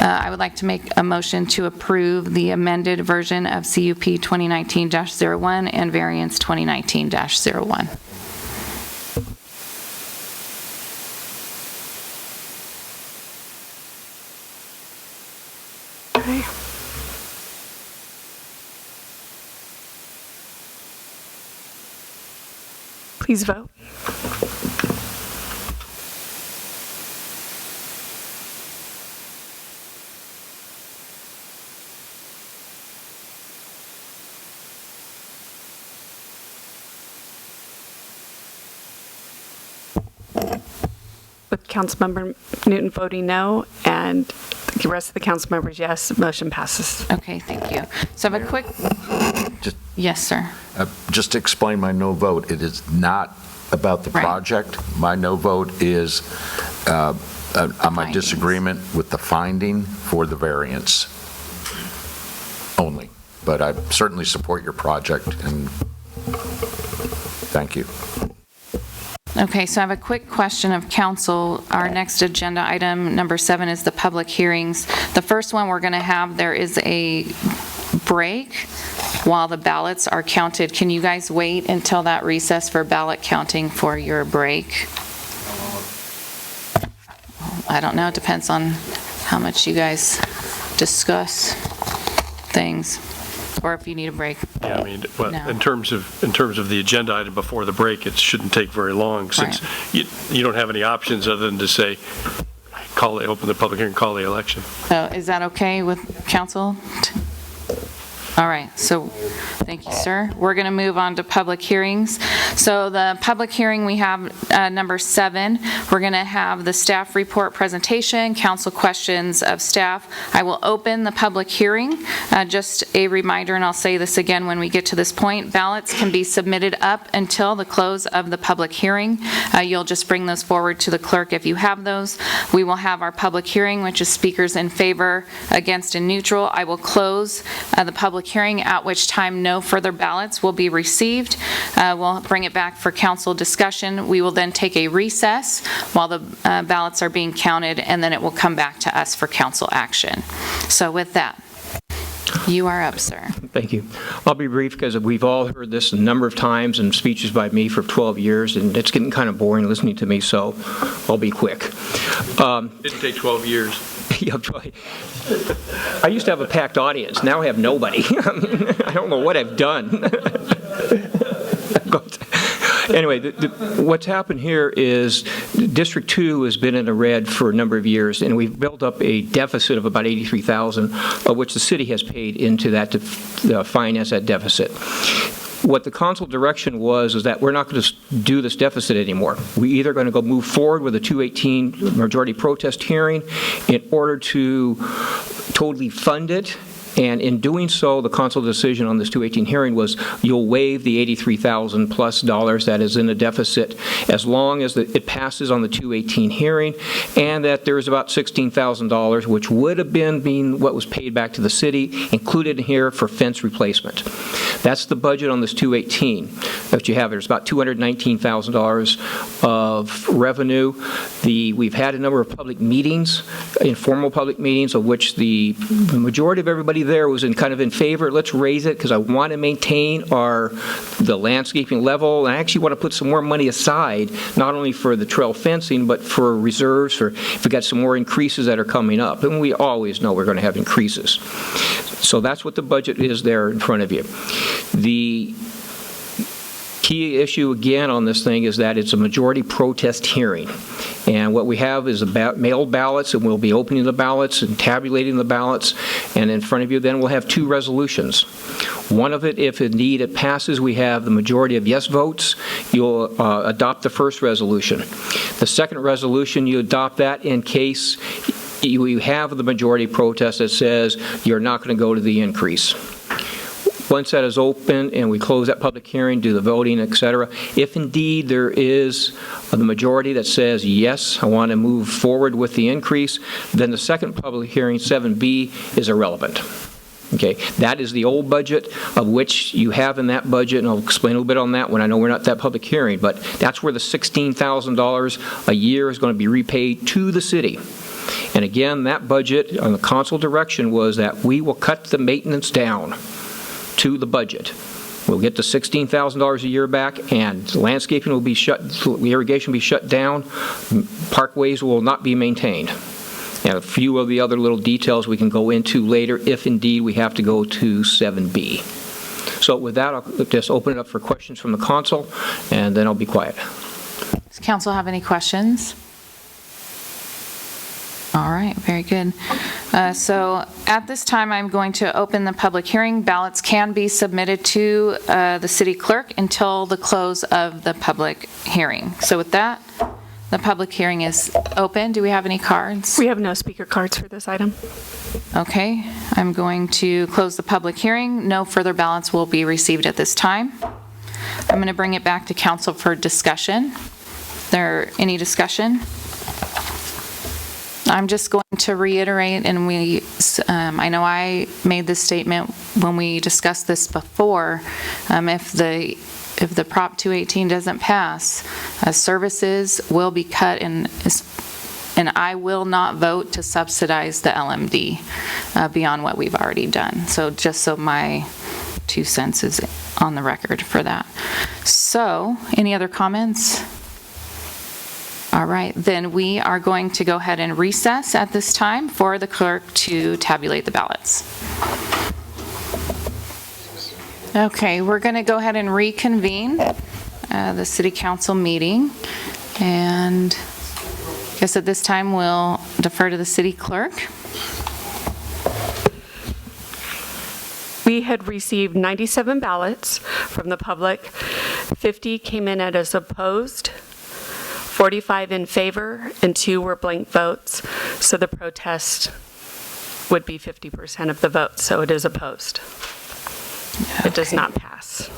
I would like to make a motion to approve the amended version of CUP 2019-01 and variance 2019-01. Okay. Please vote. With Councilmember Newton voting no and the rest of the council members yes, motion passes. Okay, thank you. So I have a quick, yes, sir. Just to explain my no vote, it is not about the project. My no vote is on my disagreement with the finding for the variance only. But I certainly support your project, and thank you. Okay, so I have a quick question of council. Our next agenda item, number 7, is the public hearings. The first one we're going to have, there is a break while the ballots are counted. Can you guys wait until that recess for ballot counting for your break? I don't know. It depends on how much you guys discuss things, or if you need a break. Yeah, I mean, well, No. in terms of the agenda item before the break, it shouldn't take very long, since you don't have any options other than to say, open the public hearing, call the election. So is that okay with council? All right, so thank you, sir. We're going to move on to public hearings. So the public hearing, we have number 7. We're going to have the staff report presentation, council questions of staff. I will open the public hearing. Just a reminder, and I'll say this again when we get to this point, ballots can be submitted up until the close of the public hearing. You'll just bring those forward to the clerk if you have those. We will have our public hearing, which is speakers in favor, against, and neutral. I will close the public hearing, at which time no further ballots will be received. We'll bring it back for council discussion. We will then take a recess while the ballots are being counted, and then it will come back to us for council action. So with that, you are up, sir. Thank you. I'll be brief because we've all heard this a number of times in speeches by me for 12 years, and it's getting kind of boring listening to me, so I'll be quick. Didn't take 12 years. Yeah, I used to have a packed audience. Now I have nobody. I don't know what I've done. Anyway, what's happened here is District 2 has been in the red for a number of years, and we've built up a deficit of about $83,000, of which the city has paid into that to finance that deficit. What the council direction was is that we're not going to do this deficit anymore. We're either going to go move forward with a 218 majority protest hearing in order to totally fund it. And in doing so, the council decision on this 218 hearing was you'll waive the $83,000 plus that is in the deficit as long as it passes on the 218 hearing, and that there's about $16,000, which would have been what was paid back to the city, included in here for fence replacement. That's the budget on this 218 that you have. There's about $219,000 of revenue. We've had a number of public meetings, informal public meetings, of which the majority of everybody there was in favor. Let's raise it because I want to maintain the landscaping level, and I actually want to put some more money aside, not only for the trail fencing, but for reserves, for if we got some more increases that are coming up. And we always know we're going to have increases. So that's what the budget is there in front of you. The key issue again on this thing is that it's a majority protest hearing. And what we have is mailed ballots, and we'll be opening the ballots and tabulating the ballots. And in front of you then we'll have 2 resolutions. One of it, if indeed it passes, we have the majority of yes votes, you'll adopt the first resolution. The second resolution, you adopt that in case you have the majority protest that says you're not going to go to the increase. Once that is open and we close that public hearing, do the voting, etc., if indeed there is the majority that says, yes, I want to move forward with the increase, then the second public hearing, 7B, is irrelevant. Okay, that is the old budget, of which you have in that budget, and I'll explain a little bit on that when I know we're not at that public hearing, but that's where the $16,000 a year is going to be repaid to the city. And again, that budget on the council direction was that we will cut the maintenance down to the budget. We'll get the $16,000 a year back, and landscaping will be shut, irrigation will be shut down, parkways will not be maintained. And a few of the other little details we can go into later if indeed we have to go to 7B. So with that, I'll just open it up for questions from the council, and then I'll be quiet. Does council have any questions? All right, very good. So at this time, I'm going to open the public hearing. Ballots can be submitted to the city clerk until the close of the public hearing. So with that, the public hearing is open. Do we have any cards? We have no speaker cards for this item. Okay, I'm going to close the public hearing. No further ballots will be received at this time. I'm going to bring it back to council for discussion. Is there any discussion? I'm just going to reiterate, and I know I made this statement when we discussed this before, if the Prop 218 doesn't pass, services will be cut, and I will not vote to subsidize the LMD beyond what we've already done. So just so my 2 cents is on the record for that. So, any other comments? All right, then we are going to go ahead and recess at this time for the clerk to tabulate the ballots. Okay, we're going to go ahead and reconvene the city council meeting, and I guess at this time we'll defer to the city clerk. We had received 97 ballots from the public. 50 came in as opposed, 45 in favor, and 2 were blank votes. So the protest would be 50% of the votes, so it is opposed. Okay. It does not pass.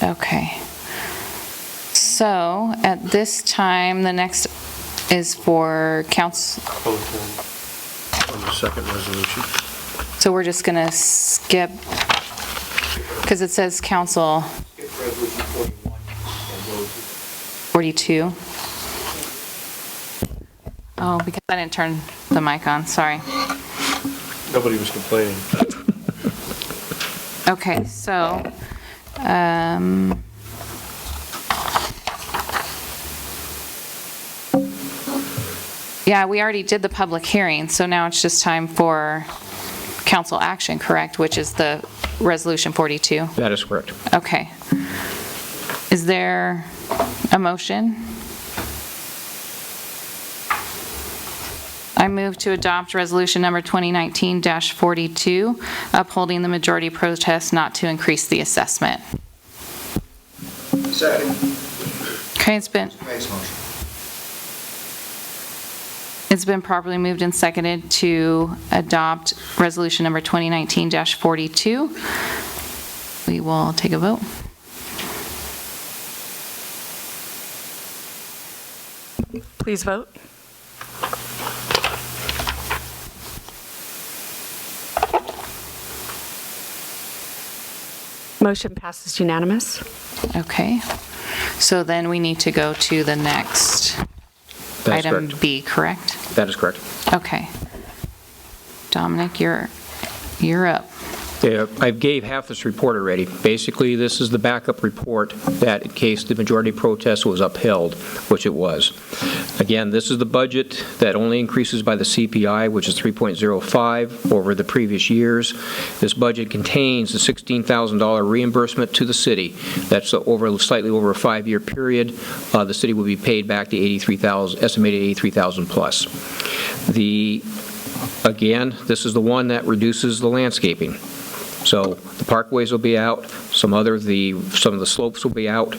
Okay. So at this time, the next is for council. On the second resolution. So we're just going to skip, because it says council 42. Oh, because I didn't turn the mic on, sorry. Nobody was complaining. Okay, so, yeah, we already did the public hearing, so now it's just time for council action, correct? Which is the resolution 42? That is correct. Okay. Is there a motion? I move to adopt resolution number 2019-42, upholding the majority protest not to increase the assessment. Second. Okay, it's been properly moved and seconded to adopt resolution number 2019-42. We will take a vote. Please vote. Motion passes unanimous. Okay. So then we need to go to the next item B, correct? That is correct. Okay. Dominic, you're up. Yeah, I gave half this report already. Basically, this is the backup report that in case the majority protest was upheld, which it was. Again, this is the budget that only increases by the CPI, which is 3.05 over the previous years. This budget contains the $16,000 reimbursement to the city. That's slightly over a 5-year period. The city will be paid back the estimated $83,000 plus. Again, this is the one that reduces the landscaping. So the parkways will be out, some of the slopes will be out.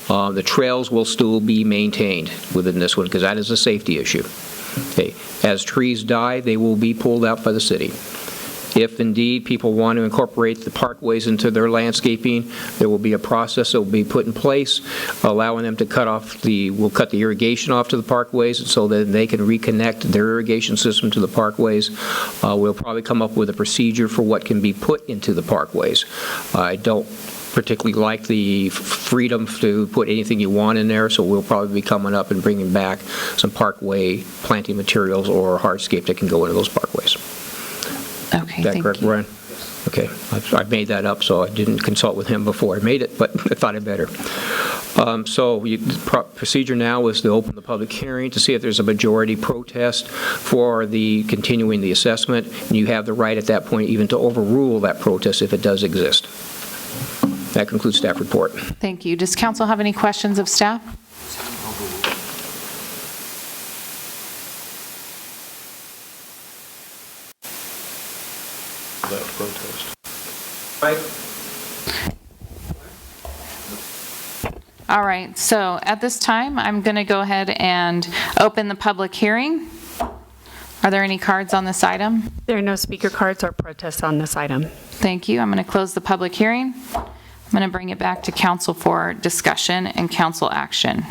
The trails will still be maintained within this one because that is a safety issue. Okay. As trees die, they will be pulled out by the city. If indeed people want to incorporate the parkways into their landscaping, there will be a process that will be put in place, allowing them to we'll cut the irrigation off to the parkways so that they can reconnect their irrigation system to the parkways. We'll probably come up with a procedure for what can be put into the parkways. I don't particularly like the freedom to put anything you want in there, so we'll probably be coming up and bringing back some parkway planting materials or hardscape that can go into those parkways. Okay, Is that correct, Brian? Okay, I made that up, so I didn't consult with him before I made it, but I thought I'd better. The procedure now is to open the public hearing to see if there's a majority protest for continuing the assessment, and you have the right at that point even to overrule that protest if it does exist. That concludes staff report. Thank you. Does council have any questions of staff? That protest. All right, so at this time, I'm going to go ahead and open the public hearing. Are there any cards on this item? There are no speaker cards or protests on this item. Thank you. I'm going to close the public hearing. I'm going to bring it back to council for discussion and council action.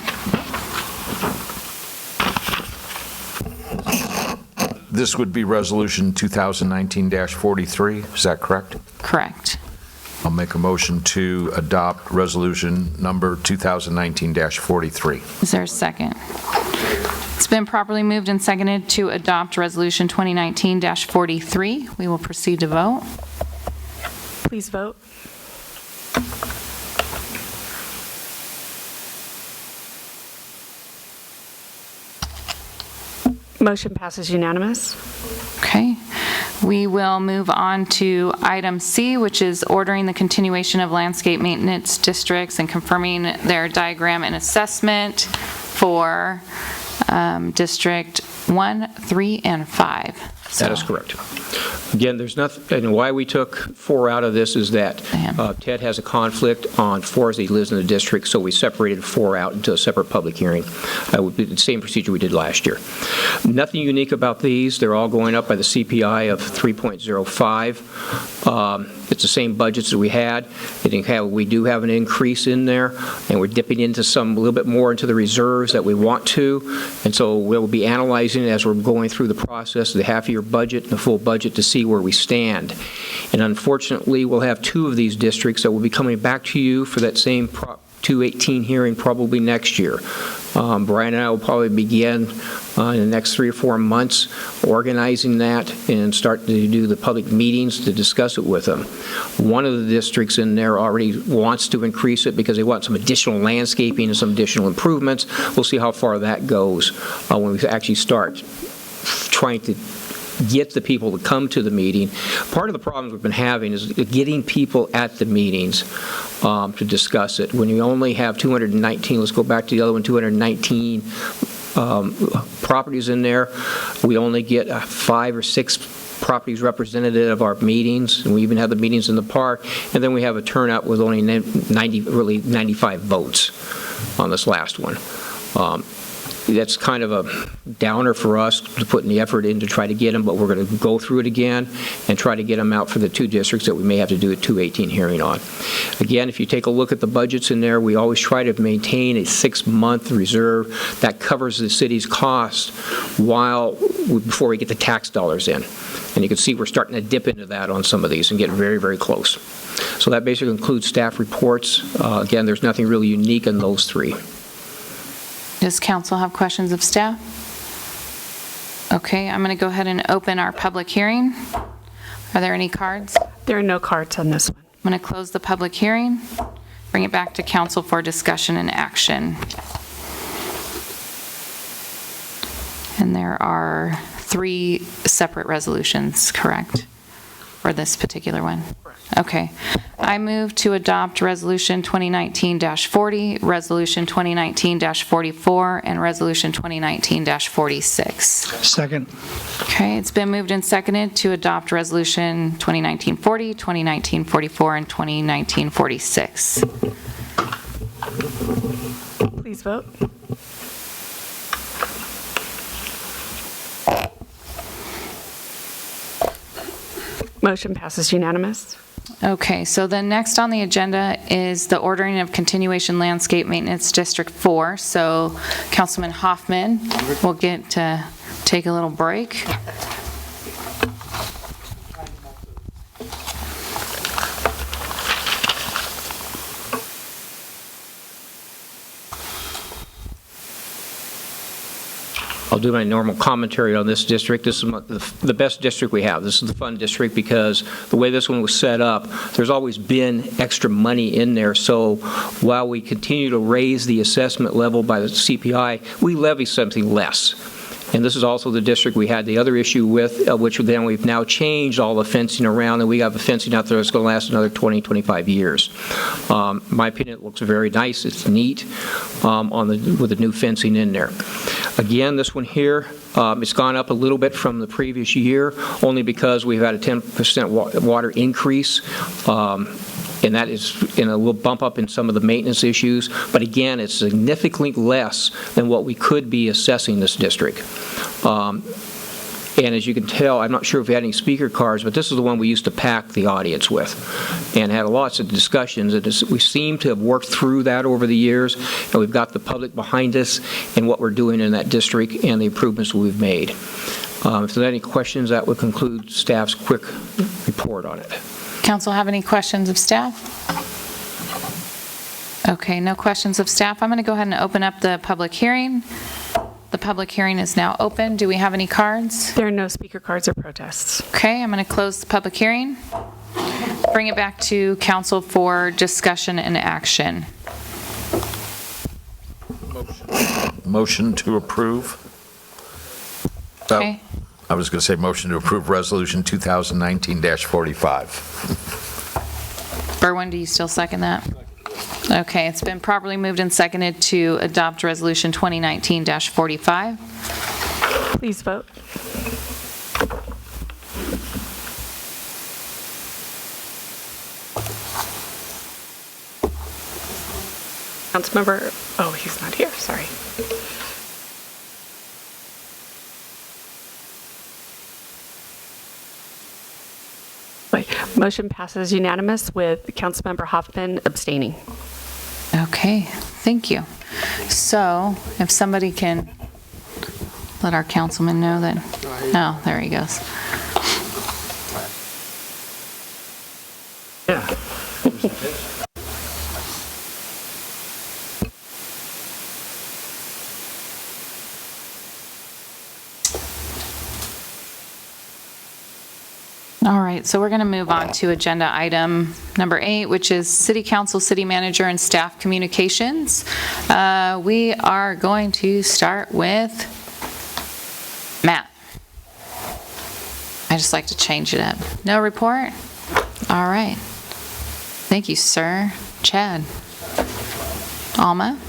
This would be Resolution 2019-43, is that correct? Correct. I'll make a motion to adopt Resolution number 2019-43. Is there a second? It's been properly moved and seconded to adopt Resolution 2019-43. We will proceed to vote. Please vote. Motion passes unanimous. Okay. We will move on to item C, which is ordering the continuation of landscape maintenance districts and confirming their diagram and assessment for District 1, 3, and 5. That is correct. Again, there's nothing, and why we took 4 out of this is that Ted has a conflict on 4 as he lives in the district, so we separated 4 out into a separate public hearing. Would be the same procedure we did last year. Nothing unique about these. They're all going up by the CPI of 3.05. It's the same budgets that we had. We do have an increase in there, and we're dipping into a little bit more into the reserves that we want to, and so we'll be analyzing as we're going through the process, the half-year budget and the full budget to see where we stand. And unfortunately, we'll have 2 of these districts that will be coming back to you for that same Prop 218 hearing probably next year. Brian and I will probably begin in the next 3 or 4 months organizing that and start to do the public meetings to discuss it with them. One of the districts in there already wants to increase it because they want some additional landscaping and some additional improvements. We'll see how far that goes when we actually start trying to get the people to come to the meeting. Part of the problems we've been having is getting people at the meetings to discuss it. When you only have 219, let's go back to the other one, 219 properties in there, we only get 5 or 6 properties representative of our meetings, and we even have the meetings in the park, and then we have a turnout with only 95 votes on this last one. That's kind of a downer for us to put in the effort in to try to get them, but we're going to go through it again and try to get them out for the 2 districts that we may have to do a 218 hearing on. Again, if you take a look at the budgets in there, we always try to maintain a 6-month reserve that covers the city's cost before we get the tax dollars in. And you can see we're starting to dip into that on some of these and get very, very close. So that basically includes staff reports. Again, there's nothing really unique in those 3. Does council have questions of staff? Okay, I'm going to go ahead and open our public hearing. Are there any cards? There are no cards on this one. I'm going to close the public hearing, bring it back to council for discussion and action. And there are 3 separate resolutions, correct, for this particular one? Okay. I move to adopt Resolution 2019-40, Resolution 2019-44, and Resolution 2019-46. Second. Okay, it's been moved and seconded to adopt Resolution 2019-40, 2019-44, and 2019-46. Please vote. Motion passes unanimous. Okay, so then next on the agenda is the ordering of continuation landscape maintenance District 4. So Councilman Hoffman will get to take a little break. I'll do my normal commentary on this district. This is the best district we have. This is the fun district because the way this one was set up, there's always been extra money in there. So while we continue to raise the assessment level by the CPI, we levy something less. And this is also the district we had the other issue with, which then we've now changed all the fencing around, and we got the fencing out there that's going to last another 20, 25 years. In my opinion, it looks very nice. It's neat with the new fencing in there. Again, this one here, it's gone up a little bit from the previous year, only because we've had a 10% water increase. And that is, we'll bump up in some of the maintenance issues, but again, it's significantly less than what we could be assessing this district. And as you can tell, I'm not sure if we had any speaker cards, but this is the one we used to pack the audience with and had lots of discussions. And we seem to have worked through that over the years, and we've got the public behind us and what we're doing in that district and the improvements we've made. If there's any questions, that would conclude staff's quick report on it. Council have any questions of staff? Okay, no questions of staff. I'm going to go ahead and open up the public hearing. The public hearing is now open. Do we have any cards? There are no speaker cards or protests. Okay, I'm going to close the public hearing. Bring it back to council for discussion and action. Motion to approve. Okay. I was going to say motion to approve Resolution 2019-45. Berwin, do you still second that? Okay, it's been properly moved and seconded to adopt Resolution 2019-45. Please vote. Councilmember, oh, he's not here, sorry. Motion passes unanimous with Councilmember Hoffman abstaining. Okay, thank you. So if somebody can let our councilman know that, oh, there he goes. Yeah. All right, so we're going to move on to agenda item number 8, which is City Council, City Manager, and Staff Communications. We are going to start with Matt. I just like to change it up. No report? All right. Thank you, sir. Chad? Alma?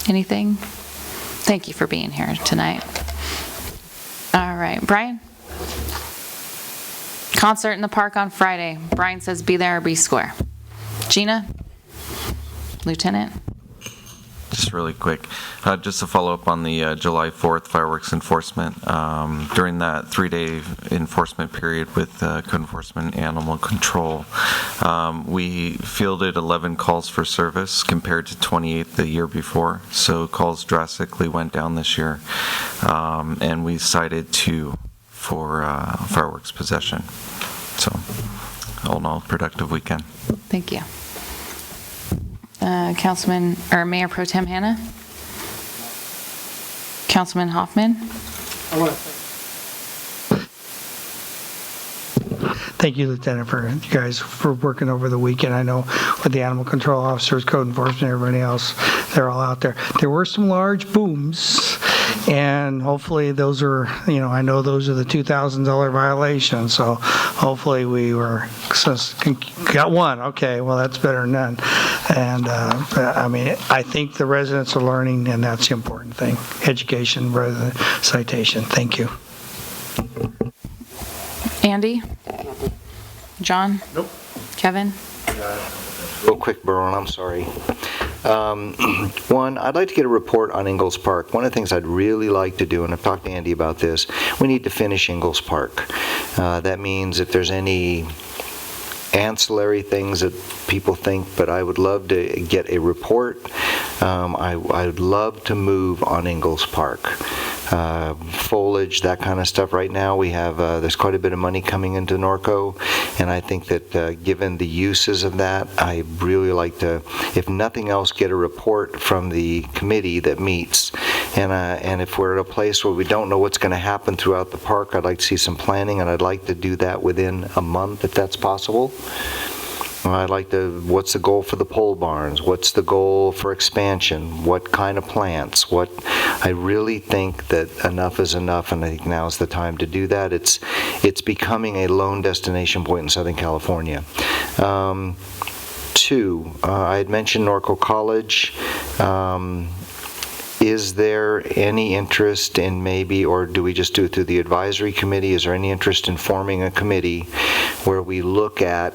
Anything? Thank you for being here tonight. All right, Brian? Concert in the park on Friday. Brian says be there or be square. Gina? Lieutenant? Just really quick, just to follow up on the July 4th fireworks enforcement. During that 3-day enforcement period with code enforcement and animal control, we fielded 11 calls for service compared to 28 the year before. So calls drastically went down this year. And we cited 2 for fireworks possession. So, all in all, productive weekend. Thank you. Councilman, or Mayor Pro Tem Hanna? Councilman Hoffman? Thank you, Lieutenant, for you guys for working over the weekend. I know with the animal control officers, code enforcement, everybody else, they're all out there. There were some large booms, and hopefully those are, I know those are the $2,000 violations, so hopefully we got one. Okay, well, that's better than none. And, I think the residents are learning, and that's the important thing. Education rather than citation. Thank you. Andy? John? Nope. Kevin? Real quick, Berwin, I'm sorry. One, I'd like to get a report on Ingalls Park. One of the things I'd really like to do, and I've talked to Andy about this, we need to finish Ingalls Park. That means if there's any ancillary things that people think, but I would love to get a report. I would love to move on Ingalls Park. Foliage, that kind of stuff. Right now we have, there's quite a bit of money coming into Norco, and I think that given the uses of that, I really like to, if nothing else, get a report from the committee that meets. And if we're at a place where we don't know what's going to happen throughout the park, I'd like to see some planning, and I'd like to do that within a month if that's possible. I'd like to, what's the goal for the pole barns? What's the goal for expansion? What kind of plants? I really think that enough is enough, and I think now's the time to do that. It's becoming a lone destination point in Southern California. Two, I had mentioned Norco College. Is there any interest in maybe, or do we just do it through the advisory committee? Is there any interest in forming a committee where we look at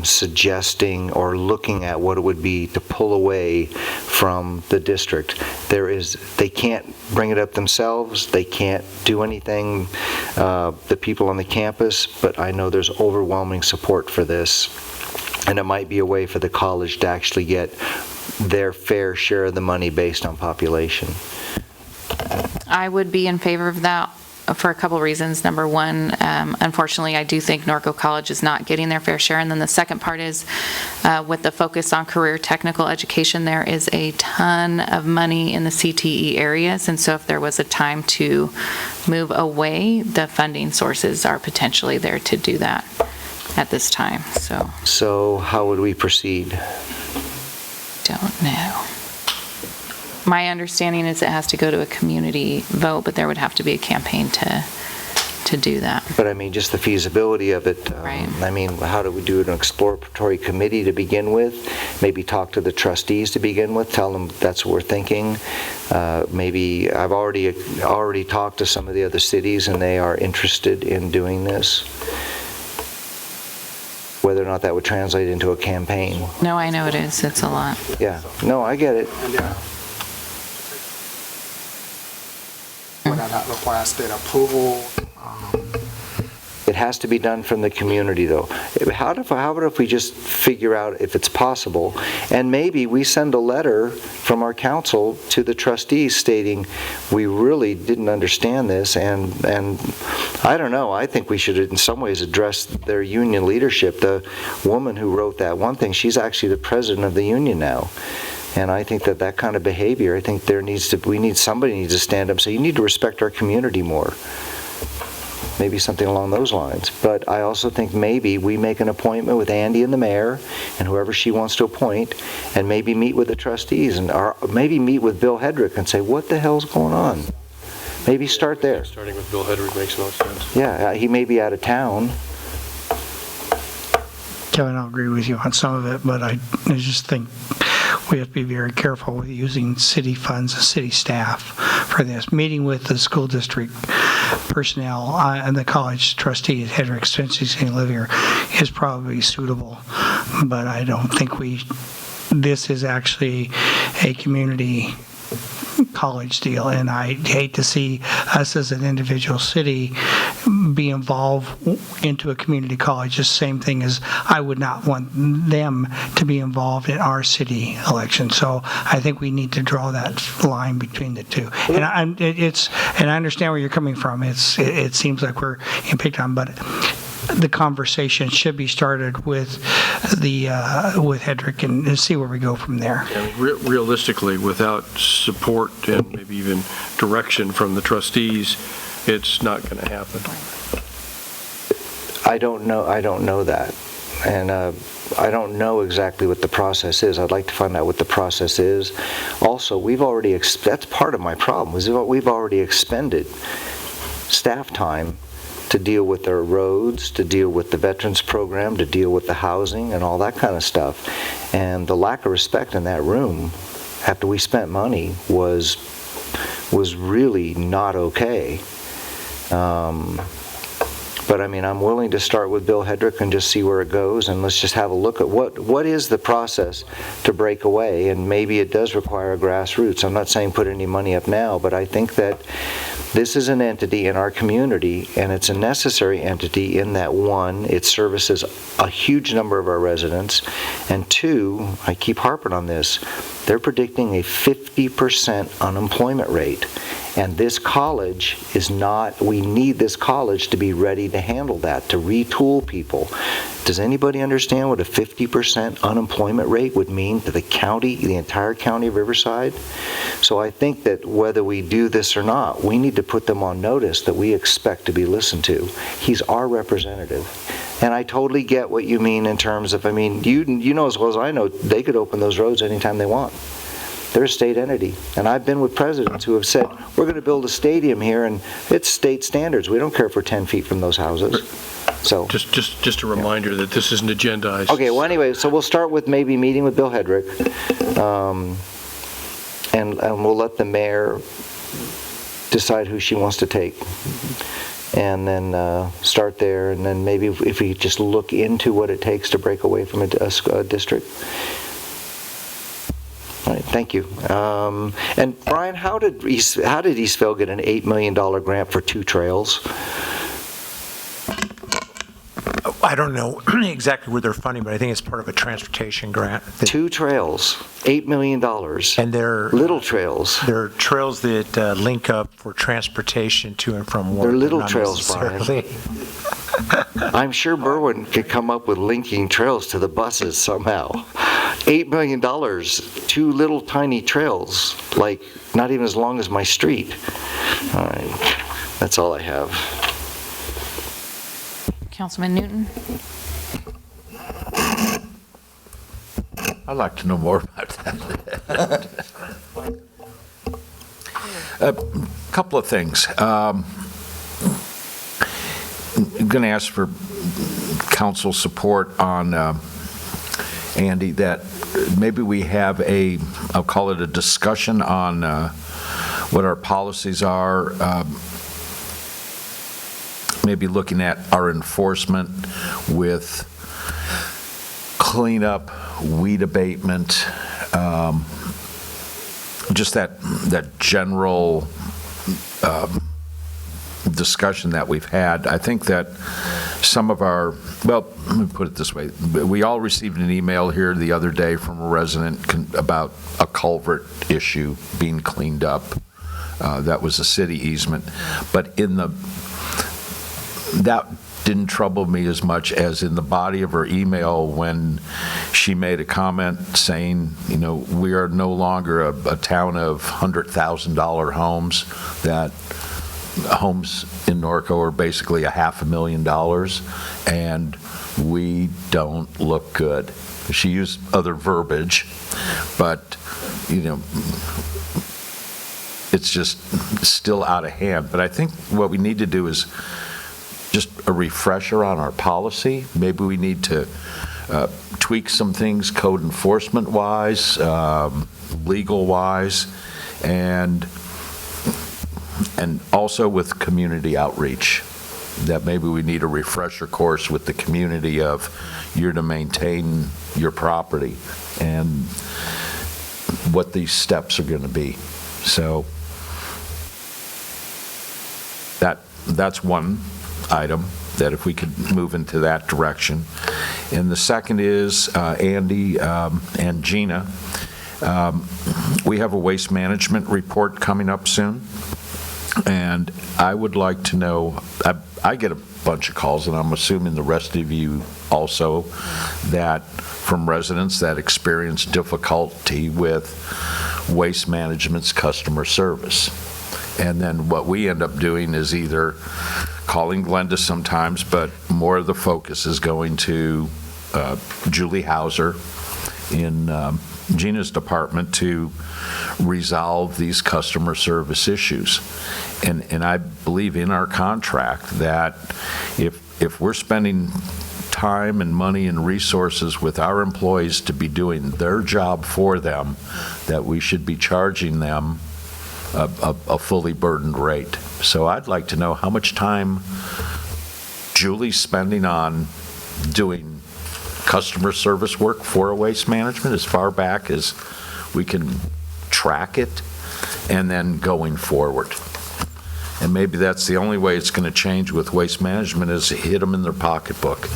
suggesting or looking at what it would be to pull away from the district? They can't bring it up themselves. They can't do anything, the people on the campus, but I know there's overwhelming support for this. And it might be a way for the college to actually get their fair share of the money based on population. I would be in favor of that for a couple reasons. Number one, unfortunately, I do think Norco College is not getting their fair share. And then the second part is, with the focus on career technical education, there is a ton of money in the CTE areas. And so if there was a time to move away, the funding sources are potentially there to do that at this time. So how would we proceed? Don't know. My understanding is it has to go to a community vote, but there would have to be a campaign to do that. But I mean, just the feasibility of it. Right. I mean, how do we do an exploratory committee to begin with? Maybe talk to the trustees to begin with, tell them that's what we're thinking. Maybe I've already talked to some of the other cities, and they are interested in doing this. Whether or not that would translate into a campaign. No, I know it is. It's a lot. Yeah. No, I get it. Whether that requires state approval. It has to be done from the community, though. How about if we just figure out if it's possible, and maybe we send a letter from our council to the trustees stating we really didn't understand this, and I don't know, I think we should in some ways address their union leadership. The woman who wrote that one thing, she's actually the president of the union now. And I think that kind of behavior, I think somebody needs to stand up and say, you need to respect our community more. Maybe something along those lines. But I also think maybe we make an appointment with Andy and the mayor and whoever she wants to appoint, and maybe meet with the trustees, or maybe meet with Bill Hedrick and say, what the hell's going on? Maybe start there. Starting with Bill Hedrick makes most sense. Yeah, he may be out of town. Kevin, I'll agree with you on some of it, but I just think we have to be very careful with using city funds and city staff for this. Meeting with the school district personnel and the college trustee at Hedrick, since he's going to live here, is probably suitable. But I don't think this is actually a community college deal, and I hate to see us as an individual city be involved into a community college. The same thing as I would not want them to be involved in our city election. So I think we need to draw that line between the two. And I understand where you're coming from. It seems like we're being picked on, but the conversation should be started with with Hedrick and see where we go from there. And realistically, without support and maybe even direction from the trustees, it's not going to happen. I don't know that, and I don't know exactly what the process is. I'd like to find out what the process is. Also, that's part of my problem, is we've already expended staff time to deal with our roads, to deal with the veterans program, to deal with the housing and all that kind of stuff. And the lack of respect in that room after we spent money was But I mean, I'm willing to start with Bill Hedrick and just see where it goes, and let's just have a look at what is the process to break away, and maybe it does require grassroots. I'm not saying put any money up now, but I think that this is an entity in our community, and it's a necessary entity in that, one, it services a huge number of our residents, and two, I keep harping on this, they're predicting a 50% unemployment rate. And this college is not, we need this college to be ready to handle that, to retool people. Does anybody understand what a 50% unemployment rate would mean to the county, the entire county of Riverside? So I think that whether we do this or not, we need to put them on notice that we expect to be listened to. He's our representative. And I totally get what you mean in terms of, I mean, you know as well as I know, they could open those roads anytime they want. They're a state entity. And I've been with presidents who have said, we're going to build a stadium here, and it's state standards. We don't care if we're 10 feet from those houses. So Just a reminder that this isn't agendized. Okay, well, anyway, so we'll start with maybe meeting with Bill Hedrick, and we'll let the mayor decide who she wants to take, and then start there, and then maybe if we just look into what it takes to break away from a district. All right, thank you. And Brian, how did Eastville get an $8 million grant for 2 trails? I don't know exactly where they're funding, but I think it's part of a transportation grant. 2 trails, $8 million. And they're little trails. They're trails that link up for transportation to and from work. They're little trails, Brian. I'm sure Berwyn could come up with linking trails to the buses somehow. $8 million, 2 little tiny trails, like not even as long as my street. All right, that's all I have. Councilman Newton? I'd like to know more about that. A couple of things. I'm going to ask for council support on Andy, that maybe we have I'll call it a discussion on what our policies are, maybe looking at our enforcement with cleanup, weed abatement, just that general discussion that we've had. I think that some of our, well, let me put it this way. We all received an email here the other day from a resident about a culvert issue being cleaned up. That was a city easement. But that didn't trouble me as much as in the body of her email when she made a comment saying, you know, we are no longer a town of $100,000 homes, that homes in Norco are basically $500,000, and we don't look good. She used other verbiage, but, you know, it's just still out of hand. But I think what we need to do is just a refresher on our policy. Maybe we need to tweak some things code enforcement-wise, legal-wise, and also with community outreach, that maybe we need a refresher course with the community of you're to maintain your property and what these steps are going to be. So that's one item that if we could move into that direction. And the second is Andy and Gina. We have a waste management report coming up soon. And I would like to know, I get a bunch of calls, and I'm assuming the rest of you also, that from residents that experience difficulty with Waste Management's customer service. And then what we end up doing is either calling Glenda sometimes, but more of the focus is going to Julie Hauser in Gina's department to resolve these customer service issues. And I believe in our contract that if we're spending time and money and resources with our employees to be doing their job for them, that we should be charging them a fully burdened rate. So I'd like to know how much time Julie's spending on doing customer service work for waste management as far back as we can track it, and then going forward. And maybe that's the only way it's going to change with waste management, is hit them in their pocketbook,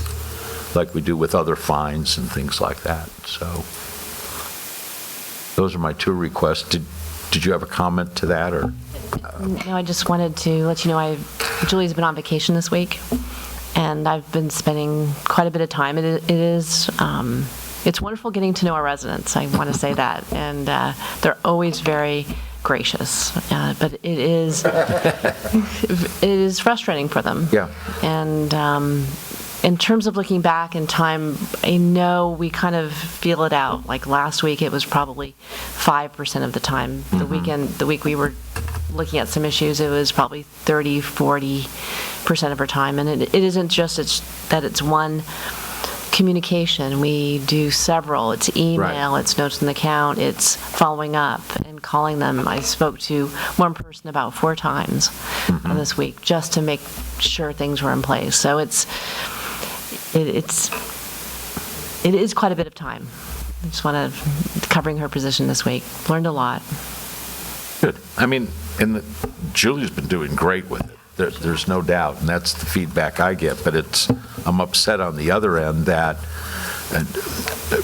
like we do with other fines and things like that. So those are my two requests. Did you have a comment to that, or? No, I just wanted to let you know Julie's been on vacation this week, and I've been spending quite a bit of time. It's wonderful getting to know our residents, I want to say that, and they're always very gracious, but it is frustrating for them. Yeah. And in terms of looking back in time, I know we kind of feel it out. Like last week, it was probably 5% of the time. The week we were looking at some issues, it was probably 30, 40% of our time. And it isn't just that it's one communication. We do several. It's email, Right. It's notes in the count, it's following up and calling them. I spoke to one person about 4 times this week just to make sure things were in place. So it is quite a bit of time. I just want to, covering her position this week, learned a lot. Good. I mean, Julie's been doing great with it. There's no doubt, and that's the feedback I get, but I'm upset on the other end that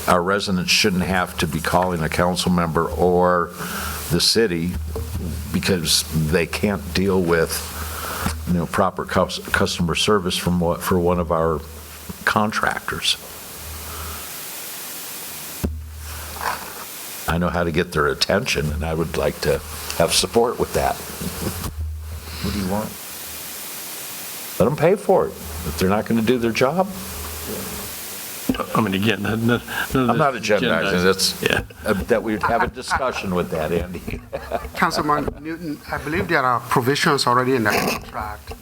our residents shouldn't have to be calling a council member or the city because they can't deal with, proper customer service for one of our contractors. I know how to get their attention, and I would like to have support with that. What do you want? Let them pay for it if they're not going to do their job. I mean, again, none of I'm not this agendizing. That we'd have a discussion with that, Andy. Councilman Newton, I believe there are provisions already in the contract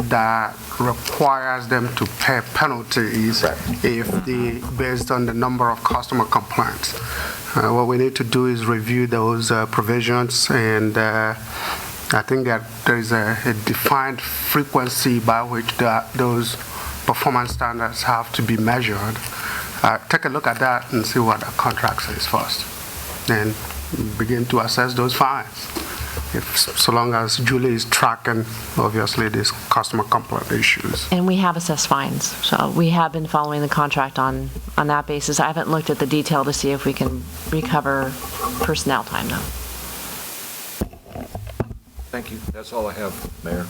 that requires them to pay penalties based on the number of customer complaints. What we need to do is review those provisions, and I think that there is a defined frequency by which those performance standards have to be measured. Take a look at that and see what the contract says first, and begin to assess those fines. So long as Julie is tracking, obviously, these customer complaint issues. And we have assessed fines, so we have been following the contract on that basis. I haven't looked at the detail to see if we can recover personnel time, though. Thank you. That's all I have, Mayor.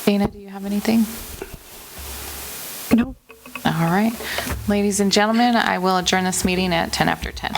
Dana, do you have anything? No. All right. Ladies and gentlemen, I will adjourn this meeting at 10 after 10.